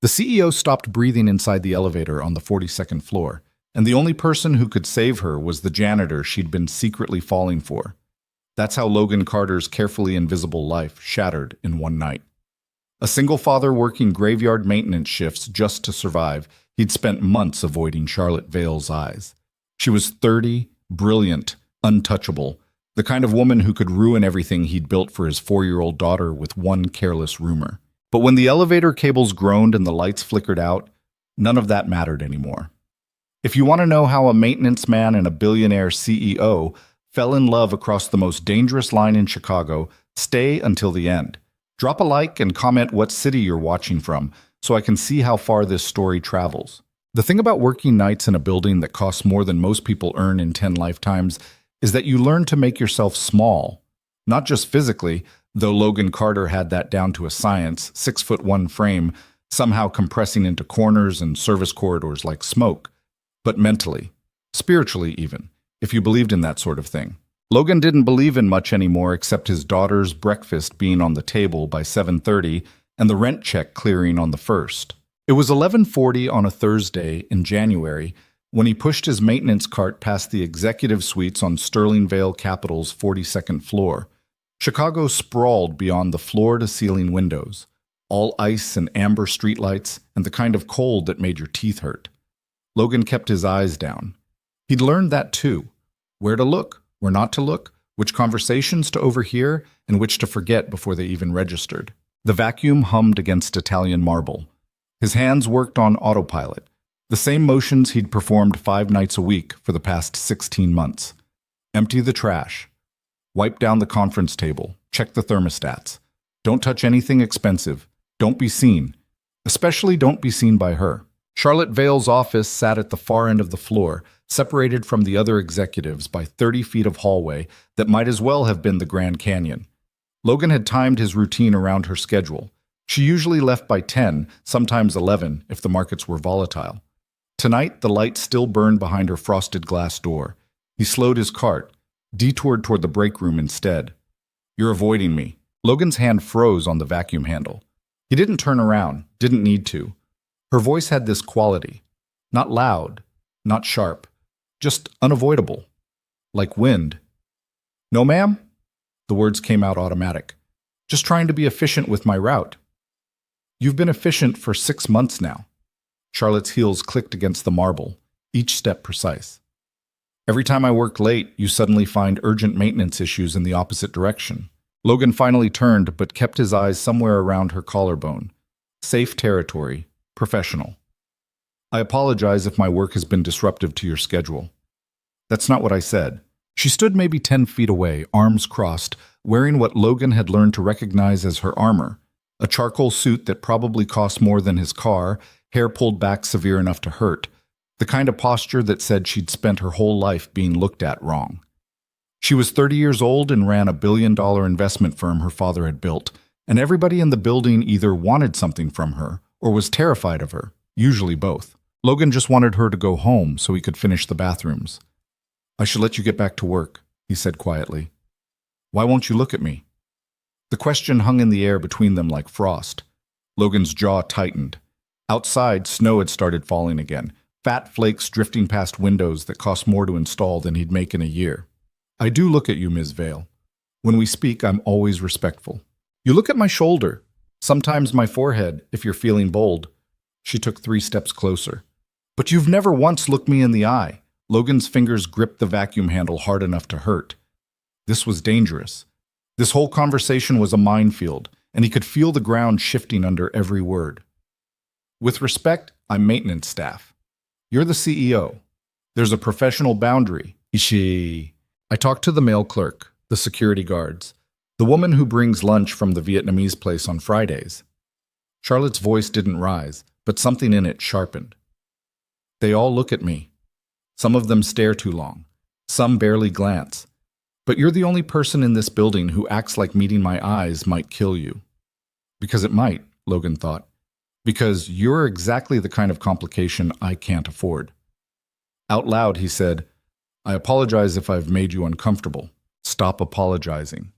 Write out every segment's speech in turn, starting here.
The CEO stopped breathing inside the elevator on the 42nd floor, and the only person who could save her was the janitor she'd been secretly falling for. That's how Logan Carter's carefully invisible life shattered in one night. A single father working graveyard maintenance shifts just to survive, he'd spent months avoiding Charlotte Vale's eyes. She was 30, brilliant, untouchable, the kind of woman who could ruin everything he'd built for his 4-year-old daughter with one careless rumor. But when the elevator cables groaned and the lights flickered out, none of that mattered anymore. If you want to know how a maintenance man and a billionaire CEO fell in love across the most dangerous line in Chicago, stay until the end. Drop a like and comment what city you're watching from so I can see how far this story travels. The thing about working nights in a building that costs more than most people earn in 10 lifetimes is that you learn to make yourself small. Not just physically, though Logan Carter had that down to a science, 6'1" frame, somehow compressing into corners and service corridors like smoke, but mentally, spiritually even, if you believed in that sort of thing. Logan didn't believe in much anymore except his daughter's breakfast being on the table by 7:30 and the rent check clearing on the 1st. It was 11:40 on a Thursday in January when he pushed his maintenance cart past the executive suites on Sterling Vale Capital's 42nd floor. Chicago sprawled beyond the floor-to-ceiling windows, all ice and amber streetlights and the kind of cold that made your teeth hurt. Logan kept his eyes down. He'd learned that too, where to look, where not to look, which conversations to overhear, and which to forget before they even registered. The vacuum hummed against Italian marble. His hands worked on autopilot, the same motions he'd performed 5 nights a week for the past 16 months. Empty the trash. Wipe down the conference table. Check the thermostats. Don't touch anything expensive. Don't be seen. Especially don't be seen by her. Charlotte Vale's office sat at the far end of the floor, separated from the other executives by 30 feet of hallway that might as well have been the Grand Canyon. Logan had timed his routine around her schedule. She usually left by 10, sometimes 11, if the markets were volatile. Tonight, the light still burned behind her frosted glass door. He slowed his cart, detoured toward the break room instead. "You're avoiding me." Logan's hand froze on the vacuum handle. He didn't turn around, didn't need to. Her voice had this quality. Not loud, not sharp, just unavoidable. Like wind. "No, ma'am?" The words came out automatic. "Just trying to be efficient with my route." "You've been efficient for 6 months now." Charlotte's heels clicked against the marble, each step precise. "Every time I work late, you suddenly find urgent maintenance issues in the opposite direction." Logan finally turned, but kept his eyes somewhere around her collarbone. Safe territory, professional. "I apologize if my work has been disruptive to your schedule." "That's not what I said." She stood maybe 10 feet away, arms crossed, wearing what Logan had learned to recognize as her armor, a charcoal suit that probably cost more than his car, hair pulled back severe enough to hurt, the kind of posture that said she'd spent her whole life being looked at wrong. She was 30 years old and ran a billion-dollar investment firm her father had built, and everybody in the building either wanted something from her or was terrified of her, usually both. Logan just wanted her to go home so he could finish the bathrooms. "I should let you get back to work," he said quietly. "Why won't you look at me?" The question hung in the air between them like frost. Logan's jaw tightened. Outside, snow had started falling again, fat flakes drifting past windows that cost more to install than he'd make in a year. "I do look at you, Ms. Vale. When we speak, I'm always respectful. You look at my shoulder, sometimes my forehead, if you're feeling bold." She took 3 steps closer. "But you've never once looked me in the eye." Logan's fingers gripped the vacuum handle hard enough to hurt. This was dangerous. This whole conversation was a minefield, and he could feel the ground shifting under every word. "With respect, I'm maintenance staff. You're the CEO. There's a professional boundary." I talked to the mail clerk, the security guards, the woman who brings lunch from the Vietnamese place on Fridays. Charlotte's voice didn't rise, but something in it sharpened. "They all look at me. Some of them stare too long. Some barely glance. But you're the only person in this building who acts like meeting my eyes might kill you." Because it might, Logan thought. Because you're exactly the kind of complication I can't afford. Out loud, he said, "I apologize if I've made you uncomfortable. Stop apologizing."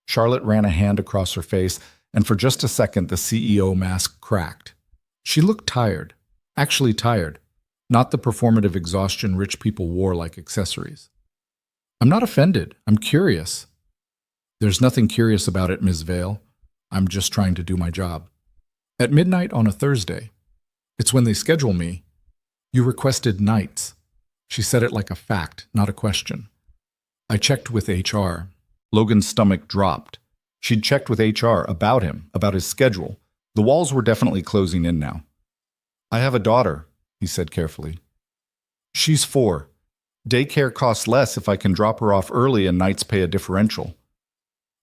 Charlotte ran a hand across her face, and for just a second the CEO mask cracked. She looked tired, actually tired, not the performative exhaustion rich people wore like accessories. I'm not offended. I'm curious. There's nothing curious about it, Ms. Vale. I'm just trying to do my job. At midnight on a Thursday. It's when they schedule me. You requested nights. She said it like a fact, not a question. I checked with HR. Logan's stomach dropped. She'd checked with HR about him, about his schedule. The walls were definitely closing in now. I have a daughter, he said carefully. She's 4. Daycare costs less if I can drop her off early and nights pay a differential.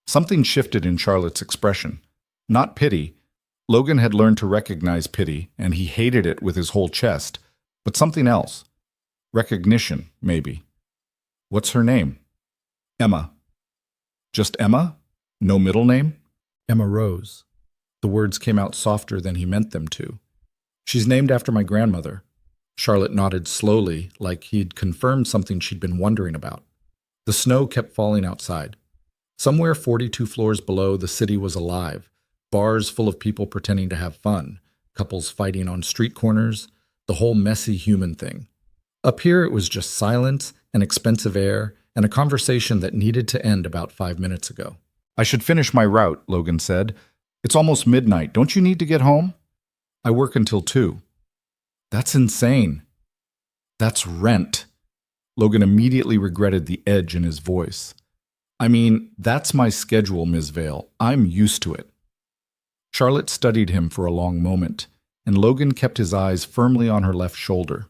Something shifted in Charlotte's expression. Not pity. Logan had learned to recognize pity, and he hated it with his whole chest. But something else. Recognition, maybe. What's her name? Emma. Just Emma? No middle name? Emma Rose. The words came out softer than he meant them to. She's named after my grandmother. Charlotte nodded slowly, like he'd confirmed something she'd been wondering about. The snow kept falling outside. Somewhere 42 floors below, the city was alive. Bars full of people pretending to have fun. Couples fighting on street corners. The whole messy human thing. Up here, it was just silence and expensive air and a conversation that needed to end about 5 minutes ago. I should finish my route, Logan said. It's almost midnight. Don't you need to get home? I work until 2. That's insane. That's rent. Logan immediately regretted the edge in his voice. I mean, that's my schedule, Ms. Vale. I'm used to it. Charlotte studied him for a long moment, and Logan kept his eyes firmly on her left shoulder.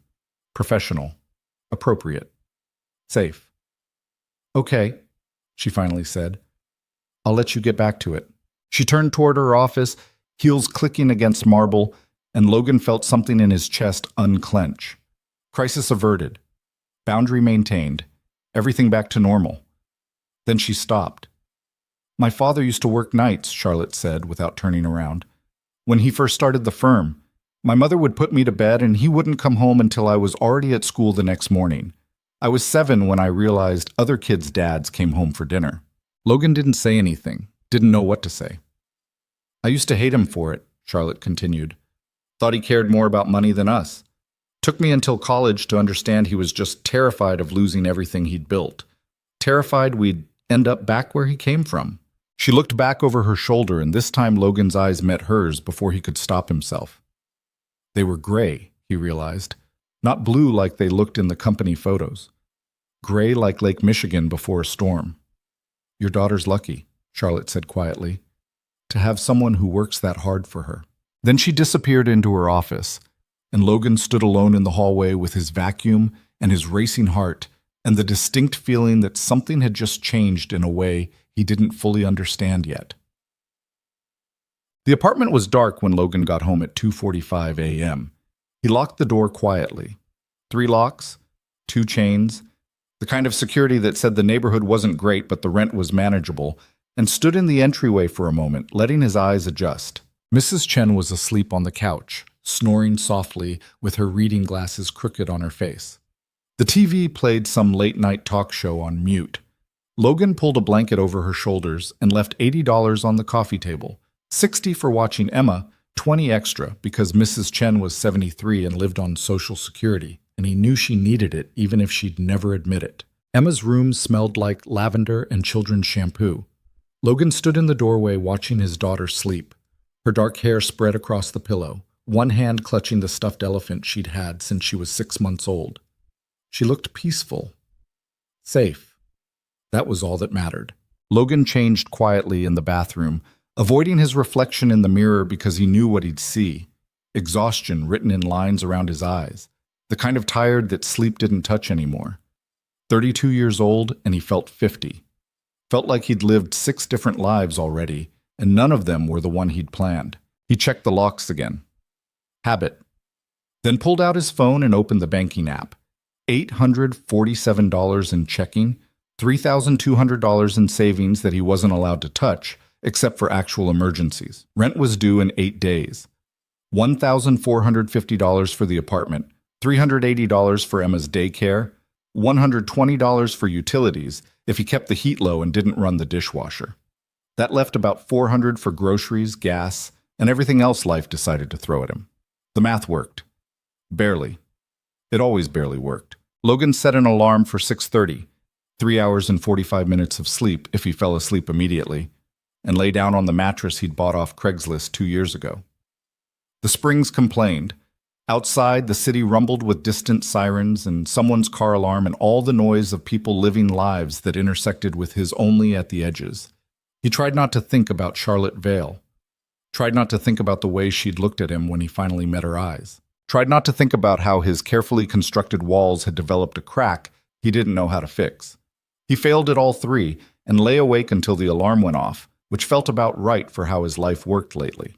Professional. Appropriate. Safe. Okay, she finally said. I'll let you get back to it. She turned toward her office, heels clicking against marble, and Logan felt something in his chest unclench. Crisis averted. Boundary maintained. Everything back to normal. Then she stopped. My father used to work nights, Charlotte said without turning around. When he first started the firm, my mother would put me to bed and he wouldn't come home until I was already at school the next morning. I was 7 when I realized other kids' dads came home for dinner. Logan didn't say anything, didn't know what to say. I used to hate him for it, Charlotte continued. Thought he cared more about money than us. Took me until college to understand he was just terrified of losing everything he'd built. Terrified we'd end up back where he came from. She looked back over her shoulder, and this time Logan's eyes met hers before he could stop himself. They were gray, he realized, not blue like they looked in the company photos. Gray like Lake Michigan before a storm. Your daughter's lucky, Charlotte said quietly, to have someone who works that hard for her. Then she disappeared into her office, and Logan stood alone in the hallway with his vacuum and his racing heart and the distinct feeling that something had just changed in a way he didn't fully understand yet. The apartment was dark when Logan got home at 2:45 a.m. He locked the door quietly. 3 locks, 2 chains, the kind of security that said the neighborhood wasn't great but the rent was manageable, and stood in the entryway for a moment, letting his eyes adjust. Mrs. Chen was asleep on the couch, snoring softly with her reading glasses crooked on her face. The TV played some late-night talk show on mute. Logan pulled a blanket over her shoulders and left $80 on the coffee table, $60 for watching Emma, $20 extra because Mrs. Chen was 73 and lived on Social Security, and he knew she needed it even if she'd never admit it. Emma's room smelled like lavender and children's shampoo. Logan stood in the doorway watching his daughter sleep. Her dark hair spread across the pillow, one hand clutching the stuffed elephant she'd had since she was 6 months old. She looked peaceful. Safe. That was all that mattered. Logan changed quietly in the bathroom, avoiding his reflection in the mirror because he knew what he'd see. Exhaustion written in lines around his eyes. The kind of tired that sleep didn't touch anymore. 32 years old, and he felt 50. Felt like he'd lived 6 different lives already, and none of them were the one he'd planned. He checked the locks again. Habit. Then pulled out his phone and opened the banking app. $847 in checking, $3,200 in savings that he wasn't allowed to touch, except for actual emergencies. Rent was due in 8 days. $1,450 for the apartment, $380 for Emma's daycare, $120 for utilities if he kept the heat low and didn't run the dishwasher. That left about $400 for groceries, gas, and everything else life decided to throw at him. The math worked. Barely. It always barely worked. Logan set an alarm for 6:30, 3 hours and 45 minutes of sleep if he fell asleep immediately, and lay down on the mattress he'd bought off Craigslist 2 years ago. The Springs complained. Outside, the city rumbled with distant sirens and someone's car alarm and all the noise of people living lives that intersected with his only at the edges. He tried not to think about Charlotte Vale. Tried not to think about the way she'd looked at him when he finally met her eyes. Tried not to think about how his carefully constructed walls had developed a crack he didn't know how to fix. He failed at all three and lay awake until the alarm went off, which felt about right for how his life worked lately.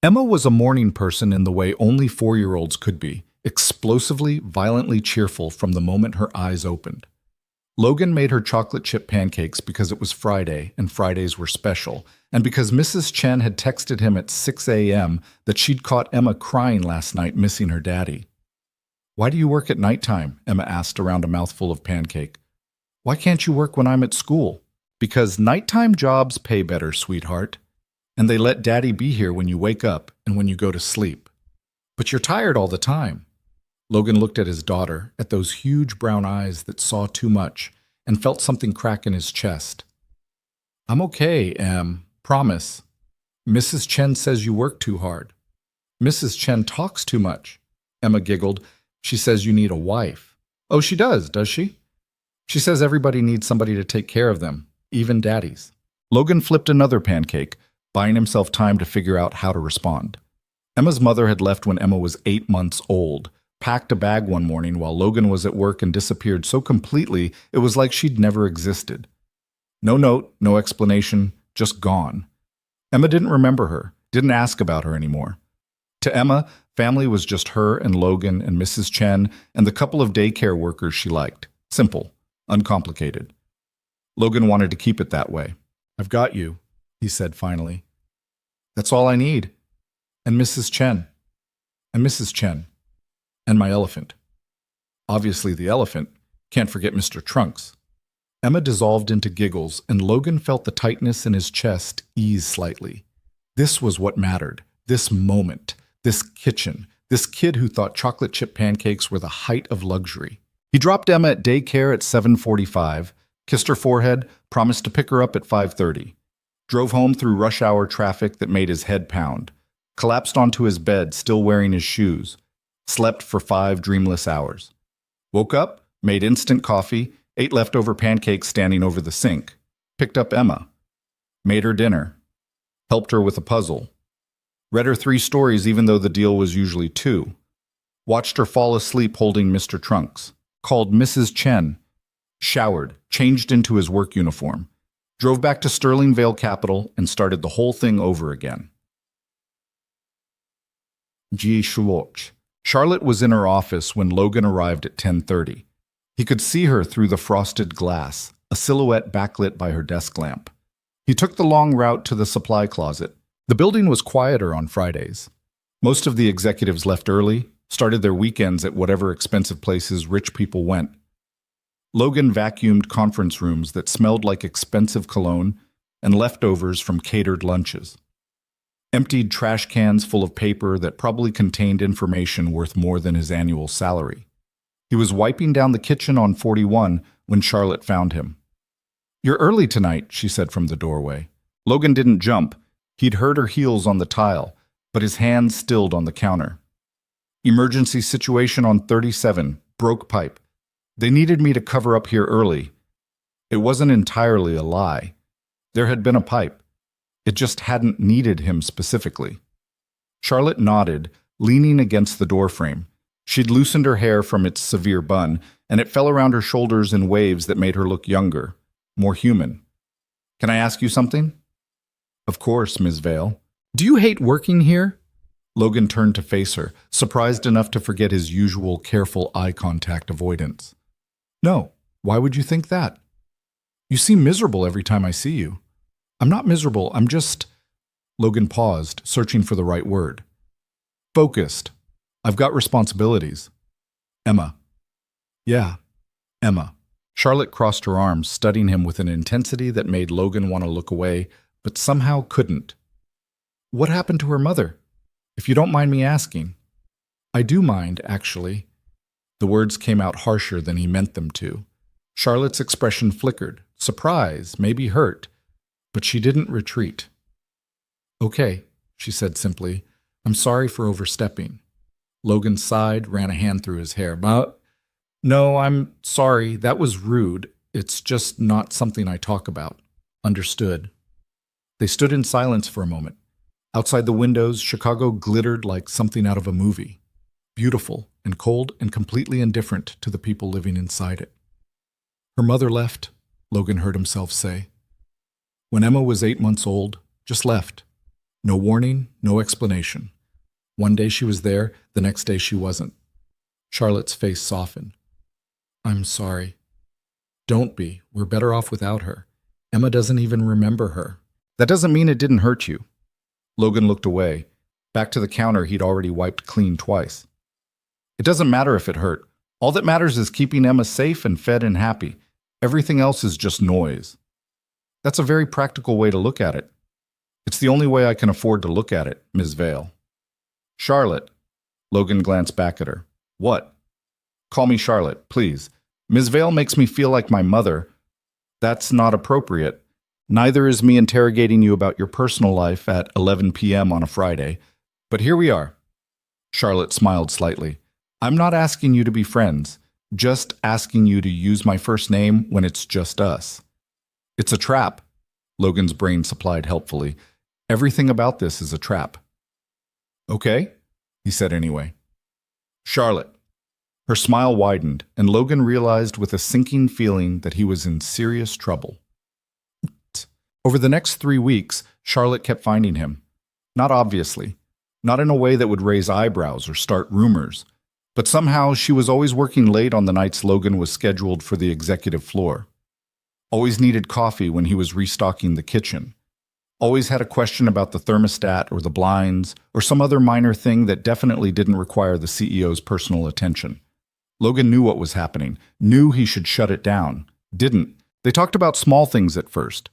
Emma was a morning person in the way only 4-year-olds could be, explosively, violently cheerful from the moment her eyes opened. Logan made her chocolate chip pancakes because it was Friday and Fridays were special, and because Mrs. Chen had texted him at 6 a.m. that she'd caught Emma crying last night missing her daddy. "Why do you work at nighttime?" Emma asked around a mouthful of pancake. "Why can't you work when I'm at school?" "Because nighttime jobs pay better, sweetheart. And they let Daddy be here when you wake up and when you go to sleep." "But you're tired all the time." Logan looked at his daughter, at those huge brown eyes that saw too much, and felt something crack in his chest. "I'm okay, promise. Mrs. Chen says you work too hard." "Mrs. Chen talks too much." Emma giggled. "She says you need a wife." "Oh, she does she?" "She says everybody needs somebody to take care of them, even daddies." Logan flipped another pancake, buying himself time to figure out how to respond. Emma's mother had left when Emma was 8 months old, packed a bag one morning while Logan was at work and disappeared so completely it was like she'd never existed. No note, no explanation, just gone. Emma didn't remember her, didn't ask about her anymore. To Emma, family was just her and Logan and Mrs. Chen and the couple of daycare workers she liked. Simple, uncomplicated. Logan wanted to keep it that way. "I've got you," he said finally. "That's all I need. And Mrs. Chen. And Mrs. Chen. And my elephant. Obviously the elephant. Can't forget Mr. Trunks." Emma dissolved into giggles, and Logan felt the tightness in his chest ease slightly. This was what mattered. This moment. This kitchen. This kid who thought chocolate chip pancakes were the height of luxury. He dropped Emma at daycare at 7:45, kissed her forehead, promised to pick her up at 5:30. Drove home through rush hour traffic that made his head pound. Collapsed onto his bed, still wearing his shoes. Slept for 5 dreamless hours. Woke up, made instant coffee, ate leftover pancakes standing over the sink. Picked up Emma. Made her dinner. Helped her with a puzzle. Read her 3 stories even though the deal was usually 2. Watched her fall asleep holding Mr. Trunks. Called Mrs. Chen. Showered, changed into his work uniform. Drove back to Sterling Vale Capital and started the whole thing over again. Ji Shuoch. Charlotte was in her office when Logan arrived at 10:30. He could see her through the frosted glass, a silhouette backlit by her desk lamp. He took the long route to the supply closet. The building was quieter on Fridays. Most of the executives left early, started their weekends at whatever expensive places rich people went. Logan vacuumed conference rooms that smelled like expensive cologne and leftovers from catered lunches. Emptied trash cans full of paper that probably contained information worth more than his annual salary. He was wiping down the kitchen on 41 when Charlotte found him. "You're early tonight," she said from the doorway. Logan didn't jump. He'd heard her heels on the tile, but his hands stilled on the counter. "Emergency situation on 37, broke pipe. They needed me to cover up here early." It wasn't entirely a lie. There had been a pipe. It just hadn't needed him specifically. Charlotte nodded, leaning against the doorframe. She'd loosened her hair from its severe bun, and it fell around her shoulders in waves that made her look younger, more human. "Can I ask you something?" "Of course, Ms. Vale." "Do you hate working here?" Logan turned to face her, surprised enough to forget his usual careful eye contact avoidance. "No. Why would you think that?" "You seem miserable every time I see you." "I'm not miserable, I'm just—" Logan paused, searching for the right word. "Focused. I've got responsibilities." "Emma." "Yeah, Emma." Charlotte crossed her arms, studying him with an intensity that made Logan want to look away, but somehow couldn't. "What happened to her mother?" If you don't mind me asking. I do mind, actually. The words came out harsher than he meant them to. Charlotte's expression flickered, surprise, maybe hurt, but she didn't retreat. Okay, she said simply. I'm sorry for overstepping. Logan sighed, ran a hand through his hair. No, I'm sorry. That was rude. It's just not something I talk about. Understood. They stood in silence for a moment. Outside the windows, Chicago glittered like something out of a movie. Beautiful and cold and completely indifferent to the people living inside it. Her mother left, Logan heard himself say. When Emma was 8 months old, just left. No warning, no explanation. One day she was there, the next day she wasn't. Charlotte's face softened. I'm sorry. Don't be. We're better off without her. Emma doesn't even remember her. That doesn't mean it didn't hurt you. Logan looked away, back to the counter he'd already wiped clean twice. It doesn't matter if it hurt. All that matters is keeping Emma safe and fed and happy. Everything else is just noise. That's a very practical way to look at it. It's the only way I can afford to look at it, Ms. Vale. Charlotte. Logan glanced back at her. What? Call me Charlotte, please. Ms. Vale makes me feel like my mother. That's not appropriate. Neither is me interrogating you about your personal life at 11 p.m. on a Friday. But here we are. Charlotte smiled slightly. I'm not asking you to be friends, just asking you to use my first name when it's just us. It's a trap, Logan's brain supplied helpfully. Everything about this is a trap. Okay, he said anyway. Charlotte. Her smile widened, and Logan realized with a sinking feeling that he was in serious trouble. Over the next 3 weeks, Charlotte kept finding him. Not obviously, not in a way that would raise eyebrows or start rumors, but somehow she was always working late on the nights Logan was scheduled for the executive floor. Always needed coffee when he was restocking the kitchen. Always had a question about the thermostat or the blinds or some other minor thing that definitely didn't require the CEO's personal attention. Logan knew what was happening, knew he should shut it down. Didn't. They talked about small things at first.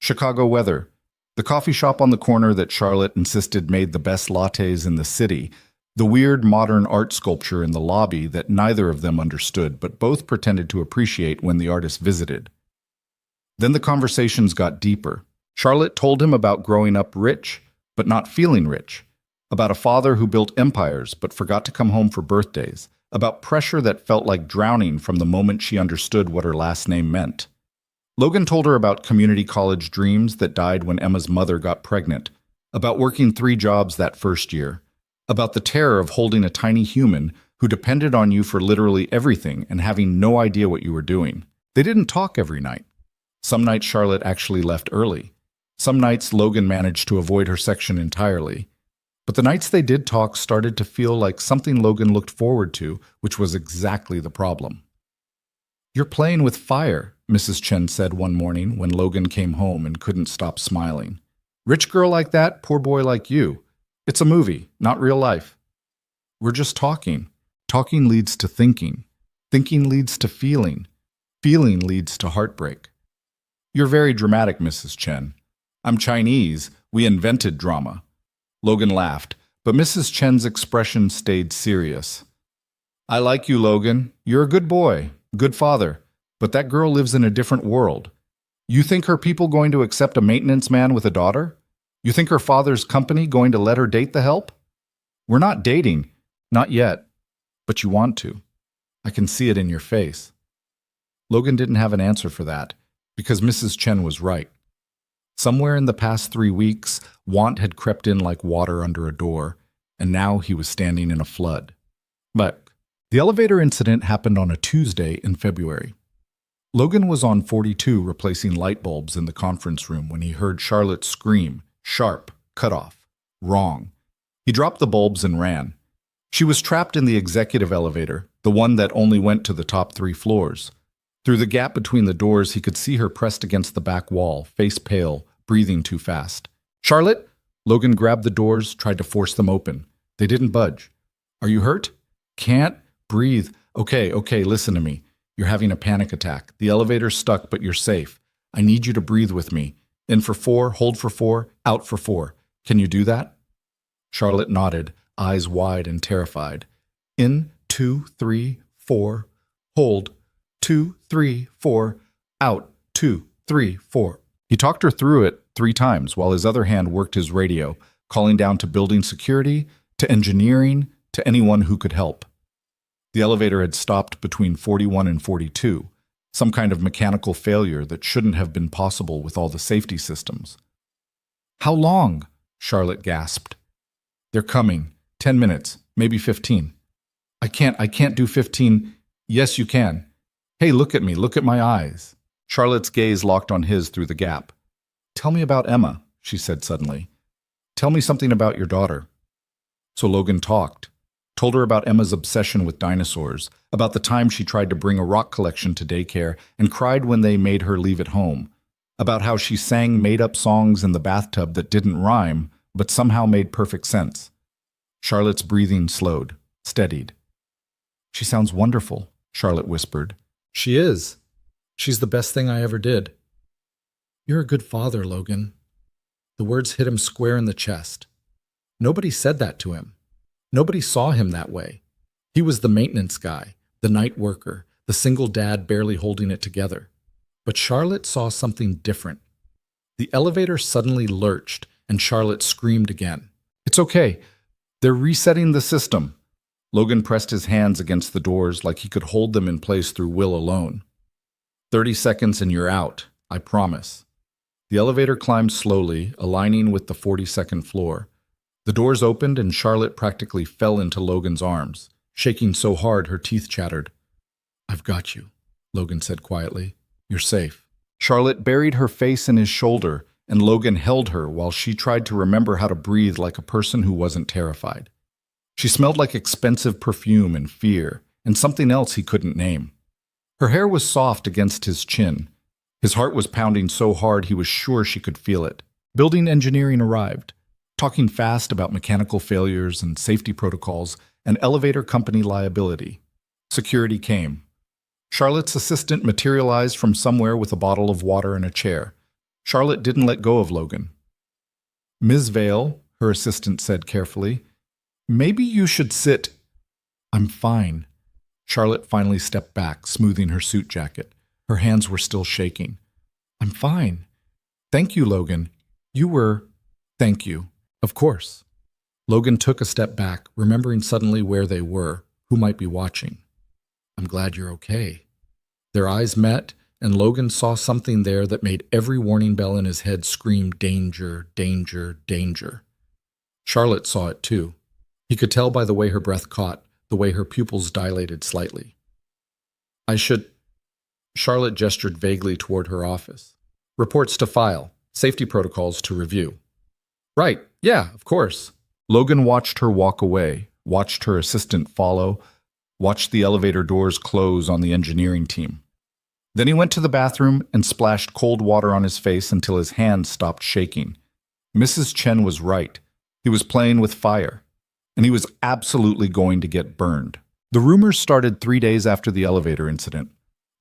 Chicago weather, the coffee shop on the corner that Charlotte insisted made the best lattes in the city, the weird modern art sculpture in the lobby that neither of them understood but both pretended to appreciate when the artist visited. Then the conversations got deeper. Charlotte told him about growing up rich, but not feeling rich, about a father who built empires but forgot to come home for birthdays, about pressure that felt like drowning from the moment she understood what her last name meant. Logan told her about community college dreams that died when Emma's mother got pregnant, about working 3 jobs that first year, about the terror of holding a tiny human who depended on you for literally everything and having no idea what you were doing. They didn't talk every night. Some nights Charlotte actually left early. Some nights Logan managed to avoid her section entirely. But the nights they did talk started to feel like something Logan looked forward to, which was exactly the problem. You're playing with fire, Mrs. Chen said one morning when Logan came home and couldn't stop smiling. Rich girl like that, poor boy like you. It's a movie, not real life. We're just talking. Talking leads to thinking. Thinking leads to feeling. Feeling leads to heartbreak. You're very dramatic, Mrs. Chen. I'm Chinese. We invented drama. Logan laughed, but Mrs. Chen's expression stayed serious. I like you, Logan. You're a good boy, good father, but that girl lives in a different world. You think her people going to accept a maintenance man with a daughter? You think her father's company going to let her date the help? We're not dating. Not yet. But you want to. I can see it in your face. Logan didn't have an answer for that, because Mrs. Chen was right. Somewhere in the past 3 weeks, want had crept in like water under a door, and now he was standing in a flood. But the elevator incident happened on a Tuesday in February. Logan was on 42 replacing light bulbs in the conference room when he heard Charlotte scream, sharp, cut off, wrong. He dropped the bulbs and ran. She was trapped in the executive elevator, the one that only went to the top 3 floors. Through the gap between the doors, he could see her pressed against the back wall, face pale, breathing too fast. Charlotte? Logan grabbed the doors, tried to force them open. They didn't budge. Are you hurt? Can't breathe. Okay, listen to me. You're having a panic attack. The elevator's stuck, but you're safe. I need you to breathe with me. In for 4, hold for 4, out for 4. Can you do that? Charlotte nodded, eyes wide and terrified. In, 2, 3, 4. Hold. 2, 3, 4. Out. 2, 3, 4. He talked her through it 3 times while his other hand worked his radio, calling down to building security, to engineering, to anyone who could help. The elevator had stopped between 41 and 42, some kind of mechanical failure that shouldn't have been possible with all the safety systems. How long? Charlotte gasped. They're coming. 10 minutes, maybe 15. I can't do 15. Yes, you can. Hey, look at me, look at my eyes. Charlotte's gaze locked on his through the gap. Tell me about Emma, she said suddenly. Tell me something about your daughter. So Logan talked, told her about Emma's obsession with dinosaurs, about the time she tried to bring a rock collection to daycare and cried when they made her leave it home, about how she sang made-up songs in the bathtub that didn't rhyme, but somehow made perfect sense. Charlotte's breathing slowed, steadied. She sounds wonderful, Charlotte whispered. She is. She's the best thing I ever did. You're a good father, Logan. The words hit him square in the chest. Nobody said that to him. Nobody saw him that way. He was the maintenance guy, the night worker, the single dad barely holding it together. But Charlotte saw something different. The elevator suddenly lurched, and Charlotte screamed again. It's okay. They're resetting the system. Logan pressed his hands against the doors like he could hold them in place through will alone. 30 seconds and you're out, I promise. The elevator climbed slowly, aligning with the 42nd floor. The doors opened and Charlotte practically fell into Logan's arms, shaking so hard her teeth chattered. I've got you, Logan said quietly. You're safe. Charlotte buried her face in his shoulder, and Logan held her while she tried to remember how to breathe like a person who wasn't terrified. She smelled like expensive perfume and fear, and something else he couldn't name. Her hair was soft against his chin. His heart was pounding so hard he was sure she could feel it. Building engineering arrived, talking fast about mechanical failures and safety protocols and elevator company liability. Security came. Charlotte's assistant materialized from somewhere with a bottle of water and a chair. Charlotte didn't let go of Logan. Ms. Vale, her assistant said carefully, maybe you should sit. I'm fine. Charlotte finally stepped back, smoothing her suit jacket. Her hands were still shaking. I'm fine. Thank you, Logan. You were... Thank you. Of course. Logan took a step back, remembering suddenly where they were, who might be watching. I'm glad you're okay. Their eyes met, and Logan saw something there that made every warning bell in his head scream danger, danger, danger. Charlotte saw it too. He could tell by the way her breath caught, the way her pupils dilated slightly. I should... Charlotte gestured vaguely toward her office. Reports to file. Safety protocols to review. Right, yeah, of course. Logan watched her walk away, watched her assistant follow, watched the elevator doors close on the engineering team. Then he went to the bathroom and splashed cold water on his face until his hands stopped shaking. Mrs. Chen was right. He was playing with fire, and he was absolutely going to get burned. The rumors started 3 days after the elevator incident.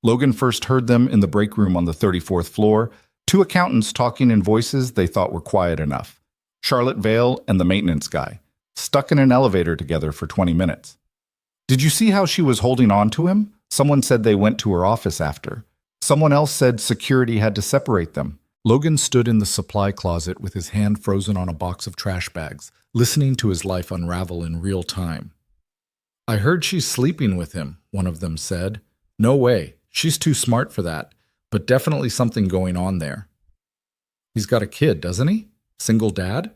Logan first heard them in the break room on the 34th floor, 2 accountants talking in voices they thought were quiet enough. Charlotte Vale and the maintenance guy, stuck in an elevator together for 20 minutes. Did you see how she was holding on to him? Someone said they went to her office after. Someone else said security had to separate them. Logan stood in the supply closet with his hand frozen on a box of trash bags, listening to his life unravel in real time. I heard she's sleeping with him, one of them said. No way. She's too smart for that, but definitely something going on there. He's got a kid, doesn't he? Single dad?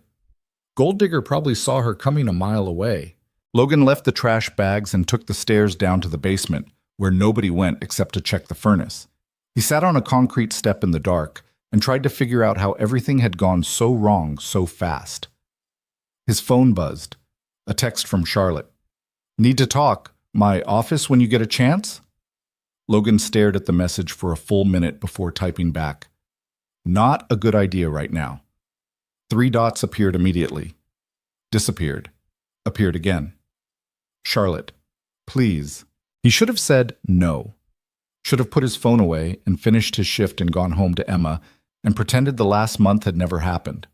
Gold Digger probably saw her coming a mile away. Logan left the trash bags and took the stairs down to the basement, where nobody went except to check the furnace. He sat on a concrete step in the dark and tried to figure out how everything had gone so wrong so fast. His phone buzzed. A text from Charlotte. Need to talk. My office when you get a chance? Logan stared at the message for a full minute before typing back. Not a good idea right now. 3 dots appeared immediately. Disappeared. Appeared again. Charlotte, please. He should have said no. Should have put his phone away and finished his shift and gone home to Emma and pretended the last month had never happened.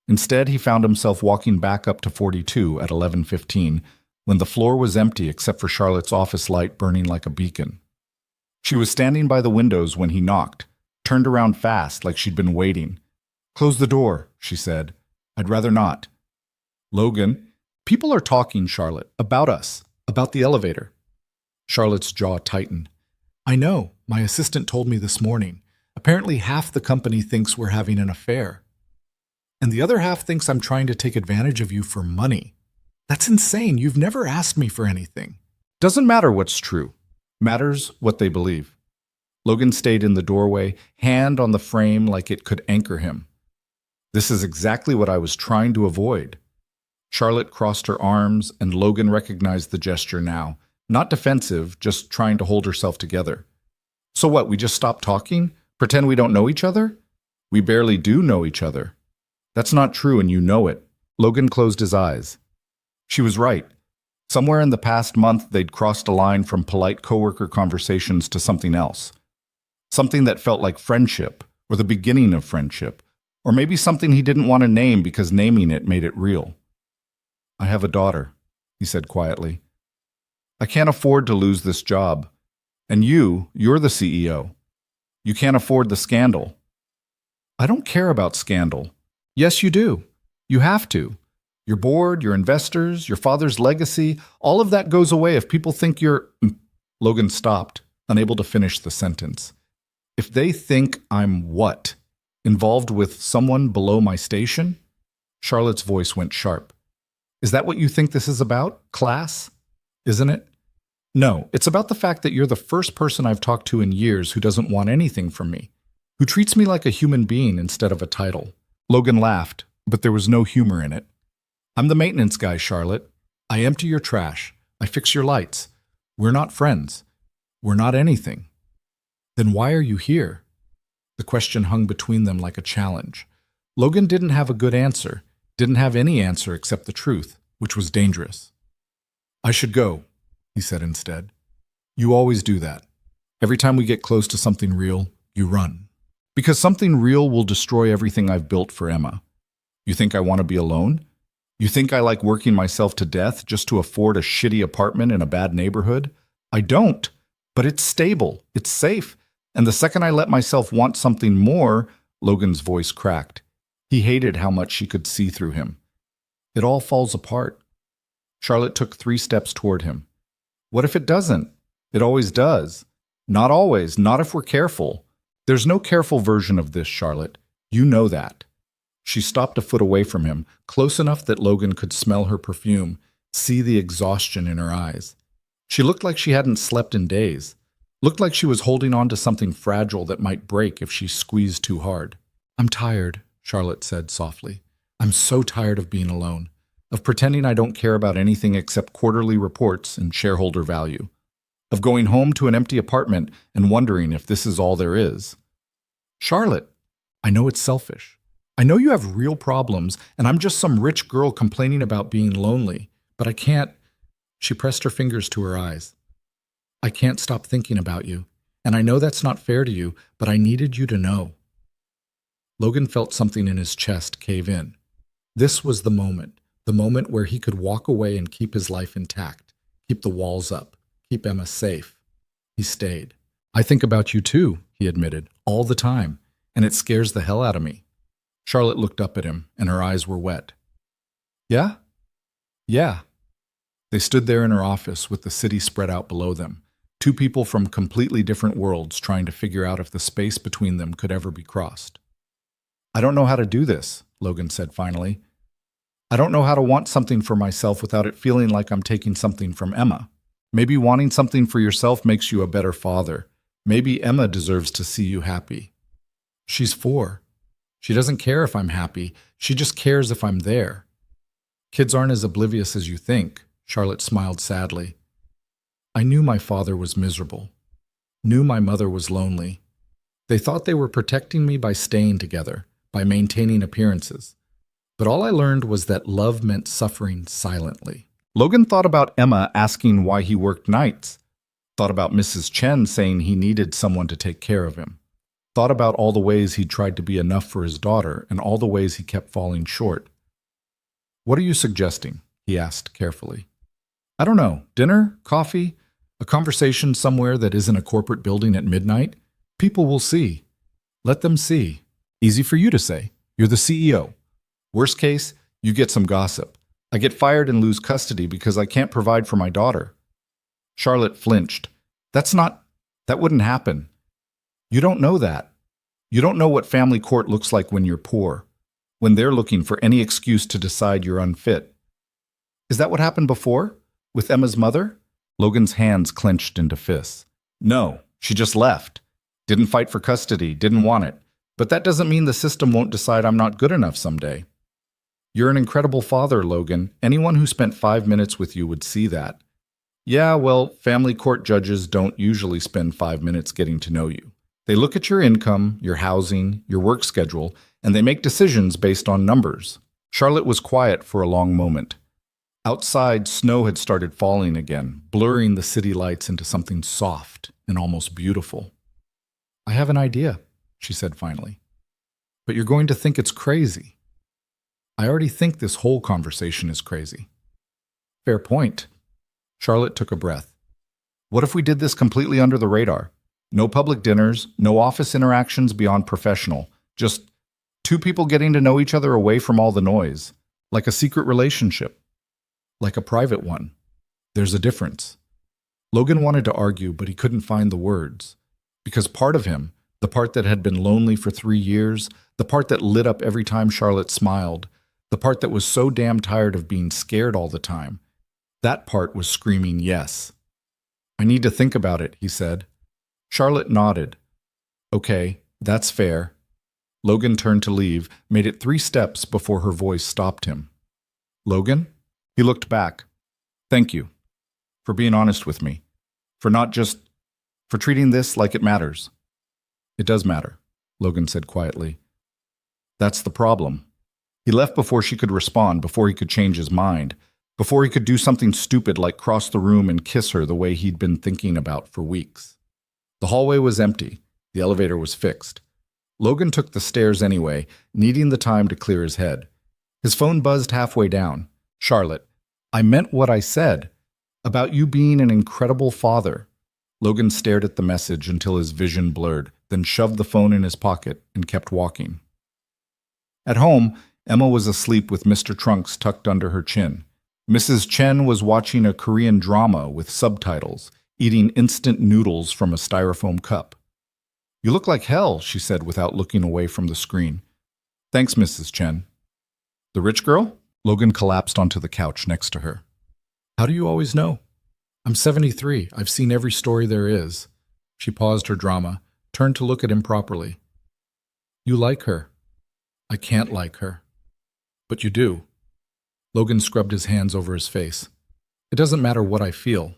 Instead, he found himself walking back up to 42 at 11:15 when the floor was empty except for Charlotte's office light burning like a beacon. She was standing by the windows when he knocked, turned around fast like she'd been waiting. "Close the door," she said. "I'd rather not." "Logan, people are talking, Charlotte, about us, about the elevator." Charlotte's jaw tightened. "I know. My assistant told me this morning. Apparently half the company thinks we're having an affair. And the other half thinks I'm trying to take advantage of you for money. That's insane. You've never asked me for anything." "Doesn't matter what's true. Matters what they believe." Logan stayed in the doorway, hand on the frame like it could anchor him. "This is exactly what I was trying to avoid." Charlotte crossed her arms, and Logan recognized the gesture now. Not defensive, just trying to hold herself together. "So what, we just stop talking? Pretend we don't know each other?" "We barely do know each other." "That's not true, and you know it." Logan closed his eyes. She was right. Somewhere in the past month, they'd crossed a line from polite coworker conversations to something else. Something that felt like friendship, or the beginning of friendship, or maybe something he didn't want to name because naming it made it real. "I have a daughter," he said quietly. "I can't afford to lose this job. And you're the CEO. You can't afford the scandal." "I don't care about scandal." "Yes, you do. You have to. Your board, your investors, your father's legacy, all of that goes away if people think you're—" Logan stopped, unable to finish the sentence. "If they think I'm what? Involved with someone below my station?" Charlotte's voice went sharp. "Is that what you think this is about? Class? Isn't it?" "No, it's about the fact that you're the first person I've talked to in years who doesn't want anything from me, who treats me like a human being instead of a title." Logan laughed, but there was no humor in it. "I'm the maintenance guy, Charlotte. I empty your trash. I fix your lights. We're not friends. We're not anything." "Then why are you here?" The question hung between them like a challenge. Logan didn't have a good answer, didn't have any answer except the truth, which was dangerous. "I should go," he said instead. "You always do that. Every time we get close to something real, you run. Because something real will destroy everything I've built for Emma. You think I want to be alone? You think I like working myself to death just to afford a shitty apartment in a bad neighborhood? I don't. But it's stable. It's safe. And the second I let myself want something more," Logan's voice cracked. He hated how much she could see through him. "It all falls apart." Charlotte took 3 steps toward him. "What if it doesn't? It always does. Not always, not if we're careful. There's no careful version of this, Charlotte. You know that." She stopped a foot away from him, close enough that Logan could smell her perfume, see the exhaustion in her eyes. She looked like she hadn't slept in days, looked like she was holding on to something fragile that might break if she squeezed too hard. "I'm tired," Charlotte said softly. "I'm so tired of being alone, of pretending I don't care about anything except quarterly reports and shareholder value, of going home to an empty apartment and wondering if this is all there is." "Charlotte, I know it's selfish. I know you have real problems, and I'm just some rich girl complaining about being lonely, but I can't—" She pressed her fingers to her eyes. "I can't stop thinking about you, and I know that's not fair to you, but I needed you to know." Logan felt something in his chest cave in. This was the moment where he could walk away and keep his life intact, keep the walls up, keep Emma safe. He stayed. "I think about you too," he admitted, "all the time, and it scares the hell out of me." Charlotte looked up at him, and her eyes were wet. "Yeah? Yeah." They stood there in her office with the city spread out below them, 2 people from completely different worlds trying to figure out if the space between them could ever be crossed. "I don't know how to do this," Logan said finally. "I don't know how to want something for myself without it feeling like I'm taking something from Emma. Maybe wanting something for yourself makes you a better father. Maybe Emma deserves to see you happy. She's 4. She doesn't care if I'm happy. She just cares if I'm there." "Kids aren't as oblivious as you think," Charlotte smiled sadly. "I knew my father was miserable. Knew my mother was lonely. They thought they were protecting me by staying together, by maintaining appearances. But all I learned was that love meant suffering silently." Logan thought about Emma asking why he worked nights. Thought about Mrs. Chen saying he needed someone to take care of him. thought about all the ways he'd tried to be enough for his daughter and all the ways he kept falling short. "What are you suggesting?" he asked carefully. "I don't know. Dinner? Coffee? A conversation somewhere that isn't a corporate building at midnight? People will see. Let them see. Easy for you to say. You're the CEO. Worst case, you get some gossip. I get fired and lose custody because I can't provide for my daughter." Charlotte flinched. That wouldn't happen. You don't know that. You don't know what family court looks like when you're poor, when they're looking for any excuse to decide you're unfit. Is that what happened before? With Emma's mother? Logan's hands clenched into fists. No, she just left. Didn't fight for custody, didn't want it. But that doesn't mean the system won't decide I'm not good enough someday. You're an incredible father, Logan. Anyone who spent 5 minutes with you would see that. Yeah, well, family court judges don't usually spend 5 minutes getting to know you. They look at your income, your housing, your work schedule, and they make decisions based on numbers. Charlotte was quiet for a long moment. Outside, snow had started falling again, blurring the city lights into something soft and almost beautiful. "I have an idea," she said finally. "But you're going to think it's crazy." "I already think this whole conversation is crazy." "Fair point." Charlotte took a breath. "What if we did this completely under the radar? No public dinners, no office interactions beyond professional, just two people getting to know each other away from all the noise, like a secret relationship, like a private one. There's a difference." Logan wanted to argue, but he couldn't find the words, because part of him, the part that had been lonely for 3 years, the part that lit up every time Charlotte smiled, the part that was so damn tired of being scared all the time, that part was screaming yes. "I need to think about it," he said. Charlotte nodded. "Okay, that's fair." Logan turned to leave, made it 3 steps before her voice stopped him. "Logan?" He looked back. "Thank you. For being honest with me. For treating this like it matters." "It does matter," Logan said quietly. "That's the problem." He left before she could respond, before he could change his mind, before he could do something stupid like cross the room and kiss her the way he'd been thinking about for weeks. The hallway was empty. The elevator was fixed. Logan took the stairs anyway, needing the time to clear his head. His phone buzzed halfway down. "Charlotte, I meant what I said. About you being an incredible father." Logan stared at the message until his vision blurred, then shoved the phone in his pocket and kept walking. At home, Emma was asleep with Mr. Trunks tucked under her chin. Mrs. Chen was watching a Korean drama with subtitles, eating instant noodles from a styrofoam cup. "You look like hell," she said without looking away from the screen. "Thanks, Mrs. Chen." "The rich girl?" Logan collapsed onto the couch next to her. "How do you always know?" "I'm 73. I've seen every story there is." She paused her drama, turned to look at him properly. "You like her." "I can't like her." "But you do." Logan scrubbed his hands over his face. "It doesn't matter what I feel.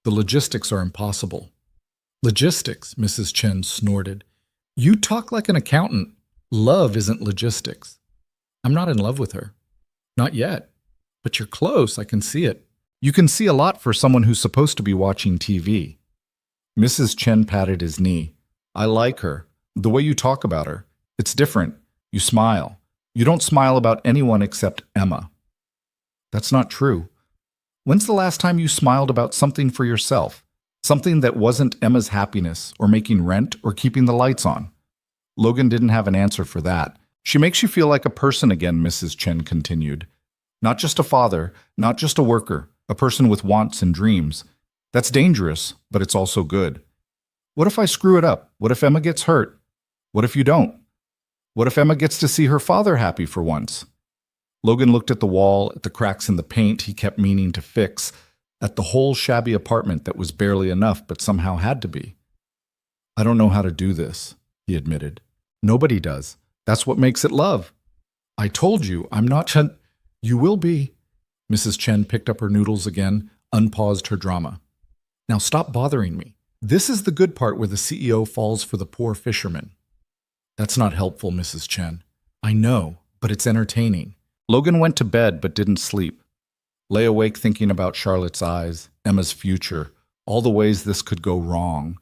The logistics are impossible." "Logistics," Mrs. Chen snorted. "You talk like an accountant. Love isn't logistics." "I'm not in love with her." "Not yet. But you're close, I can see it." "You can see a lot for someone who's supposed to be watching TV." Mrs. Chen patted his knee. "I like her. The way you talk about her. It's different. You smile. You don't smile about anyone except Emma." "That's not true." "When's the last time you smiled about something for yourself? Something that wasn't Emma's happiness, or making rent, or keeping the lights on?" Logan didn't have an answer for that. "She makes you feel like a person again," Mrs. Chen continued. "Not just a father, not just a worker, a person with wants and dreams. That's dangerous, but it's also good. What if I screw it up? What if Emma gets hurt? What if you don't? What if Emma gets to see her father happy for once?" Logan looked at the wall, at the cracks in the paint he kept meaning to fix, at the whole shabby apartment that was barely enough but somehow had to be. "I don't know how to do this," he admitted. "Nobody does. That's what makes it love." "I told you, I'm not Chen." "You will be." Mrs. Chen picked up her noodles again, unpaused her drama. "Now stop bothering me. This is the good part where the CEO falls for the poor fisherman." "That's not helpful, Mrs. Chen." "I know, but it's entertaining." Logan went to bed but didn't sleep. Lay awake thinking about Charlotte's eyes, Emma's future, all the ways this could go wrong.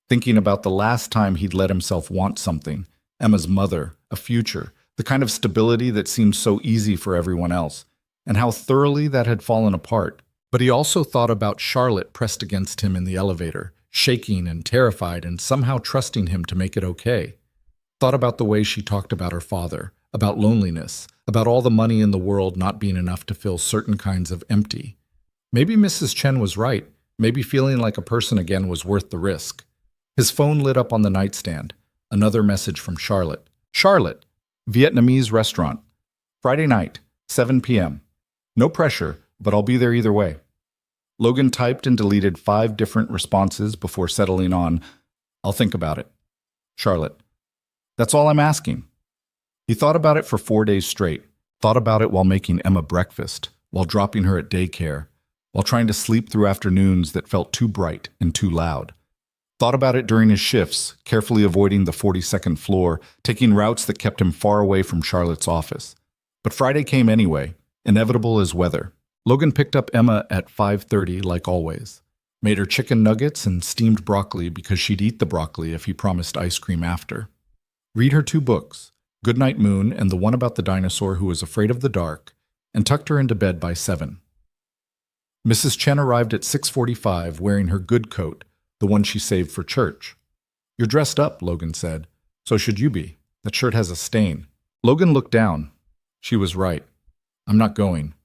thinking about the last time he'd let himself want something, Emma's mother, a future, the kind of stability that seemed so easy for everyone else, and how thoroughly that had fallen apart. But he also thought about Charlotte pressed against him in the elevator, shaking and terrified and somehow trusting him to make it okay. Thought about the way she talked about her father, about loneliness, about all the money in the world not being enough to fill certain kinds of empty. Maybe Mrs. Chen was right. Maybe feeling like a person again was worth the risk. His phone lit up on the nightstand. Another message from Charlotte. Charlotte, Vietnamese restaurant. Friday night, 7 p.m. No pressure, but I'll be there either way. Logan typed and deleted 5 different responses before settling on, I'll think about it. Charlotte, that's all I'm asking. He thought about it for 4 days straight. Thought about it while making Emma breakfast, while dropping her at daycare, while trying to sleep through afternoons that felt too bright and too loud. Thought about it during his shifts, carefully avoiding the 42nd floor, taking routes that kept him far away from Charlotte's office. But Friday came anyway, inevitable as weather. Logan picked up Emma at 5:30 like always. Made her chicken nuggets and steamed broccoli because she'd eat the broccoli if he promised ice cream after. Read her 2 books, Goodnight Moon and the one about the dinosaur who was afraid of the dark, and tucked her into bed by 7. Mrs. Chen arrived at 6:45 wearing her good coat, the one she saved for church. You're dressed up, Logan said. So should you be. That shirt has a stain. Logan looked down. She was right. I'm not going.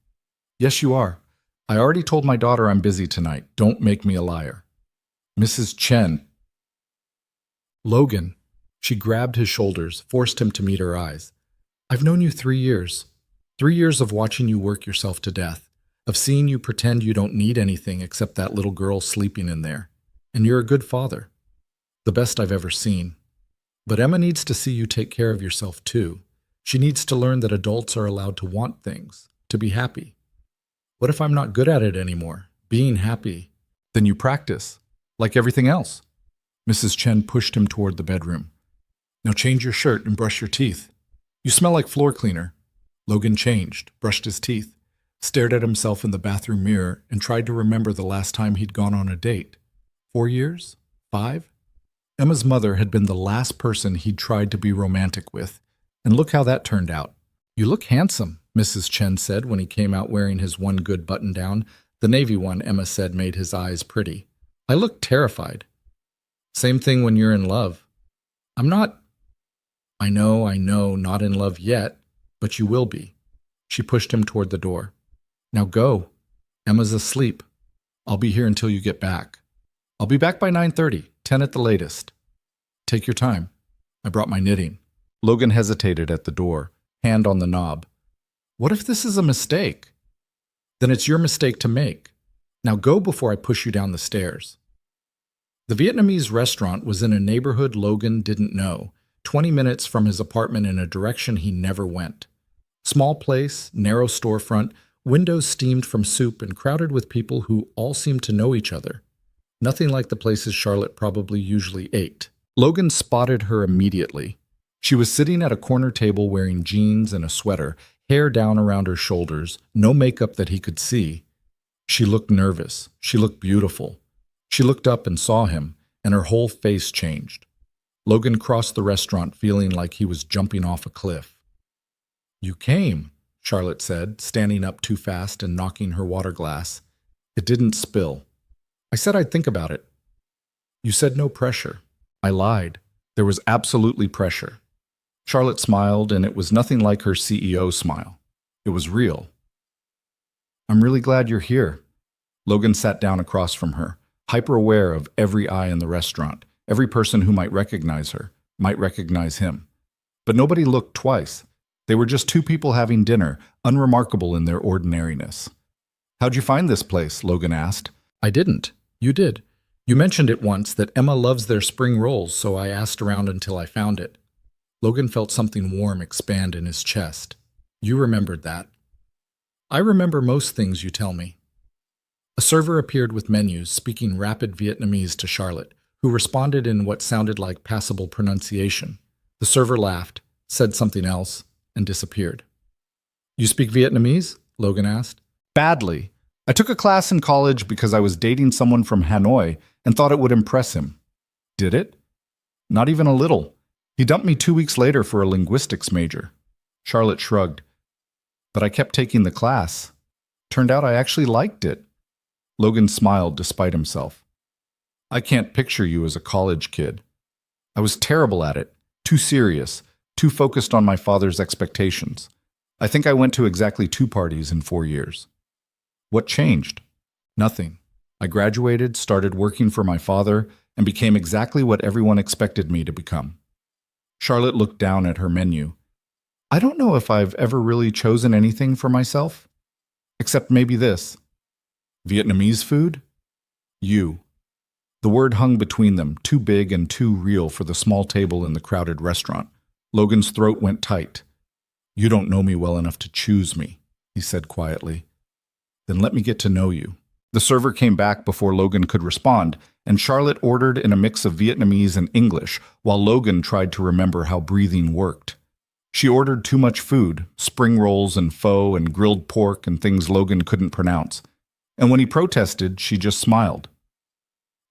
Yes, you are. I already told my daughter I'm busy tonight. Don't make me a liar. Mrs. Chen. Logan. She grabbed his shoulders, forced him to meet her eyes. I've known you 3 years. 3 years of watching you work yourself to death, of seeing you pretend you don't need anything except that little girl sleeping in there. And you're a good father. The best I've ever seen. But Emma needs to see you take care of yourself too. She needs to learn that adults are allowed to want things, to be happy. What if I'm not good at it anymore? Being happy. Then you practice, like everything else. Mrs. Chen pushed him toward the bedroom. Now change your shirt and brush your teeth. You smell like floor cleaner. Logan changed, brushed his teeth, stared at himself in the bathroom mirror, and tried to remember the last time he'd gone on a date. 4 years? 5? Emma's mother had been the last person he'd tried to be romantic with, and look how that turned out. You look handsome, Mrs. Chen said when he came out wearing his one good button-down. The navy one, Emma said, made his eyes pretty. I look terrified. Same thing when you're in love. I'm not. I know, not in love yet, but you will be. She pushed him toward the door. Now go. Emma's asleep. I'll be here until you get back. I'll be back by 9:30, 10 at the latest. Take your time. I brought my knitting. Logan hesitated at the door, hand on the knob. What if this is a mistake? Then it's your mistake to make. Now go before I push you down the stairs. The Vietnamese restaurant was in a neighborhood Logan didn't know, 20 minutes from his apartment in a direction he never went. Small place, narrow storefront, windows steamed from soup and crowded with people who all seemed to know each other. Nothing like the places Charlotte probably usually ate. Logan spotted her immediately. She was sitting at a corner table wearing jeans and a sweater, hair down around her shoulders, no makeup that he could see. She looked nervous. She looked beautiful. She looked up and saw him, and her whole face changed. Logan crossed the restaurant feeling like he was jumping off a cliff. You came, Charlotte said, standing up too fast and knocking her water glass. It didn't spill. I said I'd think about it. You said no pressure. I lied. There was absolutely pressure. Charlotte smiled, and it was nothing like her CEO smile. It was real. I'm really glad you're here. Logan sat down across from her, hyper-aware of every eye in the restaurant, every person who might recognize her, might recognize him. But nobody looked twice. They were just 2 people having dinner, unremarkable in their ordinariness. How'd you find this place? Logan asked. I didn't. You did. You mentioned it once that Emma loves their spring rolls, so I asked around until I found it. Logan felt something warm expand in his chest. You remembered that. I remember most things you tell me. A server appeared with menus, speaking rapid Vietnamese to Charlotte, who responded in what sounded like passable pronunciation. The server laughed, said something else, and disappeared. You speak Vietnamese? Logan asked. Badly. I took a class in college because I was dating someone from Hanoi and thought it would impress him. Did it? Not even a little. He dumped me 2 weeks later for a linguistics major. Charlotte shrugged. But I kept taking the class. Turned out I actually liked it. Logan smiled despite himself. I can't picture you as a college kid. I was terrible at it, too serious, too focused on my father's expectations. I think I went to exactly 2 parties in 4 years. What changed? Nothing. I graduated, started working for my father, and became exactly what everyone expected me to become. Charlotte looked down at her menu. I don't know if I've ever really chosen anything for myself. Except maybe this. Vietnamese food? You. The word hung between them, too big and too real for the small table in the crowded restaurant. Logan's throat went tight. You don't know me well enough to choose me, he said quietly. Then let me get to know you. The server came back before Logan could respond, and Charlotte ordered in a mix of Vietnamese and English, while Logan tried to remember how breathing worked. She ordered too much food, spring rolls and pho and grilled pork and things Logan couldn't pronounce. And when he protested, she just smiled.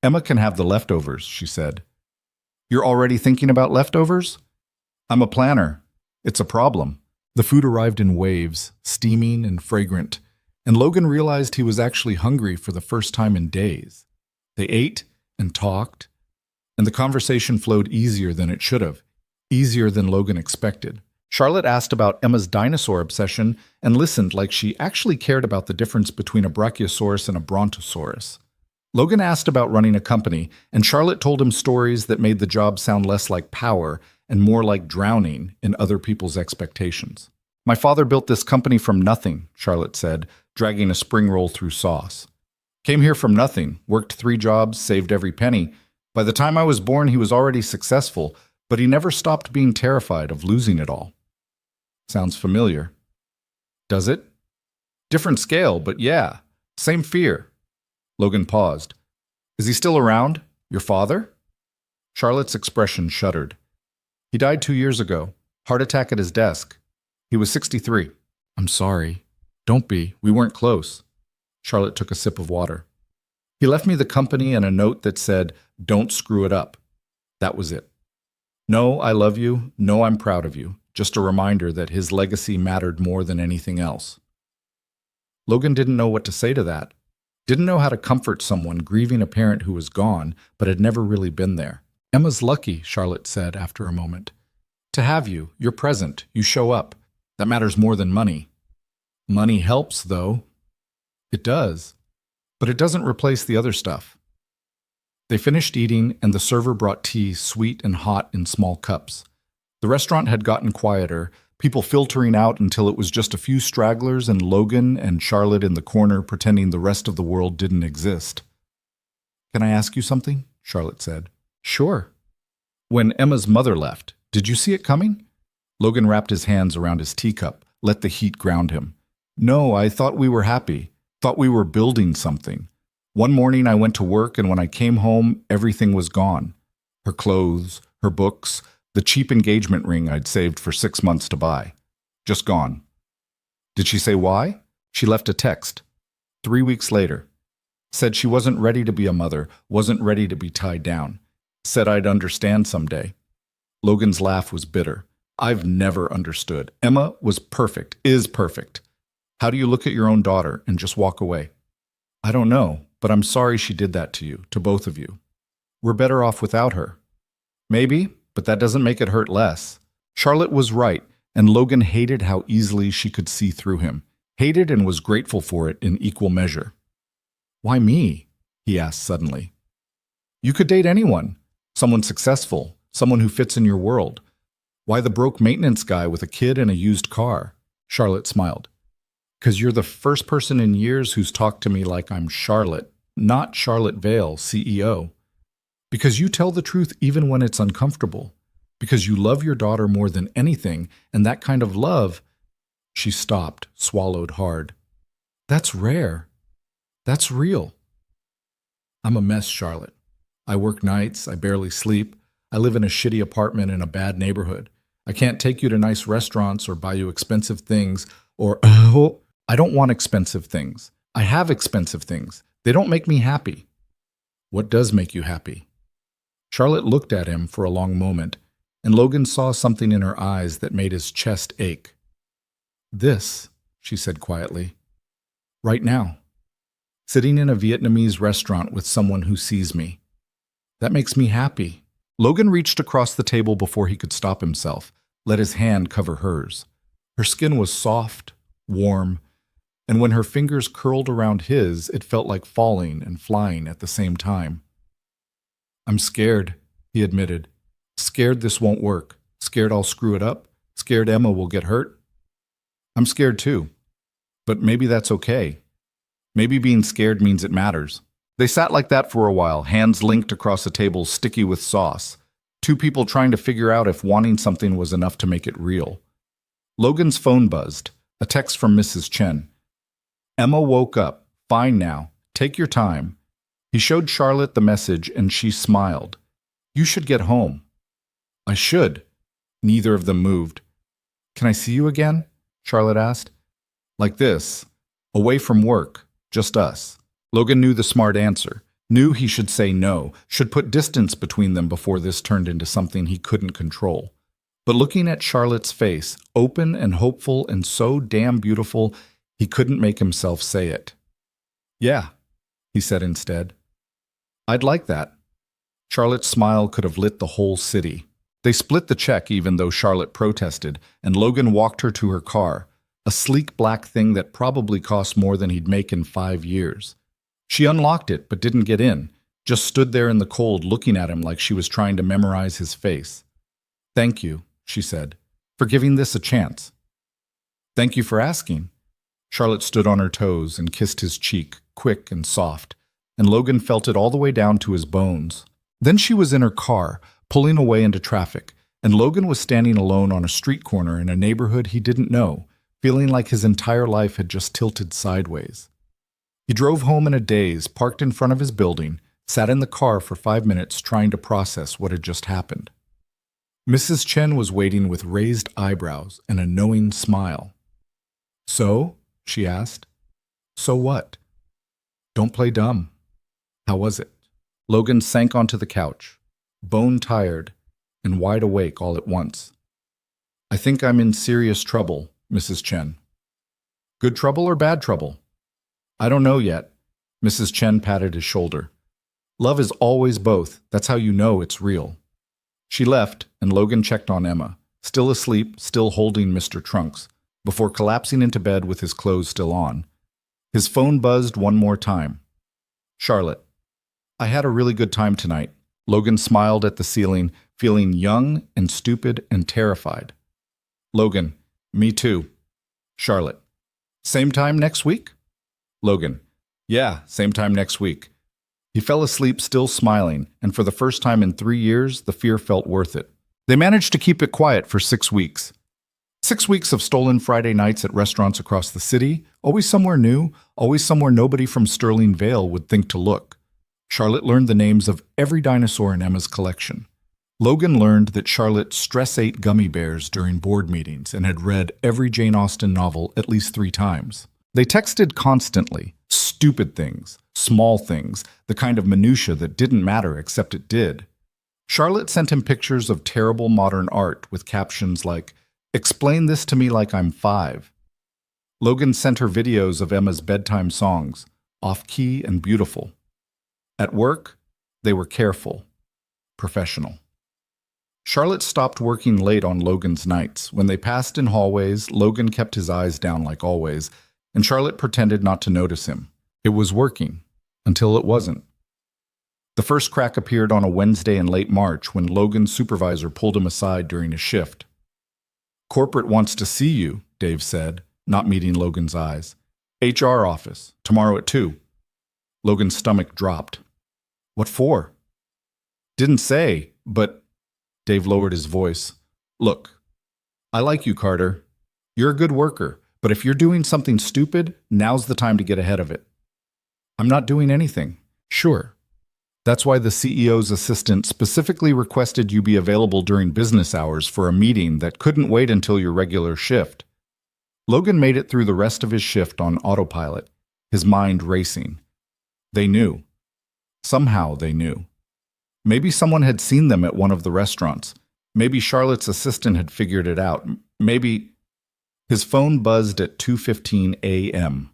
Emma can have the leftovers, she said. You're already thinking about leftovers? I'm a planner. It's a problem. The food arrived in waves, steaming and fragrant, and Logan realized he was actually hungry for the first time in days. They ate and talked, and the conversation flowed easier than it should have, easier than Logan expected. Charlotte asked about Emma's dinosaur obsession and listened like she actually cared about the difference between a brachiosaurus and a brontosaurus. Logan asked about running a company, and Charlotte told him stories that made the job sound less like power and more like drowning in other people's expectations. My father built this company from nothing, Charlotte said, dragging a spring roll through sauce. Came here from nothing, worked 3 jobs, saved every penny. By the time I was born, he was already successful, but he never stopped being terrified of losing it all. Sounds familiar. Does it? Different scale, but yeah, same fear. Logan paused. Is he still around? Your father? Charlotte's expression shuddered. He died 2 years ago. Heart attack at his desk. He was 63. I'm sorry. Don't be. We weren't close. Charlotte took a sip of water. He left me the company and a note that said, "Don't screw it up." That was it. No, I love you. No, I'm proud of you. Just a reminder that his legacy mattered more than anything else. Logan didn't know what to say to that. Didn't know how to comfort someone grieving a parent who was gone, but had never really been there. Emma's lucky, Charlotte said after a moment. To have you. You're present. You show up. That matters more than money. Money helps, though. It does. But it doesn't replace the other stuff. They finished eating, and the server brought tea, sweet and hot in small cups. The restaurant had gotten quieter, people filtering out until it was just a few stragglers and Logan and Charlotte in the corner pretending the rest of the world didn't exist. Can I ask you something? Charlotte said. Sure. When Emma's mother left, did you see it coming? Logan wrapped his hands around his teacup, let the heat ground him. No, I thought we were happy. Thought we were building something. One morning I went to work, and when I came home, everything was gone. Her clothes, her books, the cheap engagement ring I'd saved for 6 months to buy. Just gone. Did she say why? She left a text. 3 weeks later. Said she wasn't ready to be a mother, wasn't ready to be tied down. Said I'd understand someday. Logan's laugh was bitter. I've never understood. Emma was perfect, is perfect. How do you look at your own daughter and just walk away? I don't know, but I'm sorry she did that to you, to both of you. We're better off without her. Maybe, but that doesn't make it hurt less. Charlotte was right, and Logan hated how easily she could see through him. Hated and was grateful for it in equal measure. Why me? He asked suddenly. You could date anyone. Someone successful, someone who fits in your world. Why the broke maintenance guy with a kid and a used car? Charlotte smiled. 'Cause you're the first person in years who's talked to me like I'm Charlotte, not Charlotte Vale, CEO. Because you tell the truth even when it's uncomfortable. Because you love your daughter more than anything, and that kind of love... She stopped, swallowed hard. That's rare. That's real. I'm a mess, Charlotte. I work nights, I barely sleep. I live in a shitty apartment in a bad neighborhood. I can't take you to nice restaurants or buy you expensive things or... I don't want expensive things. I have expensive things. They don't make me happy. What does make you happy? Charlotte looked at him for a long moment, and Logan saw something in her eyes that made his chest ache. "This," she said quietly. "Right now. Sitting in a Vietnamese restaurant with someone who sees me. That makes me happy." Logan reached across the table before he could stop himself, let his hand cover hers. Her skin was soft, warm, and when her fingers curled around his, it felt like falling and flying at the same time. "I'm scared," he admitted. "Scared this won't work. Scared I'll screw it up. Scared Emma will get hurt. I'm scared too. But maybe that's okay. Maybe being scared means it matters." They sat like that for a while, hands linked across a table sticky with sauce. Two people trying to figure out if wanting something was enough to make it real. Logan's phone buzzed, a text from Mrs. Chen. "Emma woke up. Fine now. Take your time." He showed Charlotte the message and she smiled. "You should get home." "I should." Neither of them moved. "Can I see you again?" Charlotte asked. "Like this. Away from work. Just us." Logan knew the smart answer, knew he should say no, should put distance between them before this turned into something he couldn't control. But looking at Charlotte's face, open and hopeful and so damn beautiful, he couldn't make himself say it. "Yeah," he said instead. "I'd like that." Charlotte's smile could have lit the whole city. They split the check even though Charlotte protested, and Logan walked her to her car, a sleek black thing that probably cost more than he'd make in 5 years. She unlocked it but didn't get in, just stood there in the cold looking at him like she was trying to memorize his face. "Thank you," she said, "for giving this a chance." "Thank you for asking." Charlotte stood on her toes and kissed his cheek, quick and soft, and Logan felt it all the way down to his bones. Then she was in her car, pulling away into traffic, and Logan was standing alone on a street corner in a neighborhood he didn't know, feeling like his entire life had just tilted sideways. He drove home in a daze, parked in front of his building, sat in the car for 5 minutes trying to process what had just happened. Mrs. Chen was waiting with raised eyebrows and a knowing smile. "So?" she asked. "So what? Don't play dumb. How was it?" Logan sank onto the couch, bone-tired and wide awake all at once. "I think I'm in serious trouble, Mrs. Chen." "Good trouble or bad trouble?" "I don't know yet." Mrs. Chen patted his shoulder. "Love is always both. That's how you know it's real." She left, and Logan checked on Emma, still asleep, still holding Mr. Trunks, before collapsing into bed with his clothes still on. His phone buzzed one more time. "Charlotte, I had a really good time tonight." Logan smiled at the ceiling, feeling young and stupid and terrified. Logan, "Me too." Charlotte, "Same time next week?" Logan, "Yeah, same time next week." He fell asleep still smiling, and for the first time in 3 years, the fear felt worth it. They managed to keep it quiet for 6 weeks. 6 weeks of stolen Friday nights at restaurants across the city, always somewhere new, always somewhere nobody from Sterling Vale would think to look. Charlotte learned the names of every dinosaur in Emma's collection. Logan learned that Charlotte stress-ate gummy bears during board meetings and had read every Jane Austen novel at least 3 times. They texted constantly, stupid things, small things, the kind of minutia that didn't matter except it did. Charlotte sent him pictures of terrible modern art with captions like, "Explain this to me like I'm 5. Logan sent her videos of Emma's bedtime songs, off-key and beautiful. At work, they were careful, professional. Charlotte stopped working late on Logan's nights. When they passed in hallways, Logan kept his eyes down like always, and Charlotte pretended not to notice him. It was working, until it wasn't. The first crack appeared on a Wednesday in late March when Logan's supervisor pulled him aside during a shift. "Corporate wants to see you," Dave said, not meeting Logan's eyes. "HR office, tomorrow at 2. Logan's stomach dropped. "What for?" "Didn't say, but..." Dave lowered his voice. "Look, I like you, Carter. You're a good worker, but if you're doing something stupid, now's the time to get ahead of it." "I'm not doing anything." "Sure. That's why the CEO's assistant specifically requested you be available during business hours for a meeting that couldn't wait until your regular shift." Logan made it through the rest of his shift on autopilot, his mind racing. They knew. Somehow they knew. Maybe someone had seen them at one of the restaurants. Maybe Charlotte's assistant had figured it out. Maybe his phone buzzed at 2:15 a.m.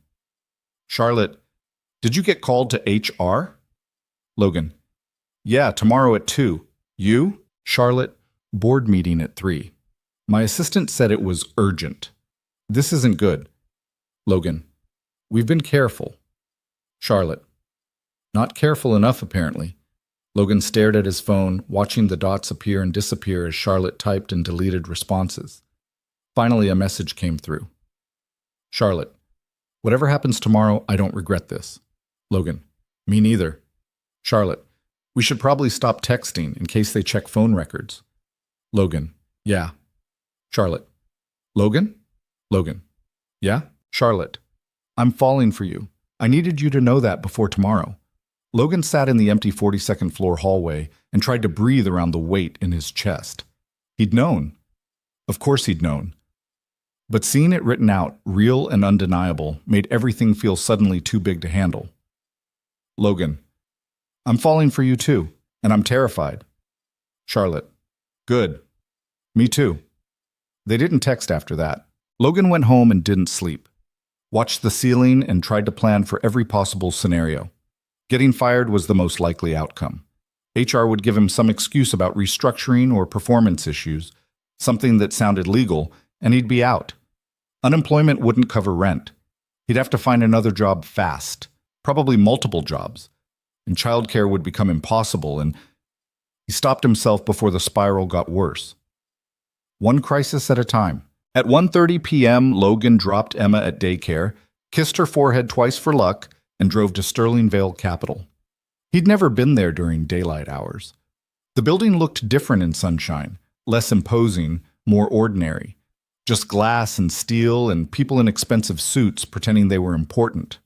Charlotte, did you get called to HR? Logan, yeah, tomorrow at 2. You? Charlotte, board meeting at 3. My assistant said it was urgent. This isn't good. Logan, we've been careful. Charlotte, not careful enough apparently. Logan stared at his phone, watching the dots appear and disappear as Charlotte typed and deleted responses. Finally, a message came through. Charlotte, whatever happens tomorrow, I don't regret this. Logan, me neither. Charlotte, we should probably stop texting in case they check phone records. Logan, yeah. Charlotte, Logan? Logan, yeah? Charlotte, I'm falling for you. I needed you to know that before tomorrow. Logan sat in the empty 42nd floor hallway and tried to breathe around the weight in his chest. He'd known. Of course he'd known. But seeing it written out, real and undeniable, made everything feel suddenly too big to handle. Logan, I'm falling for you too, and I'm terrified. Charlotte, good. Me too. They didn't text after that. Logan went home and didn't sleep. Watched the ceiling and tried to plan for every possible scenario. Getting fired was the most likely outcome. HR would give him some excuse about restructuring or performance issues, something that sounded legal, and he'd be out. Unemployment wouldn't cover rent. He'd have to find another job fast, probably multiple jobs, and childcare would become impossible, and he stopped himself before the spiral got worse. One crisis at a time. At 1:30 p.m., Logan dropped Emma at daycare, kissed her forehead twice for luck, and drove to Sterling Vale Capital. He'd never been there during daylight hours. The building looked different in sunshine, less imposing, more ordinary. Just glass and steel and people in expensive suits pretending they were important.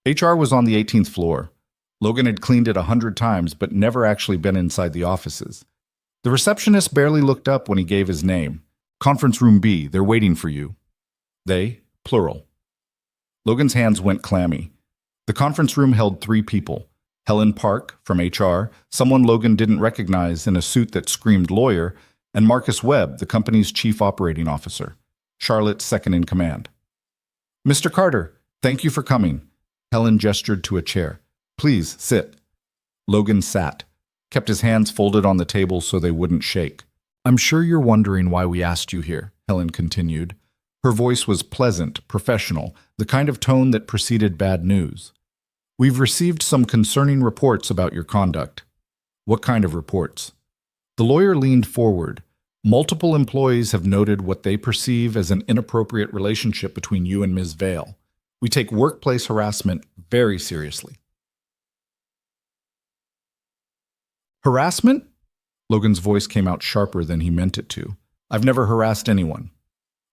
HR was on the 18th floor. Logan had cleaned it 100 times but never actually been inside the offices. The receptionist barely looked up when he gave his name. Conference room B, they're waiting for you. They, plural. Logan's hands went clammy. The conference room held 3 people. Helen Park, from HR, someone Logan didn't recognize in a suit that screamed lawyer, and Marcus Webb, the company's chief operating officer, Charlotte's second in command. Mr. Carter, thank you for coming. Helen gestured to a chair. Please, sit. Logan sat, kept his hands folded on the table so they wouldn't shake. I'm sure you're wondering why we asked you here, Helen continued. Her voice was pleasant, professional, the kind of tone that preceded bad news. We've received some concerning reports about your conduct. What kind of reports? The lawyer leaned forward. Multiple employees have noted what they perceive as an inappropriate relationship between you and Ms. Vale. We take workplace harassment very seriously. Harassment? Logan's voice came out sharper than he meant it to. I've never harassed anyone.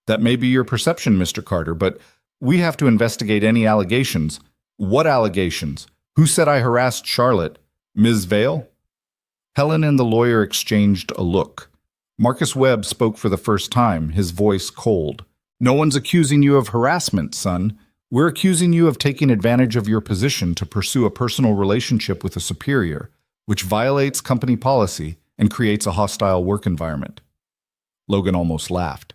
That may be your perception, Mr. Carter, but we have to investigate any allegations. What allegations? Who said I harassed Charlotte? Ms. Vale? Helen and the lawyer exchanged a look. Marcus Webb spoke for the first time, his voice cold. No one's accusing you of harassment, son. We're accusing you of taking advantage of your position to pursue a personal relationship with a superior, which violates company policy and creates a hostile work environment. Logan almost laughed.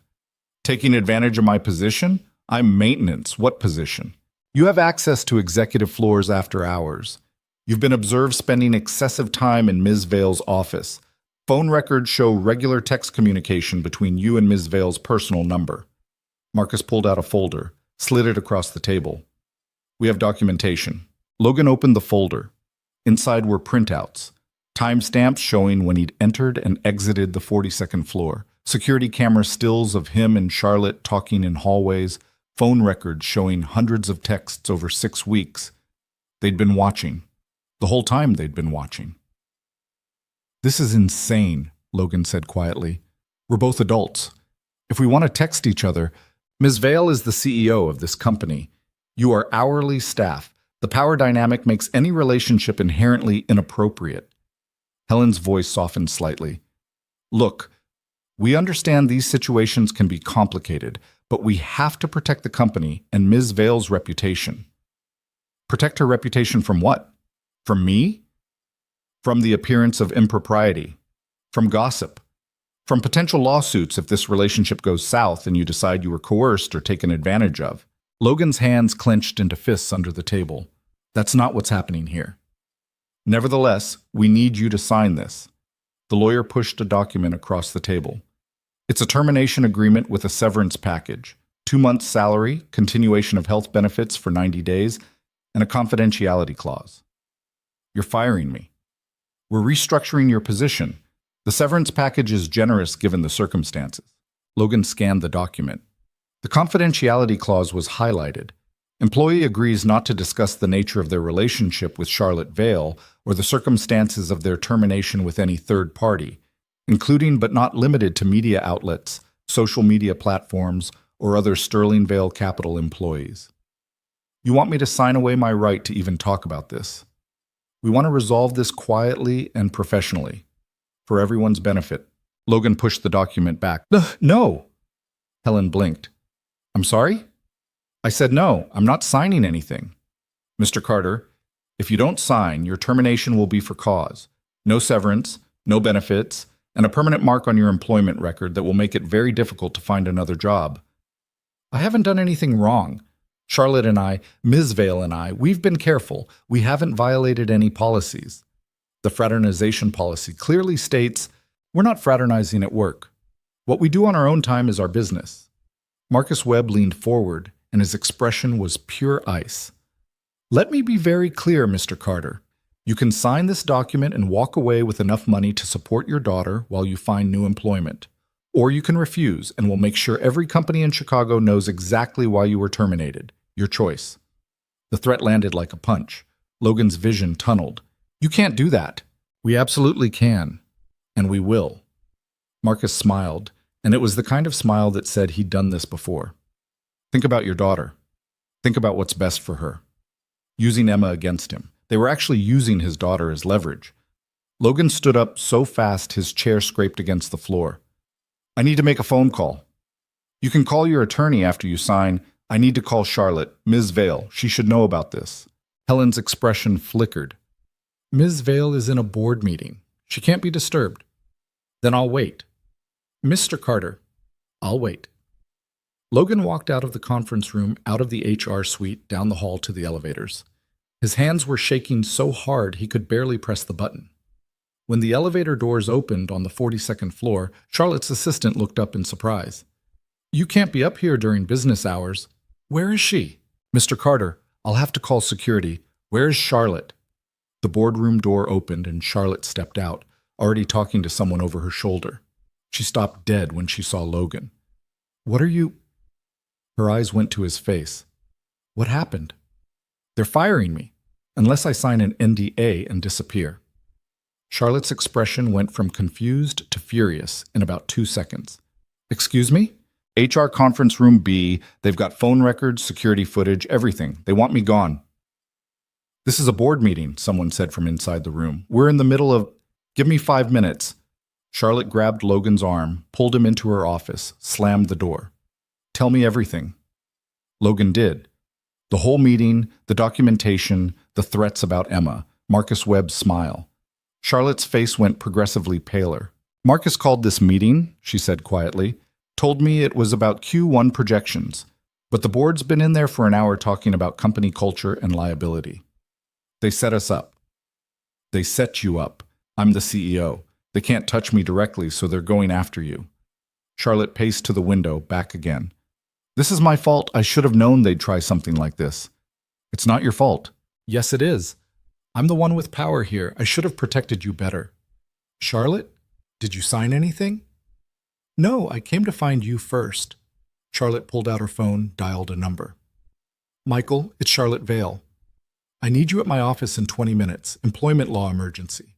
Taking advantage of my position? I'm maintenance. What position? You have access to executive floors after hours. You've been observed spending excessive time in Ms. Vale's office. Phone records show regular text communication between you and Ms. Vale's personal number. Marcus pulled out a folder, slid it across the table. We have documentation. Logan opened the folder. Inside were printouts, timestamps showing when he'd entered and exited the 42nd floor, security camera stills of him and Charlotte talking in hallways, phone records showing hundreds of texts over 6 weeks. They'd been watching. The whole time they'd been watching. This is insane, Logan said quietly. We're both adults. If we want to text each other, Ms. Vale is the CEO of this company. You are hourly staff. The power dynamic makes any relationship inherently inappropriate. Helen's voice softened slightly. Look, we understand these situations can be complicated, but we have to protect the company and Ms. Vale's reputation. Protect her reputation from what? From me? from the appearance of impropriety, from gossip, from potential lawsuits if this relationship goes south and you decide you were coerced or taken advantage of. Logan's hands clenched into fists under the table. That's not what's happening here. Nevertheless, we need you to sign this. The lawyer pushed a document across the table. It's a termination agreement with a severance package, 2 months' salary, continuation of health benefits for 90 days, and a confidentiality clause. You're firing me. We're restructuring your position. The severance package is generous given the circumstances. Logan scanned the document. The confidentiality clause was highlighted. Employee agrees not to discuss the nature of their relationship with Charlotte Vale or the circumstances of their termination with any third party, including but not limited to media outlets, social media platforms, or other Sterling Vale Capital employees. You want me to sign away my right to even talk about this. We want to resolve this quietly and professionally, for everyone's benefit. Logan pushed the document back. No! Helen blinked. I'm sorry? I said no, I'm not signing anything. Mr. Carter, if you don't sign, your termination will be for cause. No severance, no benefits, and a permanent mark on your employment record that will make it very difficult to find another job. I haven't done anything wrong. Charlotte and I, Ms. Vale and I, we've been careful. We haven't violated any policies. The fraternization policy clearly states we're not fraternizing at work. What we do on our own time is our business. Marcus Webb leaned forward, and his expression was pure ice. Let me be very clear, Mr. Carter. You can sign this document and walk away with enough money to support your daughter while you find new employment. Or you can refuse, and we'll make sure every company in Chicago knows exactly why you were terminated. Your choice. The threat landed like a punch. Logan's vision tunneled. You can't do that. We absolutely can. And we will. Marcus smiled, and it was the kind of smile that said he'd done this before. Think about your daughter. Think about what's best for her. Using Emma against him. They were actually using his daughter as leverage. Logan stood up so fast his chair scraped against the floor. I need to make a phone call. You can call your attorney after you sign. I need to call Charlotte, Ms. Vale. She should know about this. Helen's expression flickered. Ms. Vale is in a board meeting. She can't be disturbed. Then I'll wait. Mr. Carter, I'll wait. Logan walked out of the conference room, out of the HR suite, down the hall to the elevators. His hands were shaking so hard he could barely press the button. When the elevator doors opened on the 42nd floor, Charlotte's assistant looked up in surprise. You can't be up here during business hours. Where is she? Mr. Carter, I'll have to call security. Where is Charlotte? The boardroom door opened and Charlotte stepped out, already talking to someone over her shoulder. She stopped dead when she saw Logan. What are you? Her eyes went to his face. What happened? They're firing me, unless I sign an NDA and disappear. Charlotte's expression went from confused to furious in about 2 seconds. Excuse me? HR conference room B. They've got phone records, security footage, everything. They want me gone. This is a board meeting, someone said from inside the room. We're in the middle of... Give me 5 minutes. Charlotte grabbed Logan's arm, pulled him into her office, slammed the door. Tell me everything. Logan did. The whole meeting, the documentation, the threats about Emma, Marcus Webb's smile. Charlotte's face went progressively paler. Marcus called this meeting, she said quietly, told me it was about Q1 projections, but the board's been in there for an hour talking about company culture and liability. They set us up. They set you up. I'm the CEO. They can't touch me directly, so they're going after you. Charlotte paced to the window, back again. This is my fault. I should have known they'd try something like this. It's not your fault. Yes, it is. I'm the one with power here. I should have protected you better. Charlotte, did you sign anything? No, I came to find you first. Charlotte pulled out her phone, dialed a number. Michael, it's Charlotte Vale. I need you at my office in 20 minutes. Employment law emergency.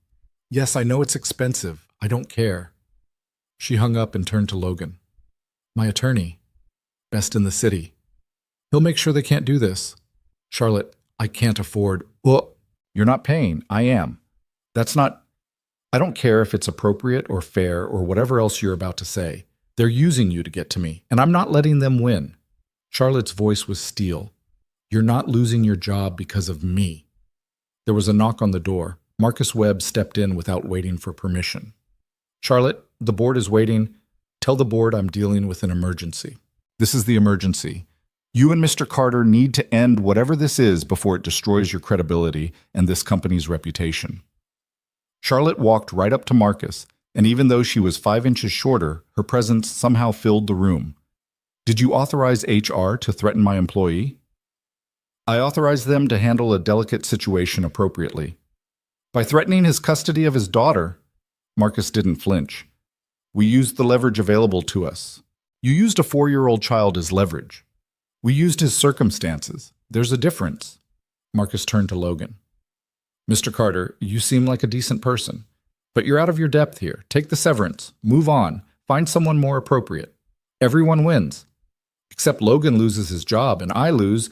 Yes, I know it's expensive. I don't care. She hung up and turned to Logan. My attorney. Best in the city. He'll make sure they can't do this. Charlotte, I can't afford... Well, you're not paying. I am. That's not... I don't care if it's appropriate or fair or whatever else you're about to say. They're using you to get to me, and I'm not letting them win. Charlotte's voice was steel. You're not losing your job because of me. There was a knock on the door. Marcus Webb stepped in without waiting for permission. Charlotte, the board is waiting. Tell the board I'm dealing with an emergency. This is the emergency. You and Mr. Carter need to end whatever this is before it destroys your credibility and this company's reputation. Charlotte walked right up to Marcus, and even though she was 5 inches shorter, her presence somehow filled the room. Did you authorize HR to threaten my employee? I authorized them to handle a delicate situation appropriately. By threatening his custody of his daughter, Marcus didn't flinch. We used the leverage available to us. You used a 4-year-old child as leverage. We used his circumstances. There's a difference. Marcus turned to Logan. Mr. Carter, you seem like a decent person, but you're out of your depth here. Take the severance. Move on. Find someone more appropriate. Everyone wins. Except Logan loses his job and I lose.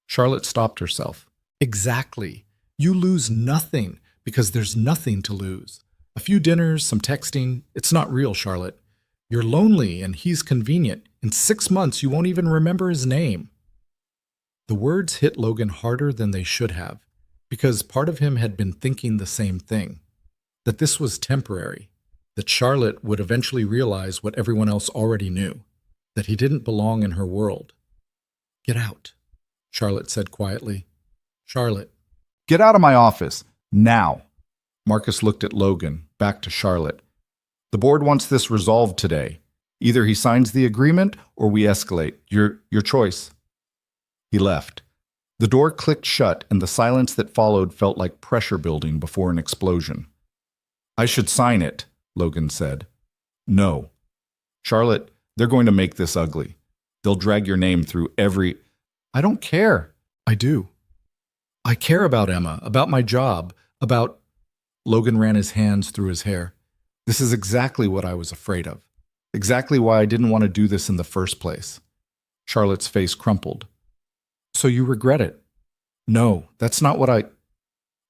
Charlotte stopped herself. Exactly. You lose nothing because there's nothing to lose. A few dinners, some texting. It's not real, Charlotte. You're lonely and he's convenient. In 6 months, you won't even remember his name. The words hit Logan harder than they should have, because part of him had been thinking the same thing, that this was temporary, that Charlotte would eventually realize what everyone else already knew, that he didn't belong in her world. Get out, Charlotte said quietly. Charlotte. Get out of my office, now. Marcus looked at Logan, back to Charlotte. The board wants this resolved today. Either he signs the agreement or we escalate. Your choice. He left. The door clicked shut and the silence that followed felt like pressure building before an explosion. I should sign it, Logan said. No. Charlotte, they're going to make this ugly. They'll drag your name through every... I don't care. I do. I care about Emma, about my job, about... Logan ran his hands through his hair. This is exactly what I was afraid of. Exactly why I didn't want to do this in the first place. Charlotte's face crumpled. So you regret it? No, that's not what I...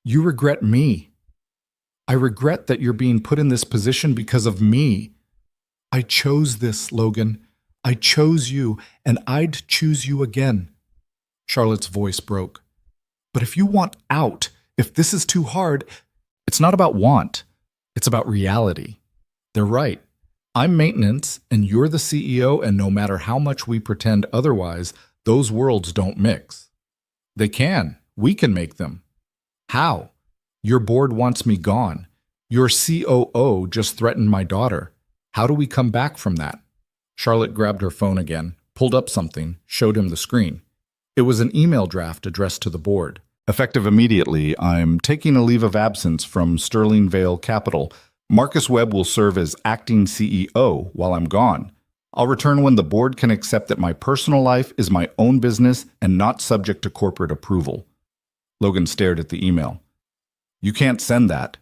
You regret me. I regret that you're being put in this position because of me. I chose this, Logan. I chose you, and I'd choose you again. Charlotte's voice broke. But if you want out, if this is too hard, it's not about want. It's about reality. They're right. I'm maintenance, and you're the CEO, and no matter how much we pretend otherwise, those worlds don't mix. They can. We can make them. How? Your board wants me gone. Your COO just threatened my daughter. How do we come back from that? Charlotte grabbed her phone again, pulled up something, showed him the screen. It was an email draft addressed to the board. Effective immediately, I'm taking a leave of absence from Sterling Vale Capital. Marcus Webb will serve as acting CEO while I'm gone. I'll return when the board can accept that my personal life is my own business and not subject to corporate approval. Logan stared at the email. You can't send that.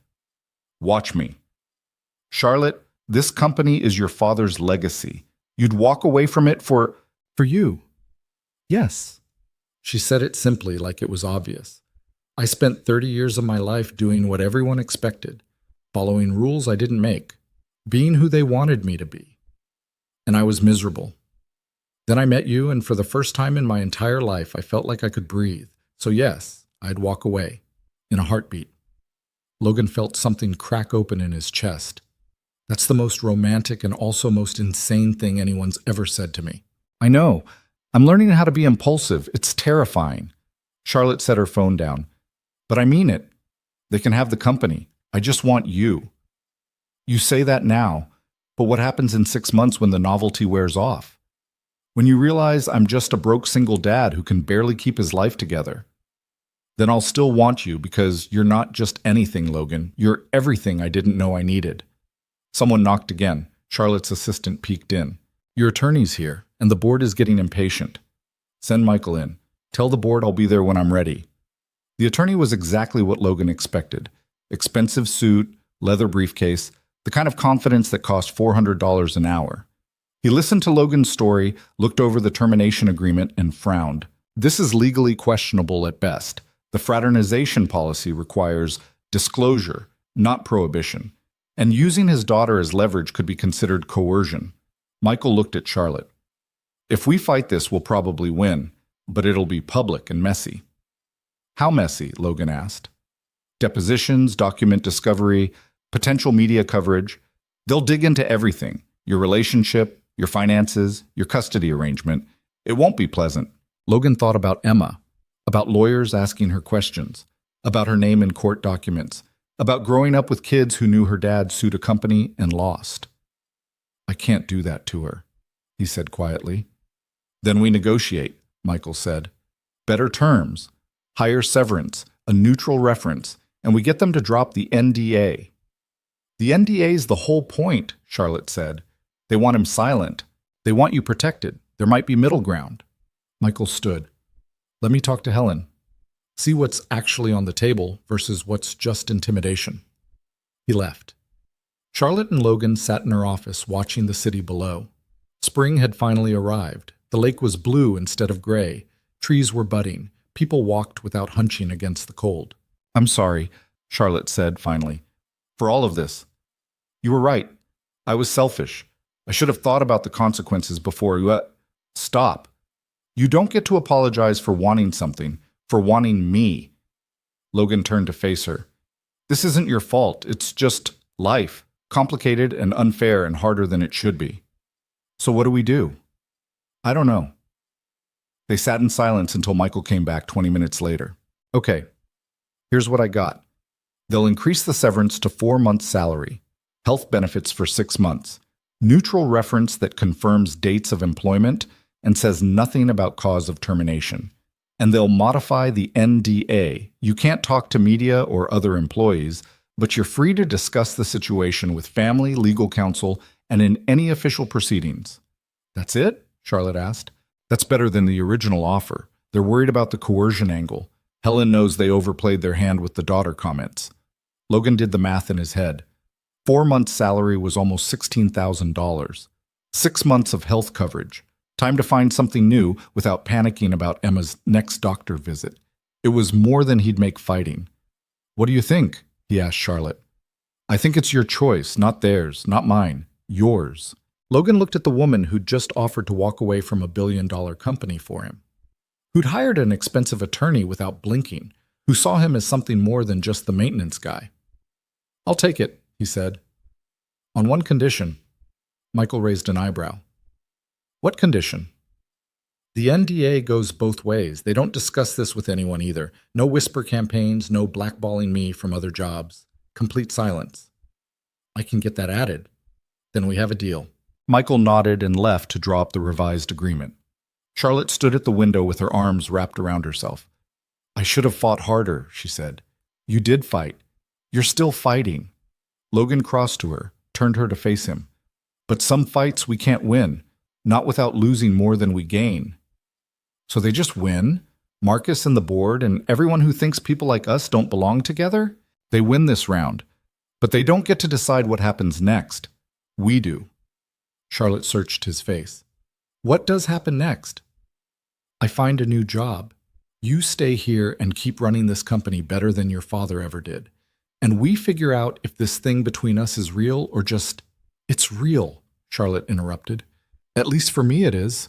Watch me. Charlotte, this company is your father's legacy. You'd walk away from it for you. Yes. She said it simply, like it was obvious. I spent 30 years of my life doing what everyone expected, following rules I didn't make, being who they wanted me to be. And I was miserable. Then I met you, and for the first time in my entire life, I felt like I could breathe. So yes, I'd walk away, in a heartbeat. Logan felt something crack open in his chest. That's the most romantic and also most insane thing anyone's ever said to me. I know. I'm learning how to be impulsive. It's terrifying. Charlotte set her phone down. But I mean it. They can have the company. I just want you. You say that now, but what happens in 6 months when the novelty wears off? When you realize I'm just a broke single dad who can barely keep his life together? Then I'll still want you because you're not just anything, Logan. You're everything I didn't know I needed. Someone knocked again. Charlotte's assistant peeked in. Your attorney's here, and the board is getting impatient. Send Michael in. Tell the board I'll be there when I'm ready. The attorney was exactly what Logan expected. Expensive suit, leather briefcase, the kind of confidence that cost $400 an hour. He listened to Logan's story, looked over the termination agreement, and frowned. This is legally questionable at best. The fraternization policy requires disclosure, not prohibition. And using his daughter as leverage could be considered coercion. Michael looked at Charlotte. If we fight this, we'll probably win, but it'll be public and messy. How messy? Logan asked. Depositions, document discovery, potential media coverage. They'll dig into everything. Your relationship, your finances, your custody arrangement. It won't be pleasant. Logan thought about Emma, about lawyers asking her questions, about her name in court documents, about growing up with kids who knew her dad sued a company and lost. I can't do that to her, he said quietly. Then we negotiate, Michael said. Better terms, higher severance, a neutral reference, and we get them to drop the NDA. The NDA's the whole point, Charlotte said. They want him silent. They want you protected. There might be middle ground. Michael stood. Let me talk to Helen. See what's actually on the table versus what's just intimidation. He left. Charlotte and Logan sat in her office watching the city below. Spring had finally arrived. The lake was blue instead of gray. Trees were budding. People walked without hunching against the cold. I'm sorry, Charlotte said finally, for all of this. You were right. I was selfish. I should have thought about the consequences before you... Stop. You don't get to apologize for wanting something, for wanting me. Logan turned to face her. This isn't your fault. It's just life, complicated and unfair and harder than it should be. So what do we do? I don't know. They sat in silence until Michael came back 20 minutes later. Okay, here's what I got. They'll increase the severance to 4 months' salary, health benefits for 6 months, neutral reference that confirms dates of employment and says nothing about cause of termination. And they'll modify the NDA. You can't talk to media or other employees, but you're free to discuss the situation with family, legal counsel, and in any official proceedings. That's it? Charlotte asked. That's better than the original offer. They're worried about the coercion angle. Helen knows they overplayed their hand with the daughter comments. Logan did the math in his head. 4 months' salary was almost $16,000. 6 months of health coverage. Time to find something new without panicking about Emma's next doctor visit. It was more than he'd make fighting. What do you think? He asked Charlotte. I think it's your choice, not theirs, not mine. Yours. Logan looked at the woman who'd just offered to walk away from $1 billion company for him, who'd hired an expensive attorney without blinking, who saw him as something more than just the maintenance guy. I'll take it, he said. On one condition. Michael raised an eyebrow. What condition? The NDA goes both ways. They don't discuss this with anyone either. No whisper campaigns, no blackballing me from other jobs. Complete silence. I can get that added. Then we have a deal. Michael nodded and left to draw up the revised agreement. Charlotte stood at the window with her arms wrapped around herself. I should have fought harder, she said. You did fight. You're still fighting. Logan crossed to her, turned her to face him. But some fights we can't win, not without losing more than we gain. So they just win? Marcus and the board and everyone who thinks people like us don't belong together? They win this round. But they don't get to decide what happens next. We do. Charlotte searched his face. What does happen next? I find a new job. You stay here and keep running this company better than your father ever did. And we figure out if this thing between us is real or just... It's real, Charlotte interrupted. At least for me it is.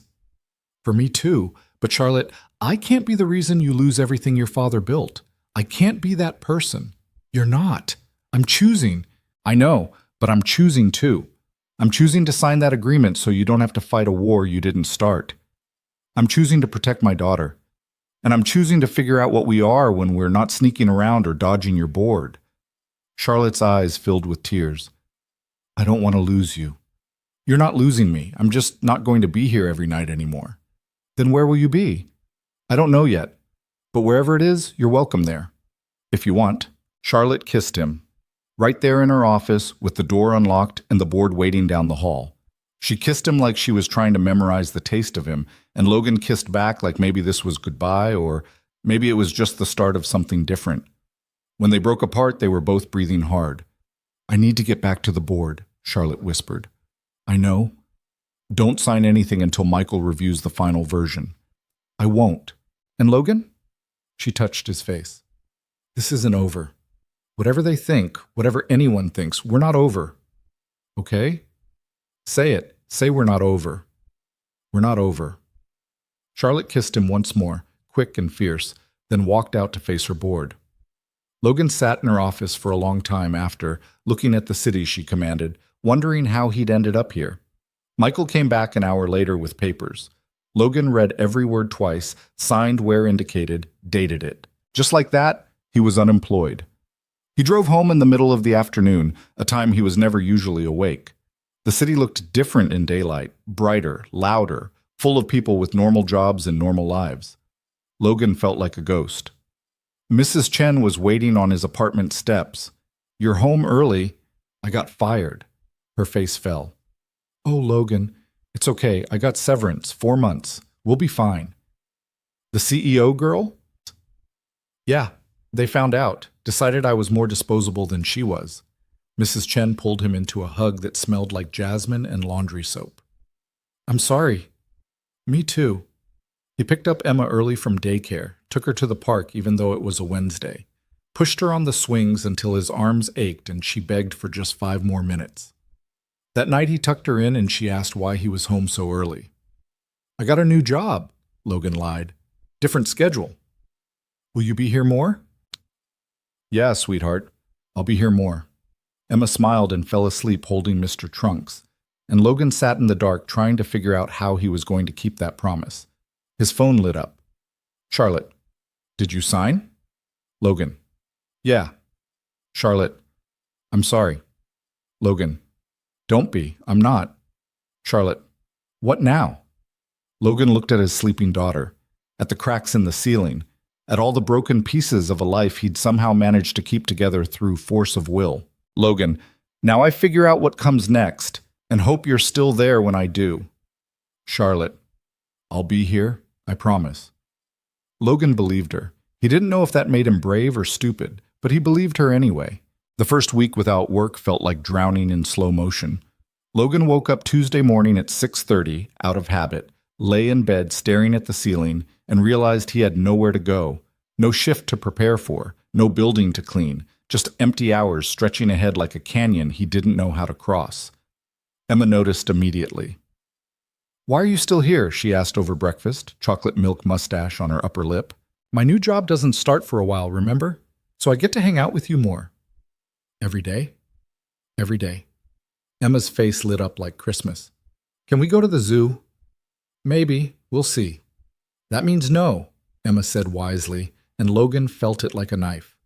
For me too. But Charlotte, I can't be the reason you lose everything your father built. I can't be that person. You're not. I'm choosing. I know, but I'm choosing too. I'm choosing to sign that agreement so you don't have to fight a war you didn't start. I'm choosing to protect my daughter. And I'm choosing to figure out what we are when we're not sneaking around or dodging your board. Charlotte's eyes filled with tears. I don't want to lose you. You're not losing me. I'm just not going to be here every night anymore. Then where will you be? I don't know yet. But wherever it is, you're welcome there. If you want. Charlotte kissed him. Right there in her office, with the door unlocked and the board waiting down the hall. She kissed him like she was trying to memorize the taste of him, and Logan kissed back like maybe this was goodbye, or maybe it was just the start of something different. When they broke apart, they were both breathing hard. I need to get back to the board, Charlotte whispered. I know. Don't sign anything until Michael reviews the final version. I won't. And Logan? She touched his face. This isn't over. Whatever they think, whatever anyone thinks, we're not over. Okay? Say it. Say we're not over. We're not over. Charlotte kissed him once more, quick and fierce, then walked out to face her board. Logan sat in her office for a long time after, looking at the city she commanded, wondering how he'd ended up here. Michael came back an hour later with papers. Logan read every word twice, signed where indicated, dated it. Just like that, he was unemployed. He drove home in the middle of the afternoon, a time he was never usually awake. The city looked different in daylight, brighter, louder, full of people with normal jobs and normal lives. Logan felt like a ghost. Mrs. Chen was waiting on his apartment steps. "You're home early." "I got fired." Her face fell. "Oh, Logan, it's okay. I got severance, 4 months. We'll be fine." "The CEO girl?" "Yeah, they found out, decided I was more disposable than she was." Mrs. Chen pulled him into a hug that smelled like jasmine and laundry soap. "I'm sorry." "Me too." He picked up Emma early from daycare, took her to the park even though it was a Wednesday, pushed her on the swings until his arms ached and she begged for just 5 more minutes. That night he tucked her in and she asked why he was home so early. "I got a new job," Logan lied. "Different schedule." "Will you be here more?" "Yeah, sweetheart. I'll be here more." Emma smiled and fell asleep holding Mr. Trunks, and Logan sat in the dark trying to figure out how he was going to keep that promise. His phone lit up. "Charlotte, did you sign?" Logan, "Yeah." Charlotte, "I'm sorry." Logan, "Don't be, I'm not." Charlotte, "What now?" Logan looked at his sleeping daughter, at the cracks in the ceiling, at all the broken pieces of a life he'd somehow managed to keep together through force of will. Logan, "Now I figure out what comes next, and hope you're still there when I do." Charlotte, "I'll be here, I promise." Logan believed her. He didn't know if that made him brave or stupid, but he believed her anyway. The first week without work felt like drowning in slow motion. Logan woke up Tuesday morning at 6:30, out of habit, lay in bed staring at the ceiling, and realized he had nowhere to go, no shift to prepare for, no building to clean, just empty hours stretching ahead like a canyon he didn't know how to cross. Emma noticed immediately. "Why are you still here?" she asked over breakfast, chocolate milk mustache on her upper lip. "My new job doesn't start for a while, remember? So I get to hang out with you more." "Every day?" "Every day." Emma's face lit up like Christmas. "Can we go to the zoo?" "Maybe. We'll see." "That means no," Emma said wisely, and Logan felt it like a knife.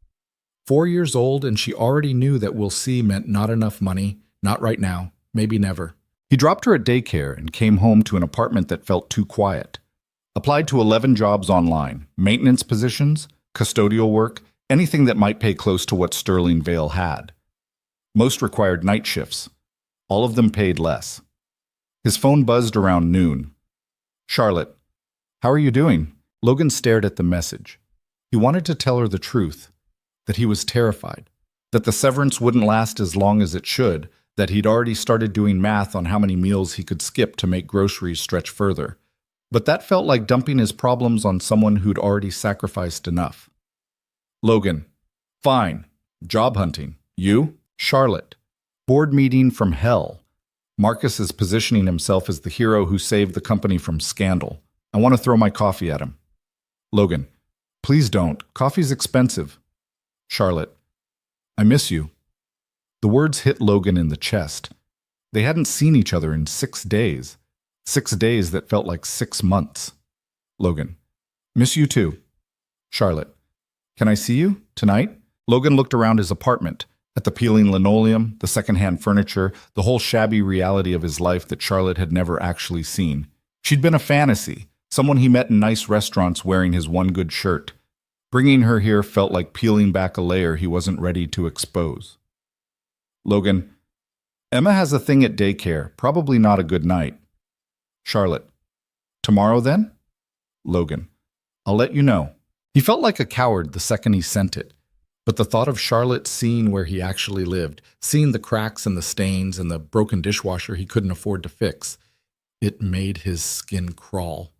4 years old, and she already knew that "we'll see" meant not enough money, not right now, maybe never. He dropped her at daycare and came home to an apartment that felt too quiet. Applied to 11 jobs online, maintenance positions, custodial work, anything that might pay close to what Sterling Vale had. Most required night shifts. All of them paid less. His phone buzzed around noon. "Charlotte, how are you doing?" Logan stared at the message. He wanted to tell her the truth, that he was terrified, that the severance wouldn't last as long as it should, that he'd already started doing math on how many meals he could skip to make groceries stretch further. But that felt like dumping his problems on someone who'd already sacrificed enough. Logan, "Fine. Job hunting. You?" Charlotte, "Board meeting from hell. Marcus is positioning himself as the hero who saved the company from scandal. I want to throw my coffee at him." Logan, "Please don't. Coffee's expensive." Charlotte, "I miss you." The words hit Logan in the chest. They hadn't seen each other in 6 days. 6 days that felt like 6 months. Logan, "Miss you too." Charlotte, "Can I see you? Tonight?" Logan looked around his apartment, at the peeling linoleum, the secondhand furniture, the whole shabby reality of his life that Charlotte had never actually seen. She'd been a fantasy, someone he met in nice restaurants wearing his one good shirt. Bringing her here felt like peeling back a layer he wasn't ready to expose. Logan, "Emma has a thing at daycare, probably not a good night." Charlotte, "Tomorrow then?" Logan, "I'll let you know." He felt like a coward the second he sent it, but the thought of Charlotte seeing where he actually lived, seeing the cracks and the stains and the broken dishwasher he couldn't afford to fix, it made his skin crawl.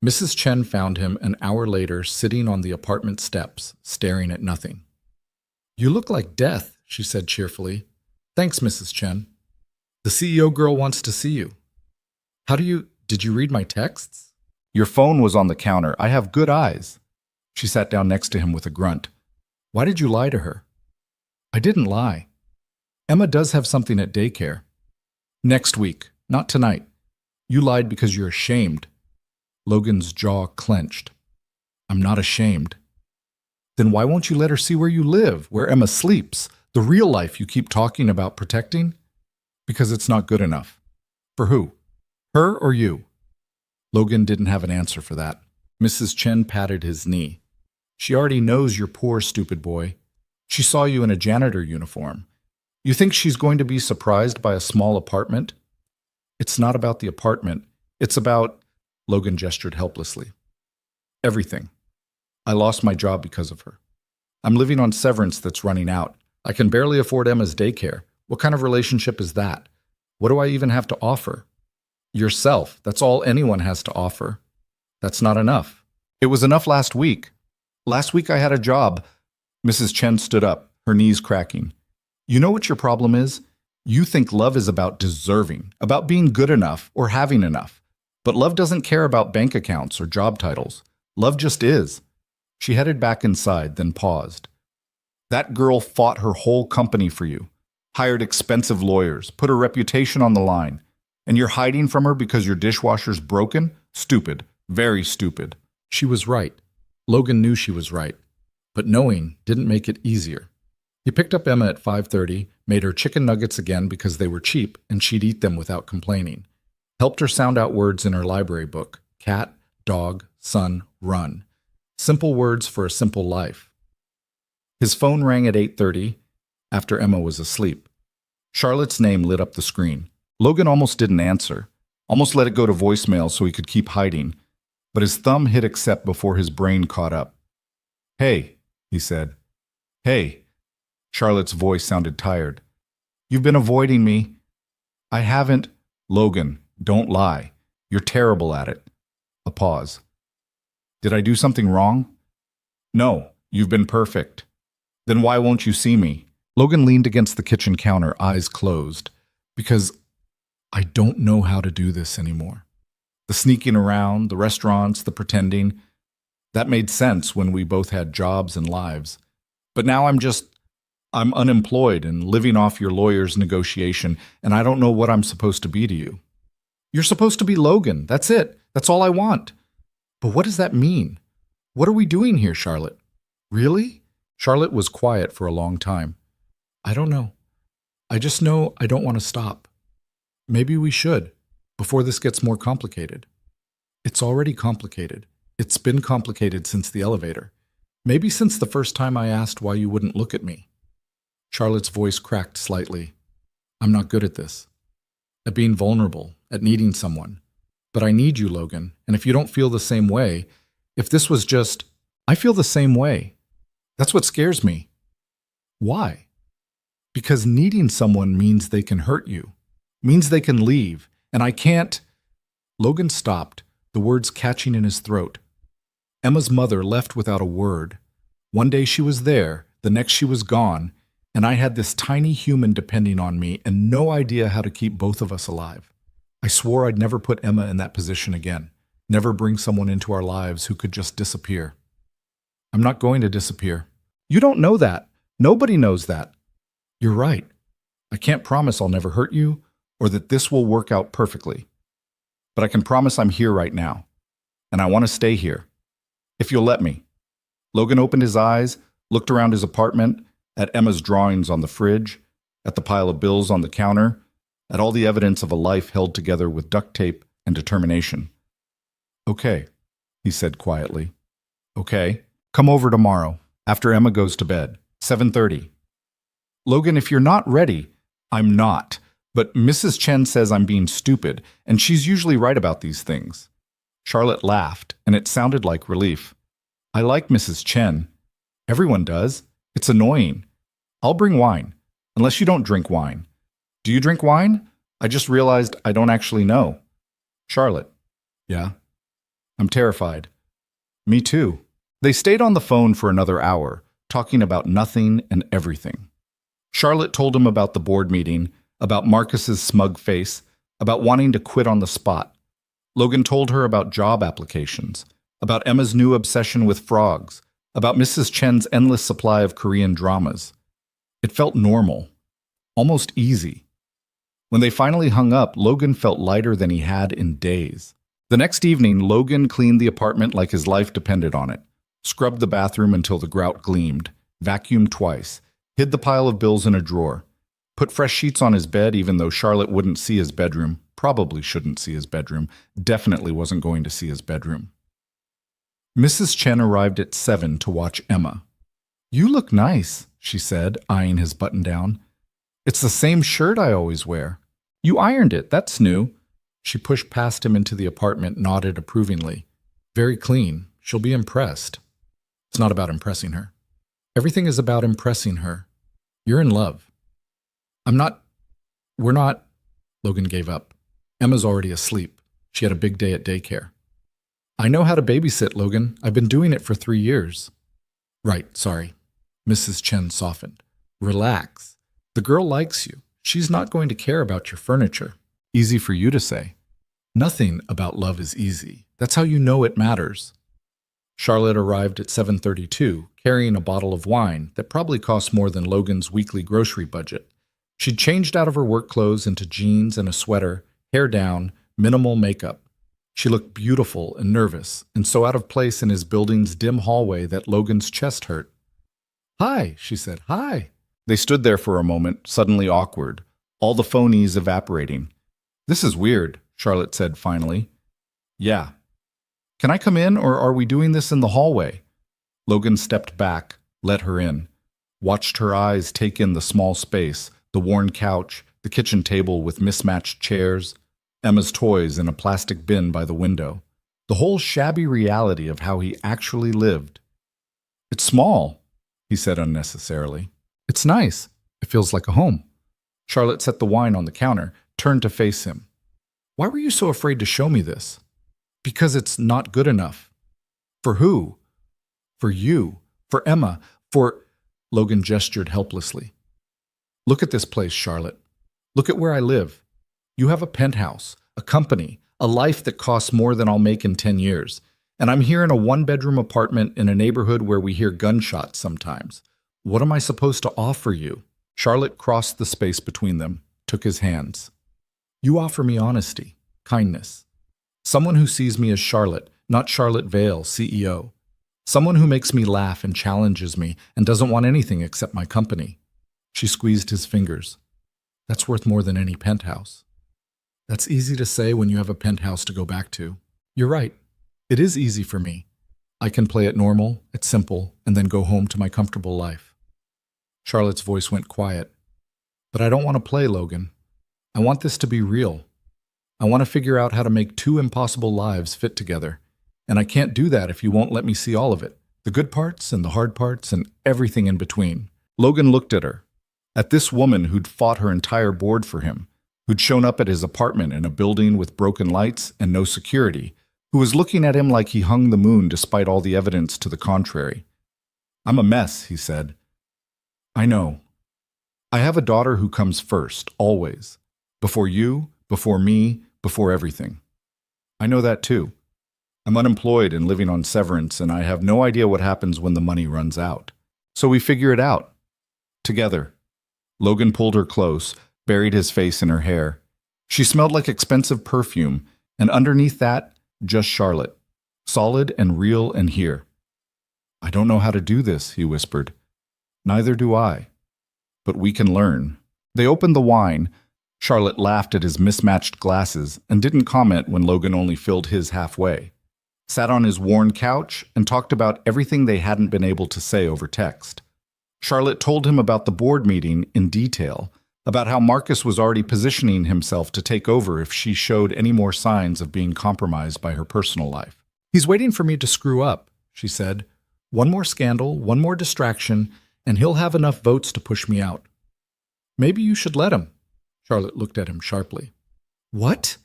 Mrs. Chen found him an hour later sitting on the apartment steps, staring at nothing. "You look like death," she said cheerfully. "Thanks, Mrs. Chen. The CEO girl wants to see you." Did you read my texts?" "Your phone was on the counter. I have good eyes." She sat down next to him with a grunt. Why did you lie to her? I didn't lie. Emma does have something at daycare. Next week, not tonight. You lied because you're ashamed. Logan's jaw clenched. I'm not ashamed. Then why won't you let her see where you live, where Emma sleeps, the real life you keep talking about protecting? Because it's not good enough. For who? Her or you? Logan didn't have an answer for that. Mrs. Chen patted his knee. She already knows you're poor, stupid boy. She saw you in a janitor uniform. You think she's going to be surprised by a small apartment? It's not about the apartment. It's about, Logan gestured helplessly, everything. I lost my job because of her. I'm living on severance that's running out. I can barely afford Emma's daycare. What kind of relationship is that? What do I even have to offer? Yourself. That's all anyone has to offer. That's not enough. It was enough last week. Last week I had a job. Mrs. Chen stood up, her knees cracking. You know what your problem is? You think love is about deserving, about being good enough or having enough. But love doesn't care about bank accounts or job titles. Love just is. She headed back inside, then paused. That girl fought her whole company for you, hired expensive lawyers, put her reputation on the line. And you're hiding from her because your dishwasher's broken? Stupid. Very stupid. She was right. Logan knew she was right. But knowing didn't make it easier. He picked up Emma at 5:30, made her chicken nuggets again because they were cheap and she'd eat them without complaining. Helped her sound out words in her library book. Cat, dog, son, run. Simple words for a simple life. His phone rang at 8:30 after Emma was asleep. Charlotte's name lit up the screen. Logan almost didn't answer, almost let it go to voicemail so he could keep hiding, but his thumb hit accept before his brain caught up. Hey, he said. Hey. Charlotte's voice sounded tired. You've been avoiding me. I haven't. Logan, don't lie. You're terrible at it. A pause. Did I do something wrong? No, you've been perfect. Then why won't you see me? Logan leaned against the kitchen counter, eyes closed. Because I don't know how to do this anymore. The sneaking around, the restaurants, the pretending. That made sense when we both had jobs and lives. But now I'm unemployed and living off your lawyer's negotiation, and I don't know what I'm supposed to be to you. You're supposed to be Logan. That's it. That's all I want. But what does that mean? What are we doing here, Charlotte? Really? Charlotte was quiet for a long time. I don't know. I just know I don't want to stop. Maybe we should, before this gets more complicated. It's already complicated. It's been complicated since the elevator. Maybe since the first time I asked why you wouldn't look at me. Charlotte's voice cracked slightly. I'm not good at this. At being vulnerable, at needing someone. But I need you, Logan, and if you don't feel the same way, if this was just, I feel the same way. That's what scares me. Why? Because needing someone means they can hurt you, means they can leave, and I can't. Logan stopped, the words catching in his throat. Emma's mother left without a word. One day she was there, the next she was gone, and I had this tiny human depending on me and no idea how to keep both of us alive. I swore I'd never put Emma in that position again, never bring someone into our lives who could just disappear. I'm not going to disappear. You don't know that. Nobody knows that. You're right. I can't promise I'll never hurt you or that this will work out perfectly. But I can promise I'm here right now, and I want to stay here. If you'll let me. Logan opened his eyes, looked around his apartment, at Emma's drawings on the fridge, at the pile of bills on the counter, at all the evidence of a life held together with duct tape and determination. Okay, he said quietly. Okay, come over tomorrow, after Emma goes to bed, 7:30. Logan, if you're not ready, I'm not. But Mrs. Chen says I'm being stupid, and she's usually right about these things. Charlotte laughed, and it sounded like relief. I like Mrs. Chen. Everyone does. It's annoying. I'll bring wine, unless you don't drink wine. Do you drink wine? I just realized I don't actually know. Charlotte. Yeah. I'm terrified. Me too. They stayed on the phone for another hour, talking about nothing and everything. Charlotte told him about the board meeting, about Marcus's smug face, about wanting to quit on the spot. Logan told her about job applications, about Emma's new obsession with frogs, about Mrs. Chen's endless supply of Korean dramas. It felt normal, almost easy. When they finally hung up, Logan felt lighter than he had in days. The next evening, Logan cleaned the apartment like his life depended on it, scrubbed the bathroom until the grout gleamed, vacuumed twice, hid the pile of bills in a drawer, put fresh sheets on his bed even though Charlotte wouldn't see his bedroom, probably shouldn't see his bedroom, definitely wasn't going to see his bedroom. Mrs. Chen arrived at 7 to watch Emma. "You look nice," she said, eyeing his button-down. "It's the same shirt I always wear. You ironed it, that's new." She pushed past him into the apartment, nodded approvingly. "Very clean. She'll be impressed." It's not about impressing her. Everything is about impressing her. You're in love. We're not. Logan gave up. Emma's already asleep. She had a big day at daycare. "I know how to babysit, Logan. I've been doing it for 3 years. "Right, sorry." Mrs. Chen softened. "Relax. The girl likes you. She's not going to care about your furniture." Easy for you to say. Nothing about love is easy. That's how you know it matters. Charlotte arrived at 7:32, carrying a bottle of wine that probably cost more than Logan's weekly grocery budget. She'd changed out of her work clothes into jeans and a sweater, hair down, minimal makeup. She looked beautiful and nervous, and so out of place in his building's dim hallway that Logan's chest hurt. "Hi," she said. "Hi." They stood there for a moment, suddenly awkward, all the phonies evaporating. "This is weird," Charlotte said finally. "Yeah. Can I come in, or are we doing this in the hallway?" Logan stepped back, let her in, watched her eyes take in the small space, the worn couch, the kitchen table with mismatched chairs, Emma's toys in a plastic bin by the window, the whole shabby reality of how he actually lived. "It's small," he said unnecessarily. "It's nice. It feels like a home." Charlotte set the wine on the counter, turned to face him. "Why were you so afraid to show me this?" "Because it's not good enough." "For who?" "For you. For Emma. For—" Logan gestured helplessly. "Look at this place, Charlotte. Look at where I live. You have a penthouse, a company, a life that costs more than I'll make in 10 years. And I'm here in a one-bedroom apartment in a neighborhood where we hear gunshots sometimes. What am I supposed to offer you?" Charlotte crossed the space between them, took his hands. "You offer me honesty, kindness. Someone who sees me as Charlotte, not Charlotte Vale, CEO. Someone who makes me laugh and challenges me and doesn't want anything except my company." She squeezed his fingers. "That's worth more than any penthouse." "That's easy to say when you have a penthouse to go back to." "You're right. It is easy for me. I can play it normal, it's simple, and then go home to my comfortable life." Charlotte's voice went quiet. "But I don't want to play, Logan. I want this to be real. I want to figure out how to make 2 impossible lives fit together. And I can't do that if you won't let me see all of it. The good parts and the hard parts and everything in between." Logan looked at her. At this woman who'd fought her entire board for him, who'd shown up at his apartment in a building with broken lights and no security, who was looking at him like he hung the moon despite all the evidence to the contrary. "I'm a mess," he said. "I know. I have a daughter who comes first, always. Before you, before me, before everything. I know that too. I'm unemployed and living on severance, and I have no idea what happens when the money runs out. So we figure it out. Together." Logan pulled her close, buried his face in her hair. She smelled like expensive perfume, and underneath that, just Charlotte. Solid and real and here. "I don't know how to do this," he whispered. "Neither do I. But we can learn." They opened the wine. Charlotte laughed at his mismatched glasses and didn't comment when Logan only filled his halfway. Sat on his worn couch and talked about everything they hadn't been able to say over text. Charlotte told him about the board meeting in detail, about how Marcus was already positioning himself to take over if she showed any more signs of being compromised by her personal life. "He's waiting for me to screw up," she said. "One more scandal, one more distraction, and he'll have enough votes to push me out." "Maybe you should let him." Charlotte looked at him sharply. "What?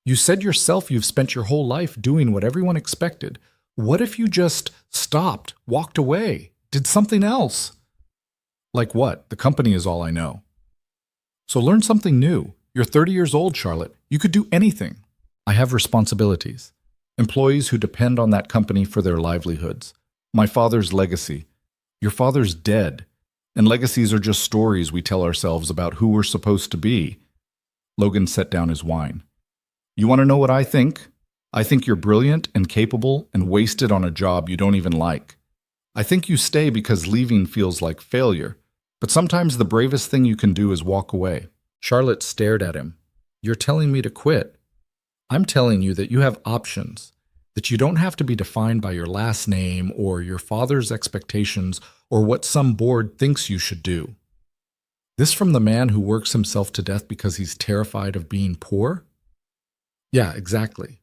You said yourself you've spent your whole life doing what everyone expected. What if you just stopped, walked away, did something else?" "Like what? The company is all I know." "So learn something new. You're 30 years old, Charlotte. You could do anything." "I have responsibilities. Employees who depend on that company for their livelihoods. My father's legacy. Your father's dead, and legacies are just stories we tell ourselves about who we're supposed to be. Logan set down his wine. You want to know what I think? I think you're brilliant and capable and wasted on a job you don't even like. I think you stay because leaving feels like failure, but sometimes the bravest thing you can do is walk away. Charlotte stared at him. You're telling me to quit. I'm telling you that you have options, that you don't have to be defined by your last name or your father's expectations or what some board thinks you should do. This from the man who works himself to death because he's terrified of being poor? Yeah, exactly.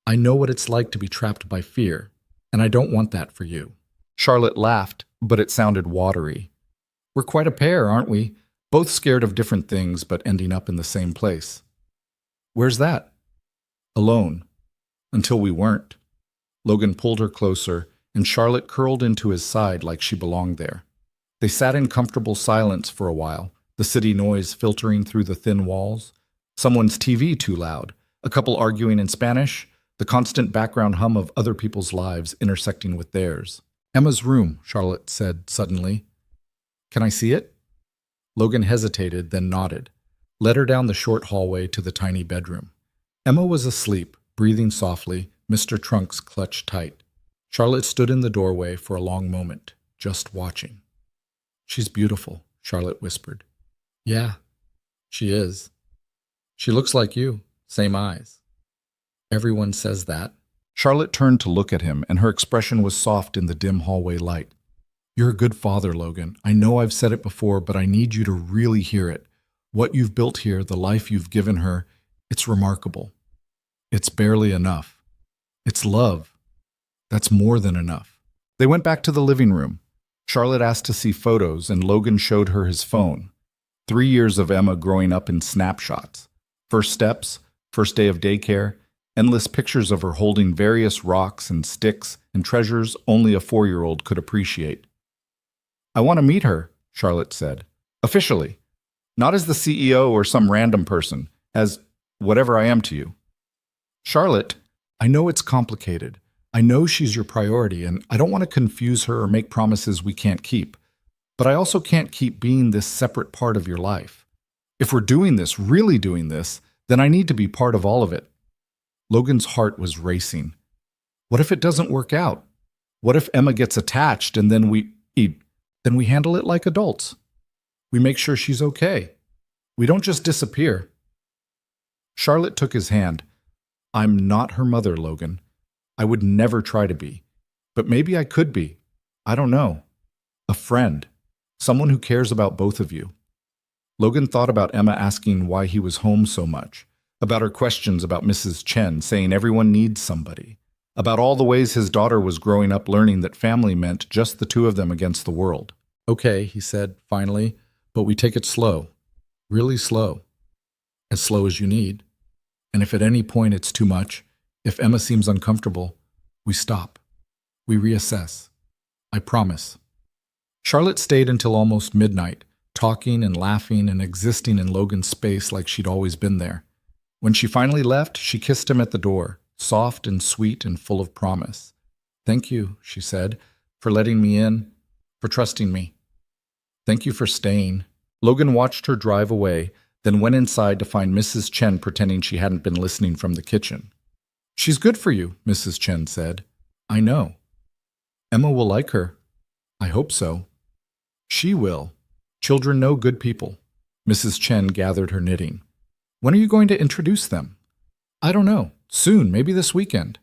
I know what it's like to be trapped by fear, and I don't want that for you. Charlotte laughed, but it sounded watery. We're quite a pair, aren't we? Both scared of different things, but ending up in the same place. Where's that? Alone. Until we weren't. Logan pulled her closer, and Charlotte curled into his side like she belonged there. They sat in comfortable silence for a while, the city noise filtering through the thin walls, someone's TV too loud, a couple arguing in Spanish, the constant background hum of other people's lives intersecting with theirs. Emma's room, Charlotte said suddenly. Can I see it? Logan hesitated, then nodded, led her down the short hallway to the tiny bedroom. Emma was asleep, breathing softly, Mr. Trunks clutched tight. Charlotte stood in the doorway for a long moment, just watching. She's beautiful, Charlotte whispered. Yeah, she is. She looks like you, same eyes. Everyone says that. Charlotte turned to look at him, and her expression was soft in the dim hallway light. You're a good father, Logan. I know I've said it before, but I need you to really hear it. What you've built here, the life you've given her, it's remarkable. It's barely enough. It's love. That's more than enough. They went back to the living room. Charlotte asked to see photos, and Logan showed her his phone. 3 years of Emma growing up in snapshots. First steps, first day of daycare, endless pictures of her holding various rocks and sticks and treasures only a 4-year-old could appreciate. I want to meet her, Charlotte said. Officially. Not as the CEO or some random person, as whatever I am to you. Charlotte, I know it's complicated. I know she's your priority, and I don't want to confuse her or make promises we can't keep. But I also can't keep being this separate part of your life. If we're doing this, really doing this, then I need to be part of all of it. Logan's heart was racing. What if it doesn't work out? What if Emma gets attached and then we handle it like adults? We make sure she's okay. We don't just disappear. Charlotte took his hand. I'm not her mother, Logan. I would never try to be. But maybe I could be. I don't know. A friend. Someone who cares about both of you. Logan thought about Emma asking why he was home so much, about her questions about Mrs. Chen saying everyone needs somebody, about all the ways his daughter was growing up learning that family meant just the two of them against the world. Okay, he said finally, but we take it slow. Really slow. As slow as you need. And if at any point it's too much, if Emma seems uncomfortable, we stop. We reassess. I promise. Charlotte stayed until almost midnight, talking and laughing and existing in Logan's space like she'd always been there. When she finally left, she kissed him at the door, soft and sweet and full of promise. Thank you, she said, for letting me in, for trusting me. Thank you for staying. Logan watched her drive away, then went inside to find Mrs. Chen pretending she hadn't been listening from the kitchen. She's good for you, Mrs. Chen said. I know. Emma will like her. I hope so. She will. Children know good people. Mrs. Chen gathered her knitting. When are you going to introduce them? I don't know. Soon, maybe this weekend.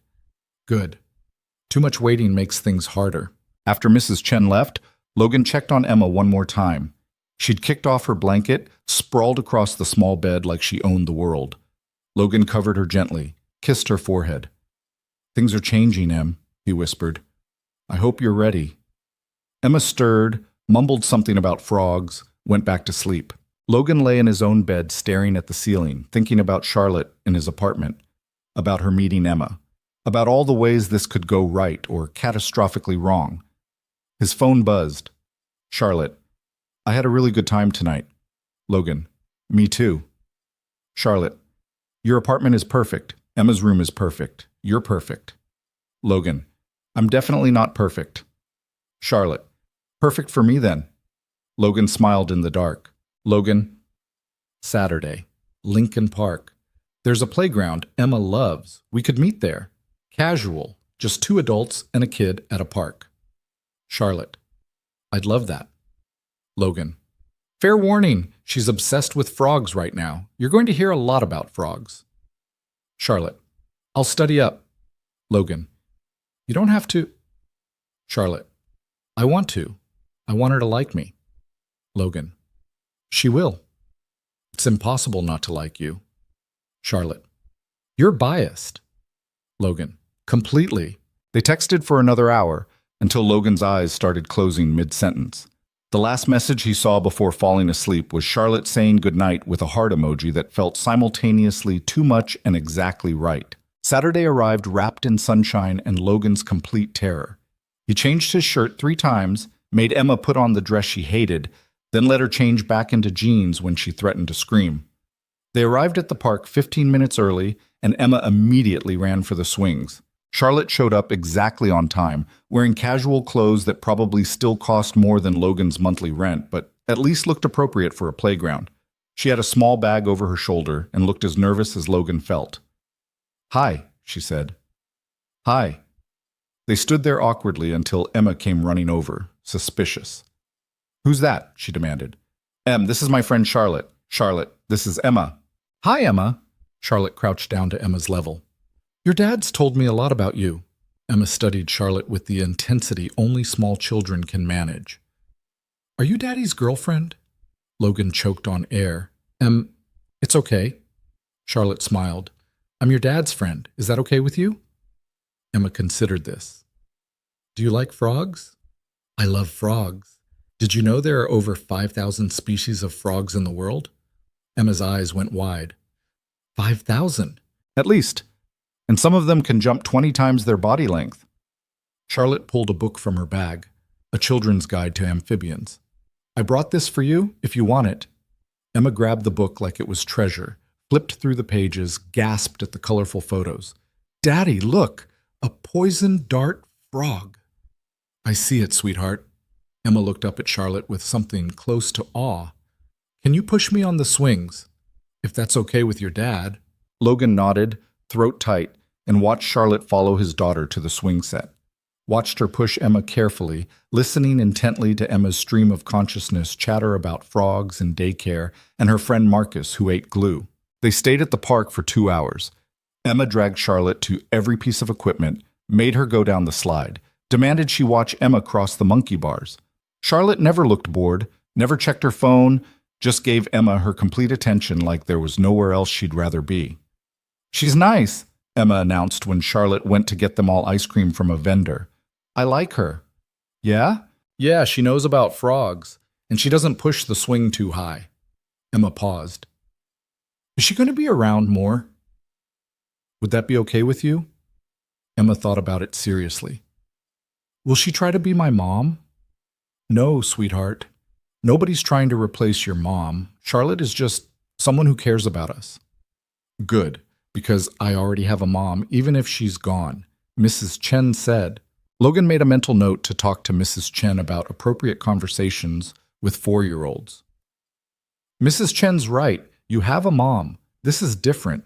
Good. Too much waiting makes things harder. After Mrs. Chen left, Logan checked on Emma one more time. She'd kicked off her blanket, sprawled across the small bed like she owned the world. Logan covered her gently, kissed her forehead. Things are changing, Em, he whispered. I hope you're ready. Emma stirred, mumbled something about frogs, went back to sleep. Logan lay in his own bed staring at the ceiling, thinking about Charlotte in his apartment, about her meeting Emma, about all the ways this could go right or catastrophically wrong. His phone buzzed. Charlotte, I had a really good time tonight. Logan, me too. Charlotte, your apartment is perfect. Emma's room is perfect. You're perfect. Logan, I'm definitely not perfect. Charlotte. Perfect for me then. Logan smiled in the dark. Logan. Saturday. Lincoln Park. There's a playground Emma loves. We could meet there. Casual. Just 2 adults and a kid at a park. Charlotte. I'd love that. Logan. Fair warning, she's obsessed with frogs right now. You're going to hear a lot about frogs. Charlotte. I'll study up. Logan. You don't have to. Charlotte. I want to. I want her to like me. Logan. She will. It's impossible not to like you. Charlotte. You're biased. Logan. Completely. They texted for another hour until Logan's eyes started closing mid-sentence. The last message he saw before falling asleep was Charlotte saying goodnight with a heart emoji that felt simultaneously too much and exactly right. Saturday arrived wrapped in sunshine and Logan's complete terror. He changed his shirt 3 times, made Emma put on the dress she hated, then let her change back into jeans when she threatened to scream. They arrived at the park 15 minutes early, and Emma immediately ran for the swings. Charlotte showed up exactly on time, wearing casual clothes that probably still cost more than Logan's monthly rent, but at least looked appropriate for a playground. She had a small bag over her shoulder and looked as nervous as Logan felt. Hi, she said. Hi. They stood there awkwardly until Emma came running over, suspicious. Who's that? She demanded. This is my friend Charlotte. Charlotte, this is Emma. Hi, Emma. Charlotte crouched down to Emma's level. Your dad's told me a lot about you. Emma studied Charlotte with the intensity only small children can manage. Are you Daddy's girlfriend? Logan choked on air. It's okay. Charlotte smiled. I'm your dad's friend. Is that okay with you? Emma considered this. Do you like frogs? I love frogs. Did you know there are over 5,000 species of frogs in the world? Emma's eyes went wide. 5,000? At least. And some of them can jump 20 times their body length. Charlotte pulled a book from her bag, a children's guide to amphibians. I brought this for you, if you want it. Emma grabbed the book like it was treasure, flipped through the pages, gasped at the colorful photos. Daddy, look! A poison dart frog. I see it, sweetheart. Emma looked up at Charlotte with something close to awe. Can you push me on the swings? If that's okay with your dad. Logan nodded, throat tight, and watched Charlotte follow his daughter to the swing set. Watched her push Emma carefully, listening intently to Emma's stream of consciousness chatter about frogs and daycare and her friend Marcus, who ate glue. They stayed at the park for 2 hours. Emma dragged Charlotte to every piece of equipment, made her go down the slide, demanded she watch Emma cross the monkey bars. Charlotte never looked bored, never checked her phone, just gave Emma her complete attention like there was nowhere else she'd rather be. She's nice, Emma announced when Charlotte went to get them all ice cream from a vendor. I like her. Yeah? Yeah, she knows about frogs, and she doesn't push the swing too high. Emma paused. Is she going to be around more? Would that be okay with you? Emma thought about it seriously. Will she try to be my mom? No, sweetheart. Nobody's trying to replace your mom. Charlotte is just someone who cares about us. Good, because I already have a mom, even if she's gone, Mrs. Chen said. Logan made a mental note to talk to Mrs. Chen about appropriate conversations with 4-year-olds. Mrs. Chen's right. You have a mom. This is different.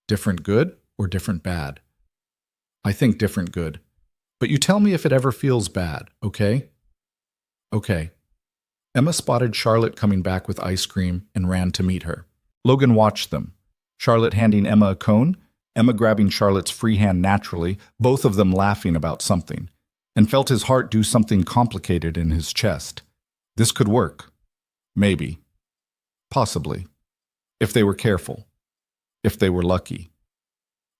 Different good or different bad? I think different good. But you tell me if it ever feels bad, okay? Okay. Emma spotted Charlotte coming back with ice cream and ran to meet her. Logan watched them. Charlotte handing Emma a cone, Emma grabbing Charlotte's free hand naturally, both of them laughing about something, and felt his heart do something complicated in his chest. This could work. Maybe. Possibly. If they were careful. If they were lucky.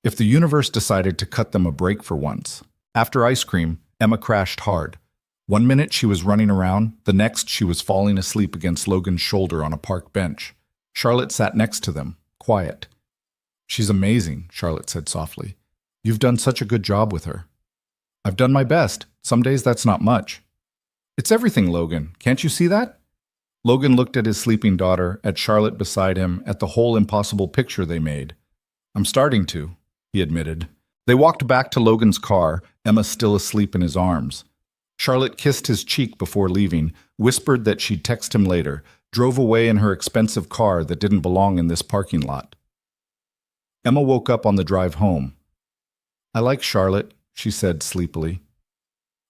If the universe decided to cut them a break for once. After ice cream, Emma crashed hard. 1 minute she was running around, the next she was falling asleep against Logan's shoulder on a park bench. Charlotte sat next to them, quiet. She's amazing, Charlotte said softly. You've done such a good job with her. I've done my best. Some days that's not much. It's everything, Logan. Can't you see that? Logan looked at his sleeping daughter, at Charlotte beside him, at the whole impossible picture they made. I'm starting to, he admitted. They walked back to Logan's car, Emma still asleep in his arms. Charlotte kissed his cheek before leaving, whispered that she'd text him later, drove away in her expensive car that didn't belong in this parking lot. Emma woke up on the drive home. "I like Charlotte," she said sleepily.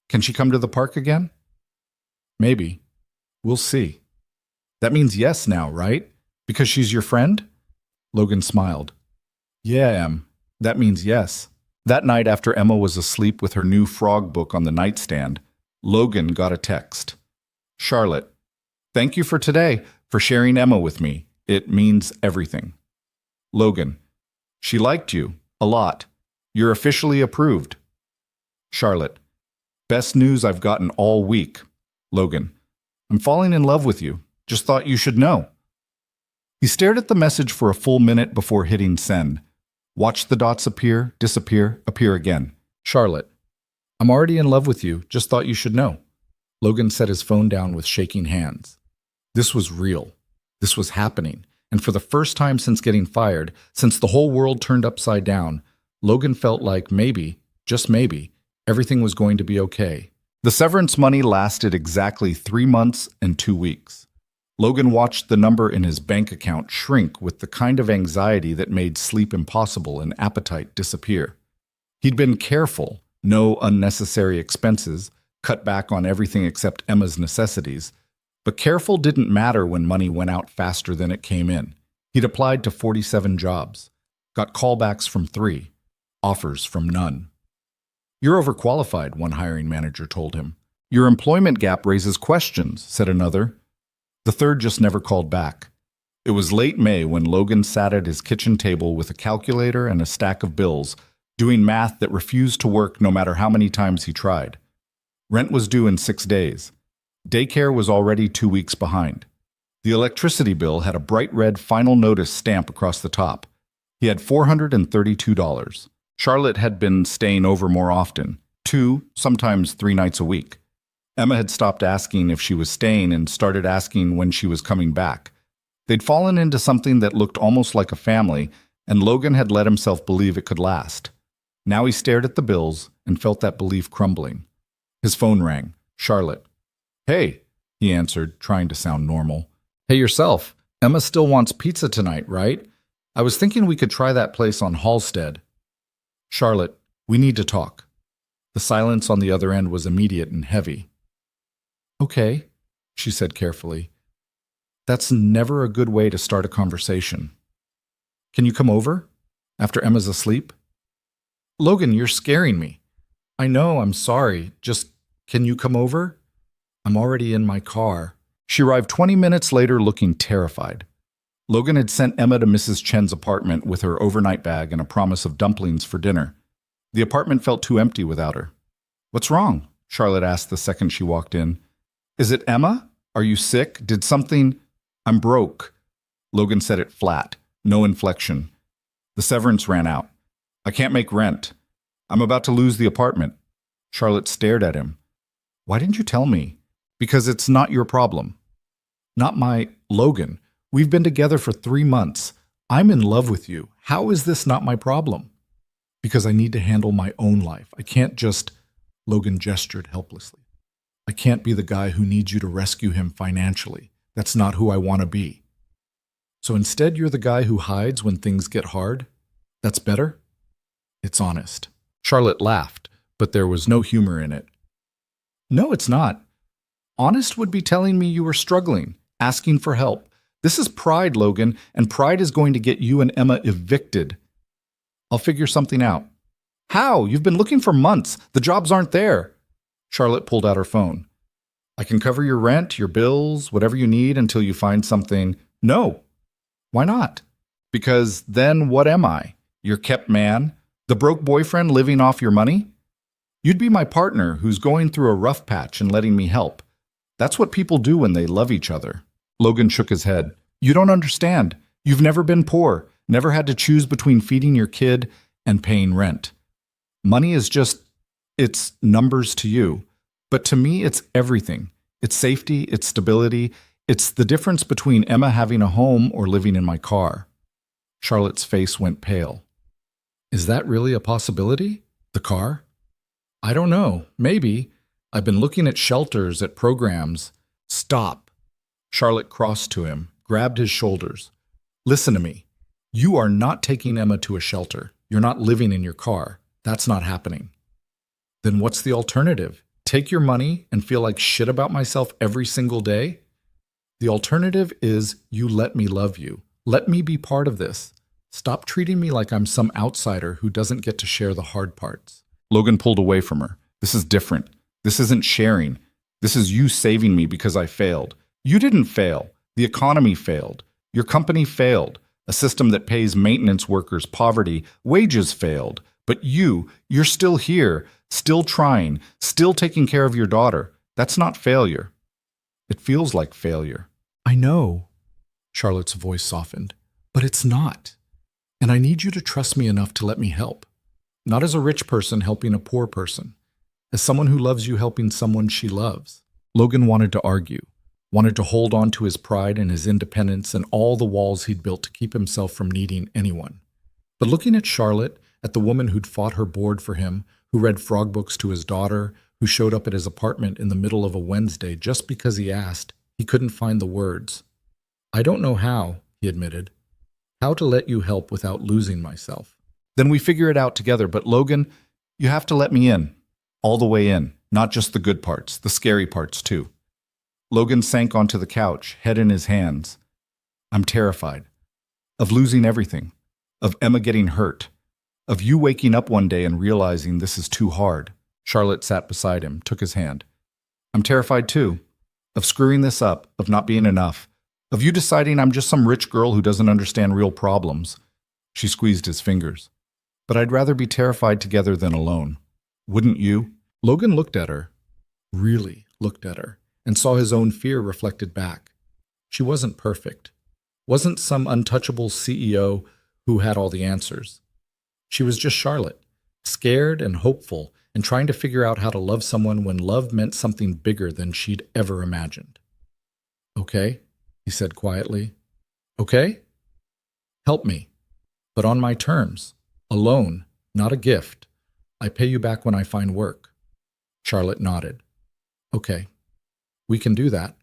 "Can she come to the park again?" "Maybe. We'll see." "That means yes now, right? Because she's your friend?" Logan smiled. "Yeah, Em. That means yes." That night, after Emma was asleep with her new frog book on the nightstand, Logan got a text. "Charlotte, thank you for today, for sharing Emma with me. It means everything." Logan, "She liked you. A lot. You're officially approved." Charlotte, "Best news I've gotten all week." Logan, "I'm falling in love with you. Just thought you should know." He stared at the message for a full minute before hitting send. Watched the dots appear, disappear, appear again. Charlotte, "I'm already in love with you. Just thought you should know." Logan set his phone down with shaking hands. This was real. This was happening. And for the first time since getting fired, since the whole world turned upside down, Logan felt like maybe, just maybe, everything was going to be okay. The severance money lasted exactly 3 months and 2 weeks. Logan watched the number in his bank account shrink with the kind of anxiety that made sleep impossible and appetite disappear. He'd been careful, no unnecessary expenses, cut back on everything except Emma's necessities. But careful didn't matter when money went out faster than it came in. He'd applied to 47 jobs, got callbacks from 3, offers from none. "You're overqualified," one hiring manager told him. "Your employment gap raises questions," said another. The third just never called back. It was late May when Logan sat at his kitchen table with a calculator and a stack of bills, doing math that refused to work no matter how many times he tried. Rent was due in 6 days. Daycare was already 2 weeks behind. The electricity bill had a bright red final notice stamp across the top. He had $432. Charlotte had been staying over more often, 2, sometimes 3 nights a week. Emma had stopped asking if she was staying and started asking when she was coming back. They'd fallen into something that looked almost like a family, and Logan had let himself believe it could last. Now he stared at the bills and felt that belief crumbling. His phone rang. Charlotte. "Hey," he answered, trying to sound normal. "Hey yourself. Emma still wants pizza tonight, right? I was thinking we could try that place on Halstead." "Charlotte, we need to talk." The silence on the other end was immediate and heavy. "Okay," she said carefully. "That's never a good way to start a conversation. Can you come over? After Emma's asleep?" "Logan, you're scaring me." "I know, I'm sorry. Just, can you come over?" "I'm already in my car." She arrived 20 minutes later looking terrified. Logan had sent Emma to Mrs. Chen's apartment with her overnight bag and a promise of dumplings for dinner. The apartment felt too empty without her. "What's wrong?" Charlotte asked the second she walked in. "Is it Emma? Are you sick? Did something—" "I'm broke." Logan said it flat, no inflection. "The severance ran out. I can't make rent. I'm about to lose the apartment." Charlotte stared at him. "Why didn't you tell me?" "Because it's not your problem." "Not my— Logan, we've been together for 3 months. I'm in love with you. How is this not my problem?" "Because I need to handle my own life. I can't just—" Logan gestured helplessly. "I can't be the guy who needs you to rescue him financially. That's not who I want to be." "So instead you're the guy who hides when things get hard? That's better?" "It's honest." Charlotte laughed, but there was no humor in it. "No, it's not. Honest would be telling me you were struggling, asking for help. This is pride, Logan, and pride is going to get you and Emma evicted." "I'll figure something out." "How? You've been looking for months. The jobs aren't there." Charlotte pulled out her phone. "I can cover your rent, your bills, whatever you need until you find something." "No." "Why not?" "Because then what am I? Your kept man? The broke boyfriend living off your money? You'd be my partner who's going through a rough patch and letting me help. That's what people do when they love each other." Logan shook his head. "You don't understand. You've never been poor, never had to choose between feeding your kid and paying rent. Money is just, it's numbers to you. But to me, it's everything. It's safety, it's stability. It's the difference between Emma having a home or living in my car." Charlotte's face went pale. "Is that really a possibility? The car?" "I don't know. Maybe. I've been looking at shelters, at programs. Stop. Charlotte crossed to him, grabbed his shoulders. Listen to me. You are not taking Emma to a shelter. You're not living in your car. That's not happening. Then what's the alternative? Take your money and feel like shit about myself every single day? The alternative is you let me love you. Let me be part of this. Stop treating me like I'm some outsider who doesn't get to share the hard parts. Logan pulled away from her. This is different. This isn't sharing. This is you saving me because I failed. You didn't fail. The economy failed. Your company failed. A system that pays maintenance workers poverty, wages failed. But you're still here, still trying, still taking care of your daughter. That's not failure. It feels like failure. I know. Charlotte's voice softened. But it's not. And I need you to trust me enough to let me help. Not as a rich person helping a poor person. As someone who loves you helping someone she loves. Logan wanted to argue. Wanted to hold on to his pride and his independence and all the walls he'd built to keep himself from needing anyone. But looking at Charlotte, at the woman who'd fought her board for him, who read frog books to his daughter, who showed up at his apartment in the middle of a Wednesday just because he asked, he couldn't find the words. I don't know how, he admitted. How to let you help without losing myself. Then we figure it out together, but Logan, you have to let me in. All the way in, not just the good parts, the scary parts too. Logan sank onto the couch, head in his hands. I'm terrified. Of losing everything. Of Emma getting hurt. Of you waking up one day and realizing this is too hard. Charlotte sat beside him, took his hand. I'm terrified too. Of screwing this up, of not being enough. Of you deciding I'm just some rich girl who doesn't understand real problems. She squeezed his fingers. But I'd rather be terrified together than alone. Wouldn't you? Logan looked at her. Really looked at her. And saw his own fear reflected back. She wasn't perfect. Wasn't some untouchable CEO who had all the answers. She was just Charlotte, scared and hopeful and trying to figure out how to love someone when love meant something bigger than she'd ever imagined. Okay, he said quietly. Okay? Help me, but on my terms, alone, not a gift. I pay you back when I find work. Charlotte nodded. Okay. We can do that.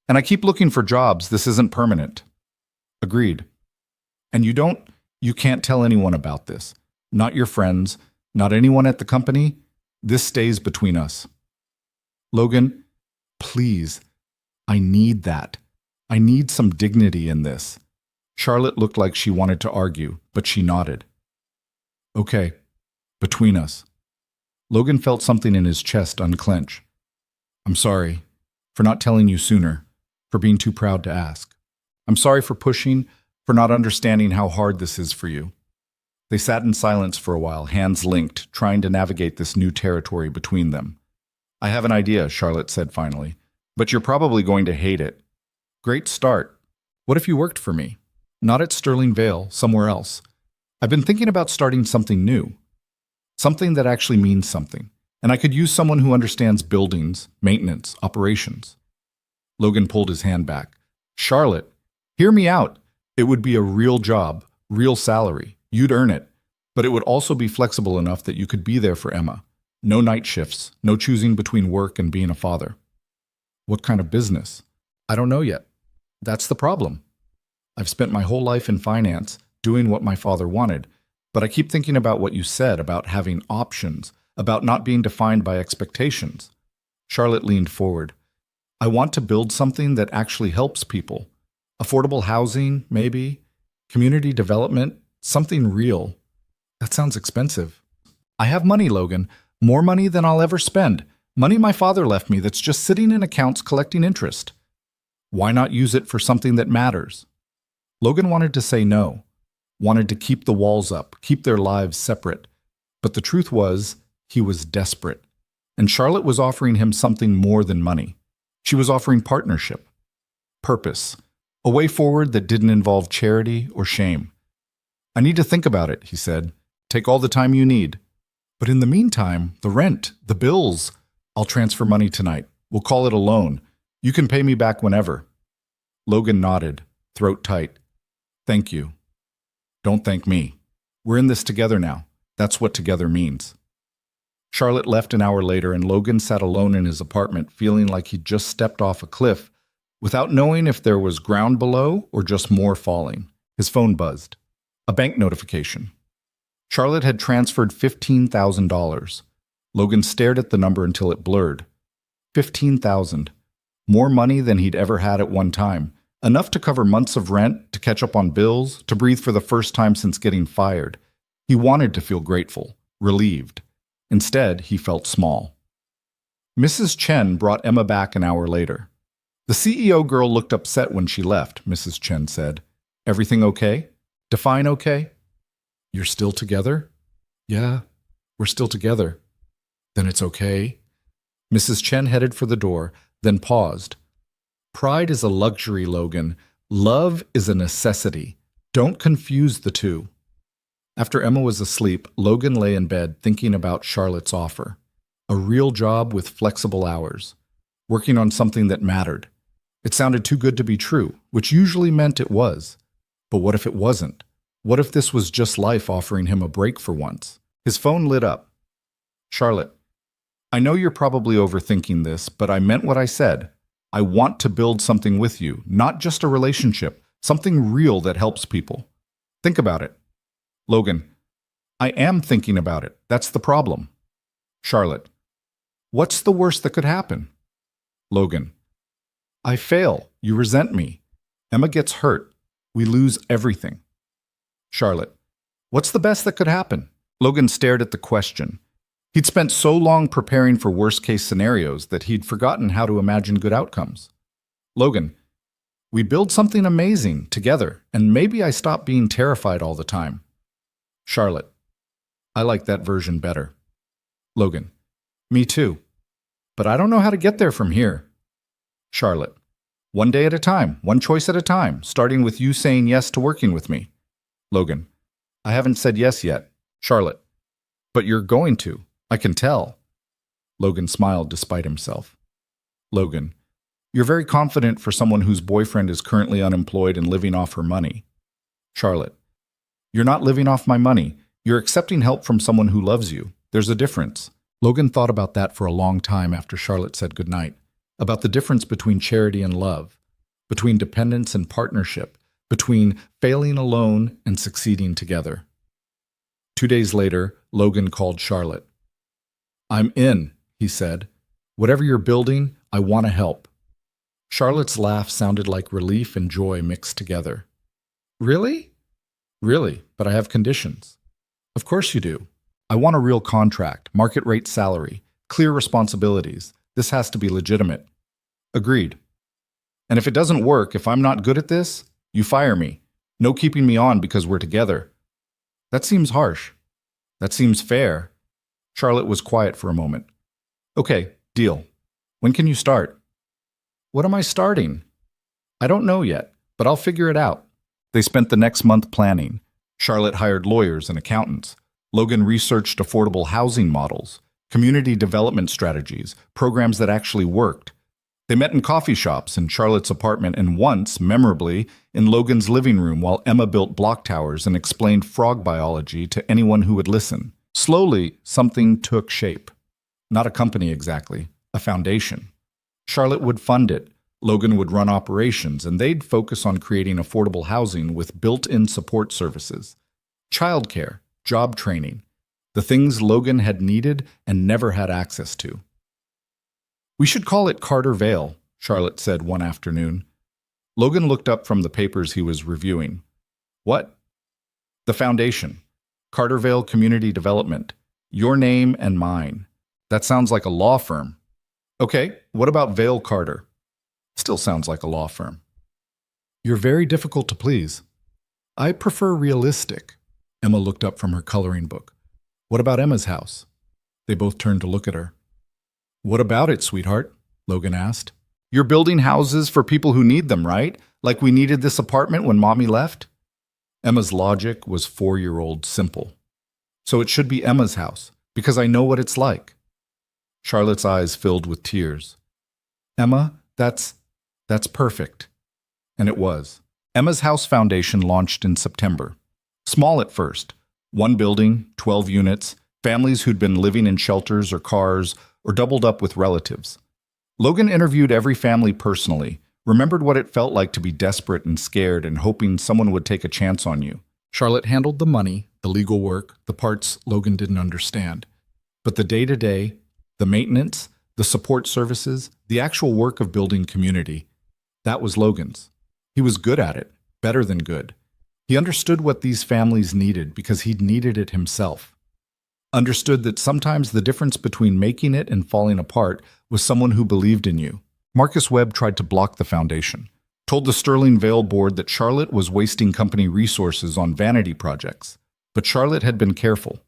And I keep looking for jobs. This isn't permanent. Agreed. And you can't tell anyone about this. Not your friends, not anyone at the company. This stays between us. Logan, please. I need that. I need some dignity in this. Charlotte looked like she wanted to argue, but she nodded. Okay. Between us. Logan felt something in his chest unclench. I'm sorry. For not telling you sooner, for being too proud to ask. I'm sorry for pushing, for not understanding how hard this is for you. They sat in silence for a while, hands linked, trying to navigate this new territory between them. I have an idea, Charlotte said finally, but you're probably going to hate it. Great start. What if you worked for me? Not at Sterling Vale, somewhere else. I've been thinking about starting something new. Something that actually means something. And I could use someone who understands buildings, maintenance, operations. Logan pulled his hand back. Charlotte, hear me out. It would be a real job, real salary. You'd earn it. But it would also be flexible enough that you could be there for Emma. No night shifts, no choosing between work and being a father. What kind of business? I don't know yet. That's the problem. I've spent my whole life in finance, doing what my father wanted. But I keep thinking about what you said about having options, about not being defined by expectations. Charlotte leaned forward. I want to build something that actually helps people. Affordable housing, maybe. Community development, something real. That sounds expensive. I have money, Logan. More money than I'll ever spend. Money my father left me that's just sitting in accounts collecting interest. Why not use it for something that matters? Logan wanted to say no. Wanted to keep the walls up, keep their lives separate. But the truth was, he was desperate, and Charlotte was offering him something more than money. She was offering partnership, purpose, a way forward that didn't involve charity or shame. I need to think about it, he said. Take all the time you need. But in the meantime, the rent, the bills, I'll transfer money tonight. We'll call it a loan. You can pay me back whenever. Logan nodded, throat tight. Thank you. Don't thank me. We're in this together now. That's what together means. Charlotte left an hour later, and Logan sat alone in his apartment, feeling like he'd just stepped off a cliff without knowing if there was ground below or just more falling. His phone buzzed. A bank notification. Charlotte had transferred $15,000. Logan stared at the number until it blurred. 15,000. More money than he'd ever had at one time. Enough to cover months of rent, to catch up on bills, to breathe for the first time since getting fired. He wanted to feel grateful, relieved. Instead, he felt small. Mrs. Chen brought Emma back an hour later. The CEO girl looked upset when she left, Mrs. Chen said. Everything okay? Define okay? You're still together? Yeah, we're still together. Then it's okay. Mrs. Chen headed for the door, then paused. Pride is a luxury, Logan. Love is a necessity. Don't confuse the two. After Emma was asleep, Logan lay in bed thinking about Charlotte's offer. A real job with flexible hours. Working on something that mattered. It sounded too good to be true, which usually meant it was. But what if it wasn't? What if this was just life offering him a break for once? His phone lit up. Charlotte, I know you're probably overthinking this, but I meant what I said. I want to build something with you, not just a relationship, something real that helps people. Think about it. Logan, I am thinking about it. That's the problem. Charlotte, what's the worst that could happen? Logan, I fail. You resent me. Emma gets hurt. We lose everything. Charlotte, what's the best that could happen? Logan stared at the question. He'd spent so long preparing for worst-case scenarios that he'd forgotten how to imagine good outcomes. Logan, we build something amazing together, and maybe I stop being terrified all the time. Charlotte, I like that version better. Logan, me too. But I don't know how to get there from here. Charlotte, one day at a time, one choice at a time, starting with you saying yes to working with me. Logan, I haven't said yes yet. Charlotte, but you're going to. I can tell. Logan smiled despite himself. Logan, you're very confident for someone whose boyfriend is currently unemployed and living off her money. Charlotte, you're not living off my money. You're accepting help from someone who loves you. There's a difference. Logan thought about that for a long time after Charlotte said goodnight, about the difference between charity and love, between dependence and partnership, between failing alone and succeeding together. 2 days later, Logan called Charlotte. I'm in, he said. Whatever you're building, I want to help. Charlotte's laugh sounded like relief and joy mixed together. Really? Really, but I have conditions. Of course you do. I want a real contract, market rate salary, clear responsibilities. This has to be legitimate. Agreed. And if it doesn't work, if I'm not good at this, you fire me. No keeping me on because we're together. That seems harsh. That seems fair. Charlotte was quiet for a moment. Okay, deal. When can you start? What am I starting? I don't know yet, but I'll figure it out. They spent the next month planning. Charlotte hired lawyers and accountants. Logan researched affordable housing models, community development strategies, programs that actually worked. They met in coffee shops, in Charlotte's apartment, and once, memorably, in Logan's living room while Emma built block towers and explained frog biology to anyone who would listen. Slowly, something took shape. Not a company exactly, a foundation. Charlotte would fund it, Logan would run operations, and they'd focus on creating affordable housing with built-in support services. Childcare, job training, the things Logan had needed and never had access to. We should call it Carter Vale, Charlotte said one afternoon. Logan looked up from the papers he was reviewing. What? The foundation. Carter Vale Community Development. Your name and mine. That sounds like a law firm. Okay, what about Vale Carter? Still sounds like a law firm. You're very difficult to please. I prefer realistic. Emma looked up from her coloring book. What about Emma's house? They both turned to look at her. What about it, sweetheart? Logan asked. You're building houses for people who need them, right? Like we needed this apartment when Mommy left? Emma's logic was 4-year-old simple. So it should be Emma's house, because I know what it's like. Charlotte's eyes filled with tears. Emma, that's perfect. And it was. Emma's House Foundation launched in September. Small at first. 1 building, 12 units, families who'd been living in shelters or cars or doubled up with relatives. Logan interviewed every family personally, remembered what it felt like to be desperate and scared and hoping someone would take a chance on you. Charlotte handled the money, the legal work, the parts Logan didn't understand. But the day-to-day, the maintenance, the support services, the actual work of building community, that was Logan's. He was good at it, better than good. He understood what these families needed because he'd needed it himself. Understood that sometimes the difference between making it and falling apart was someone who believed in you. Marcus Webb tried to block the foundation, told the Sterling Vale board that Charlotte was wasting company resources on vanity projects. But Charlotte had been careful.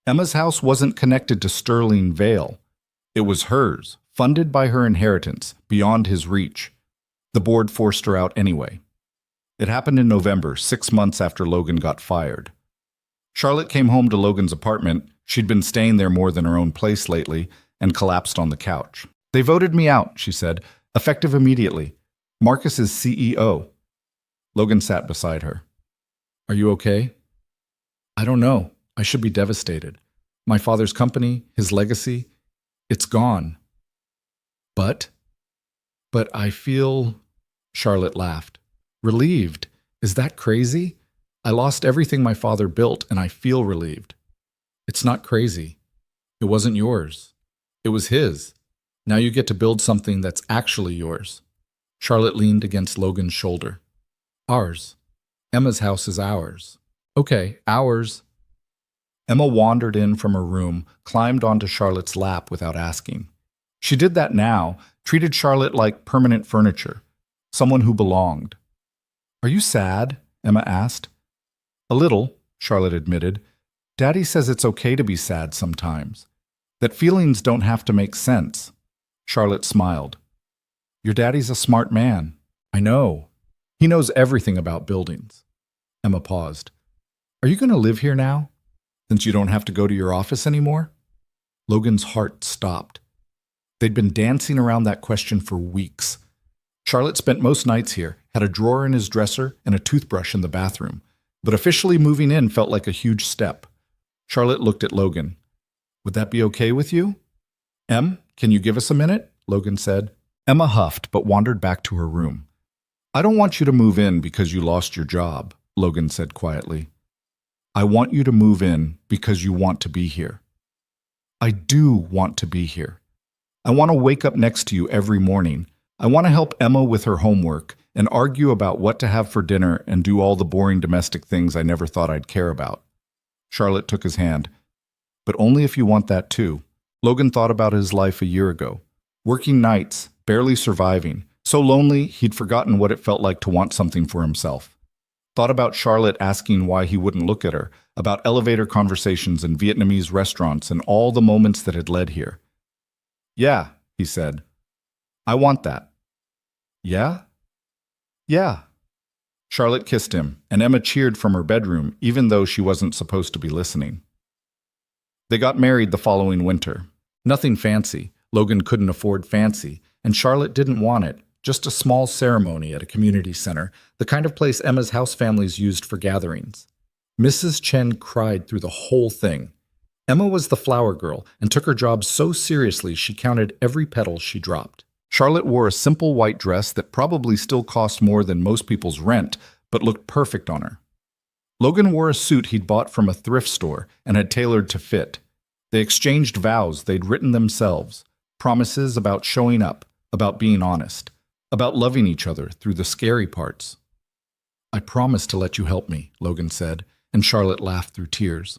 Emma's house wasn't connected to Sterling Vale. It was hers, funded by her inheritance, beyond his reach. The board forced her out anyway. It happened in November, 6 months after Logan got fired. Charlotte came home to Logan's apartment. She'd been staying there more than her own place lately and collapsed on the couch. "They voted me out," she said, "effective immediately. Marcus is CEO." Logan sat beside her. "Are you okay?" "I don't know. I should be devastated. My father's company, his legacy, it's gone." But I feel," Charlotte laughed, "relieved. Is that crazy? I lost everything my father built and I feel relieved." "It's not crazy. It wasn't yours. It was his. Now you get to build something that's actually yours." Charlotte leaned against Logan's shoulder. "Ours. Emma's house is ours." "Okay, ours." Emma wandered in from her room, climbed onto Charlotte's lap without asking. She did that now, treated Charlotte like permanent furniture, someone who belonged. "Are you sad?" Emma asked. "A little," Charlotte admitted. "Daddy says it's okay to be sad sometimes, that feelings don't have to make sense." Charlotte smiled. "Your daddy's a smart man." "I know. He knows everything about buildings." Emma paused. "Are you going to live here now, since you don't have to go to your office anymore?" Logan's heart stopped. They'd been dancing around that question for weeks. Charlotte spent most nights here, had a drawer in his dresser and a toothbrush in the bathroom, but officially moving in felt like a huge step. Charlotte looked at Logan. "Would that be okay with you?" "Em, can you give us a minute?" Logan said. Emma huffed but wandered back to her room. "I don't want you to move in because you lost your job," Logan said quietly. "I want you to move in because you want to be here." "I do want to be here. I want to wake up next to you every morning. I want to help Emma with her homework and argue about what to have for dinner and do all the boring domestic things I never thought I'd care about." Charlotte took his hand. "But only if you want that too." Logan thought about his life a year ago. Working nights, barely surviving, so lonely he'd forgotten what it felt like to want something for himself. Thought about Charlotte asking why he wouldn't look at her, about elevator conversations in Vietnamese restaurants and all the moments that had led here. "Yeah," he said. "I want that." "Yeah?" "Yeah." Charlotte kissed him, and Emma cheered from her bedroom, even though she wasn't supposed to be listening. They got married the following winter. Nothing fancy. Logan couldn't afford fancy, and Charlotte didn't want it. Just a small ceremony at a community center, the kind of place Emma's house families used for gatherings. Mrs. Chen cried through the whole thing. Emma was the flower girl and took her job so seriously she counted every petal she dropped. Charlotte wore a simple white dress that probably still cost more than most people's rent, but looked perfect on her. Logan wore a suit he'd bought from a thrift store and had tailored to fit. They exchanged vows they'd written themselves, promises about showing up, about being honest, about loving each other through the scary parts. "I promise to let you help me," Logan said, and Charlotte laughed through tears.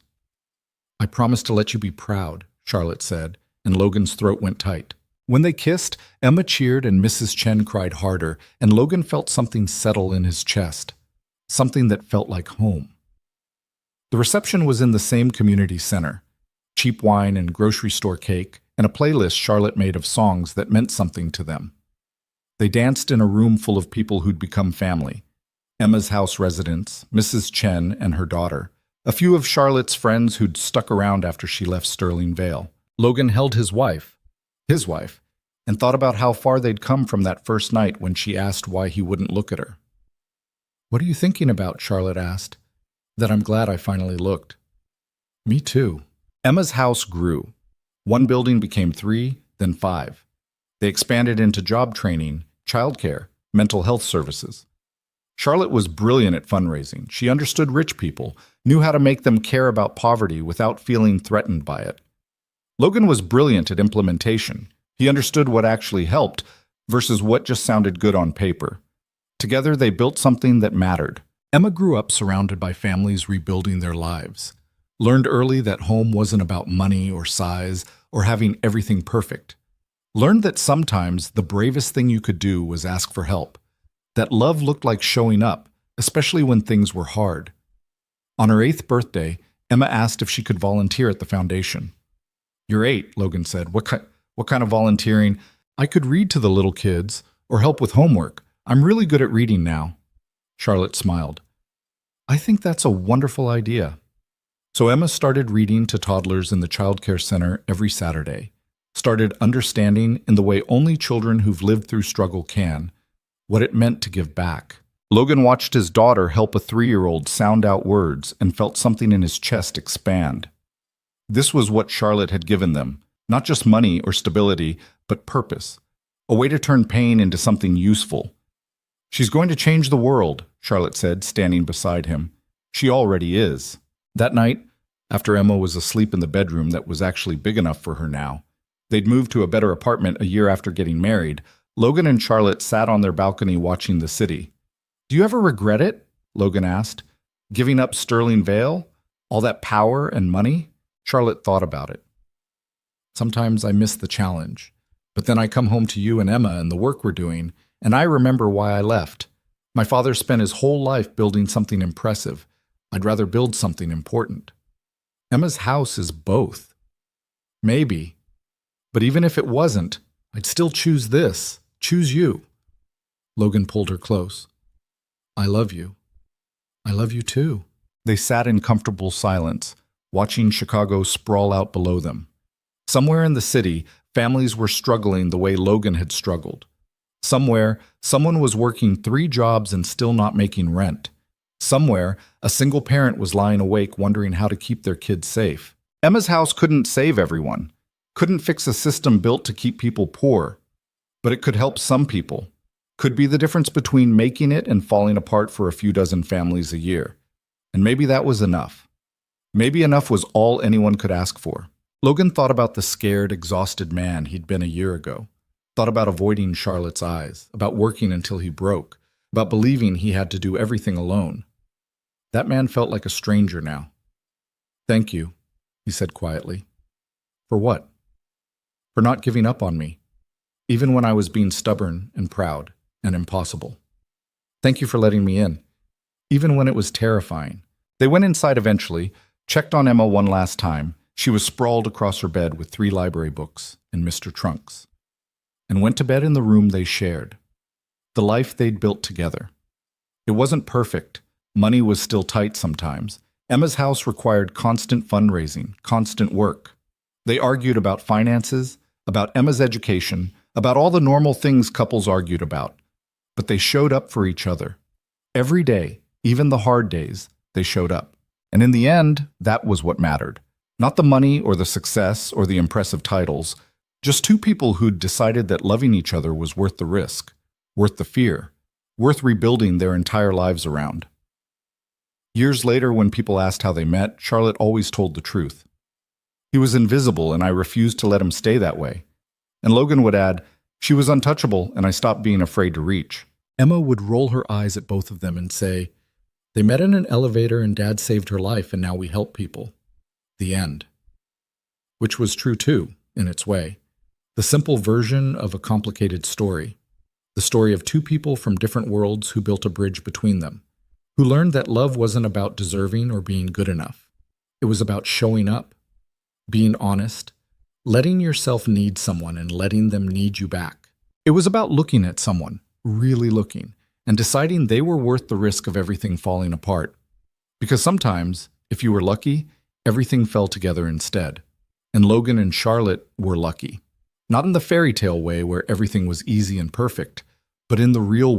"I promise to let you be proud," Charlotte said, and Logan's throat went tight. When they kissed, Emma cheered and Mrs. Chen cried harder, and Logan felt something settle in his chest, something that felt like home. The reception was in the same community center. Cheap wine and grocery store cake, and a playlist Charlotte made of songs that meant something to them. They danced in a room full of people who'd become family. Emma's house residents, Mrs. Chen and her daughter, a few of Charlotte's friends who'd stuck around after she left Sterling Vale. Logan held his wife, and thought about how far they'd come from that first night when she asked why he wouldn't look at her. "What are you thinking about?" Charlotte asked. "That I'm glad I finally looked." "Me too." Emma's house grew. One building became 3, then 5. They expanded into job training, childcare, mental health services. Charlotte was brilliant at fundraising. She understood rich people, knew how to make them care about poverty without feeling threatened by it. Logan was brilliant at implementation. He understood what actually helped versus what just sounded good on paper. Together, they built something that mattered. Emma grew up surrounded by families rebuilding their lives. Learned early that home wasn't about money or size or having everything perfect. Learned that sometimes the bravest thing you could do was ask for help. That love looked like showing up, especially when things were hard. On her 8th birthday, Emma asked if she could volunteer at the foundation. "You're 8, Logan said. What kind of volunteering? I could read to the little kids or help with homework. I'm really good at reading now." Charlotte smiled. "I think that's a wonderful idea." So Emma started reading to toddlers in the childcare center every Saturday, started understanding in the way only children who've lived through struggle can, what it meant to give back. Logan watched his daughter help a 3-year-old sound out words and felt something in his chest expand. This was what Charlotte had given them, not just money or stability, but purpose, a way to turn pain into something useful. "She's going to change the world," Charlotte said, standing beside him. "She already is." That night, after Emma was asleep in the bedroom that was actually big enough for her now, they'd moved to a better apartment a year after getting married, Logan and Charlotte sat on their balcony watching the city. "Do you ever regret it?" Logan asked. "Giving up Sterling Vale? All that power and money?" Charlotte thought about it. "Sometimes I miss the challenge. But then I come home to you and Emma and the work we're doing, and I remember why I left. My father spent his whole life building something impressive. I'd rather build something important." Emma's house is both. Maybe. But even if it wasn't, I'd still choose this. Choose you. Logan pulled her close. "I love you. I love you too." They sat in comfortable silence, watching Chicago sprawl out below them. Somewhere in the city, families were struggling the way Logan had struggled. Somewhere, someone was working 3 jobs and still not making rent. Somewhere, a single parent was lying awake wondering how to keep their kids safe. Emma's house couldn't save everyone, couldn't fix a system built to keep people poor, but it could help some people. Could be the difference between making it and falling apart for a few dozen families a year. And maybe that was enough. Maybe enough was all anyone could ask for. Logan thought about the scared, exhausted man he'd been a year ago. Thought about avoiding Charlotte's eyes, about working until he broke, about believing he had to do everything alone. That man felt like a stranger now. "Thank you," he said quietly. "For what?" "For not giving up on me, even when I was being stubborn and proud and impossible. Thank you for letting me in, even when it was terrifying." They went inside eventually, checked on Emma one last time. She was sprawled across her bed with 3 library books and Mr. Trunks, and went to bed in the room they shared. The life they'd built together. It wasn't perfect. Money was still tight sometimes. Emma's house required constant fundraising, constant work. They argued about finances, about Emma's education, about all the normal things couples argued about. But they showed up for each other. Every day, even the hard days, they showed up. And in the end, that was what mattered. Not the money or the success or the impressive titles, just 2 people who'd decided that loving each other was worth the risk, worth the fear, worth rebuilding their entire lives around. Years later, when people asked how they met, Charlotte always told the truth. "He was invisible and I refused to let him stay that way." And Logan would add, "She was untouchable and I stopped being afraid to reach." Emma would roll her eyes at both of them and say, "They met in an elevator and Dad saved her life and now we help people." The end. Which was true too, in its way. The simple version of a complicated story. The story of 2 people from different worlds who built a bridge between them. Who learned that love wasn't about deserving or being good enough. It was about showing up, being honest, letting yourself need someone and letting them need you back. It was about looking at someone, really looking, and deciding they were worth the risk of everything falling apart. Because sometimes, if you were lucky, everything fell together instead. And Logan and Charlotte were lucky. Not in the fairy tale way where everything was easy and perfect, but in the real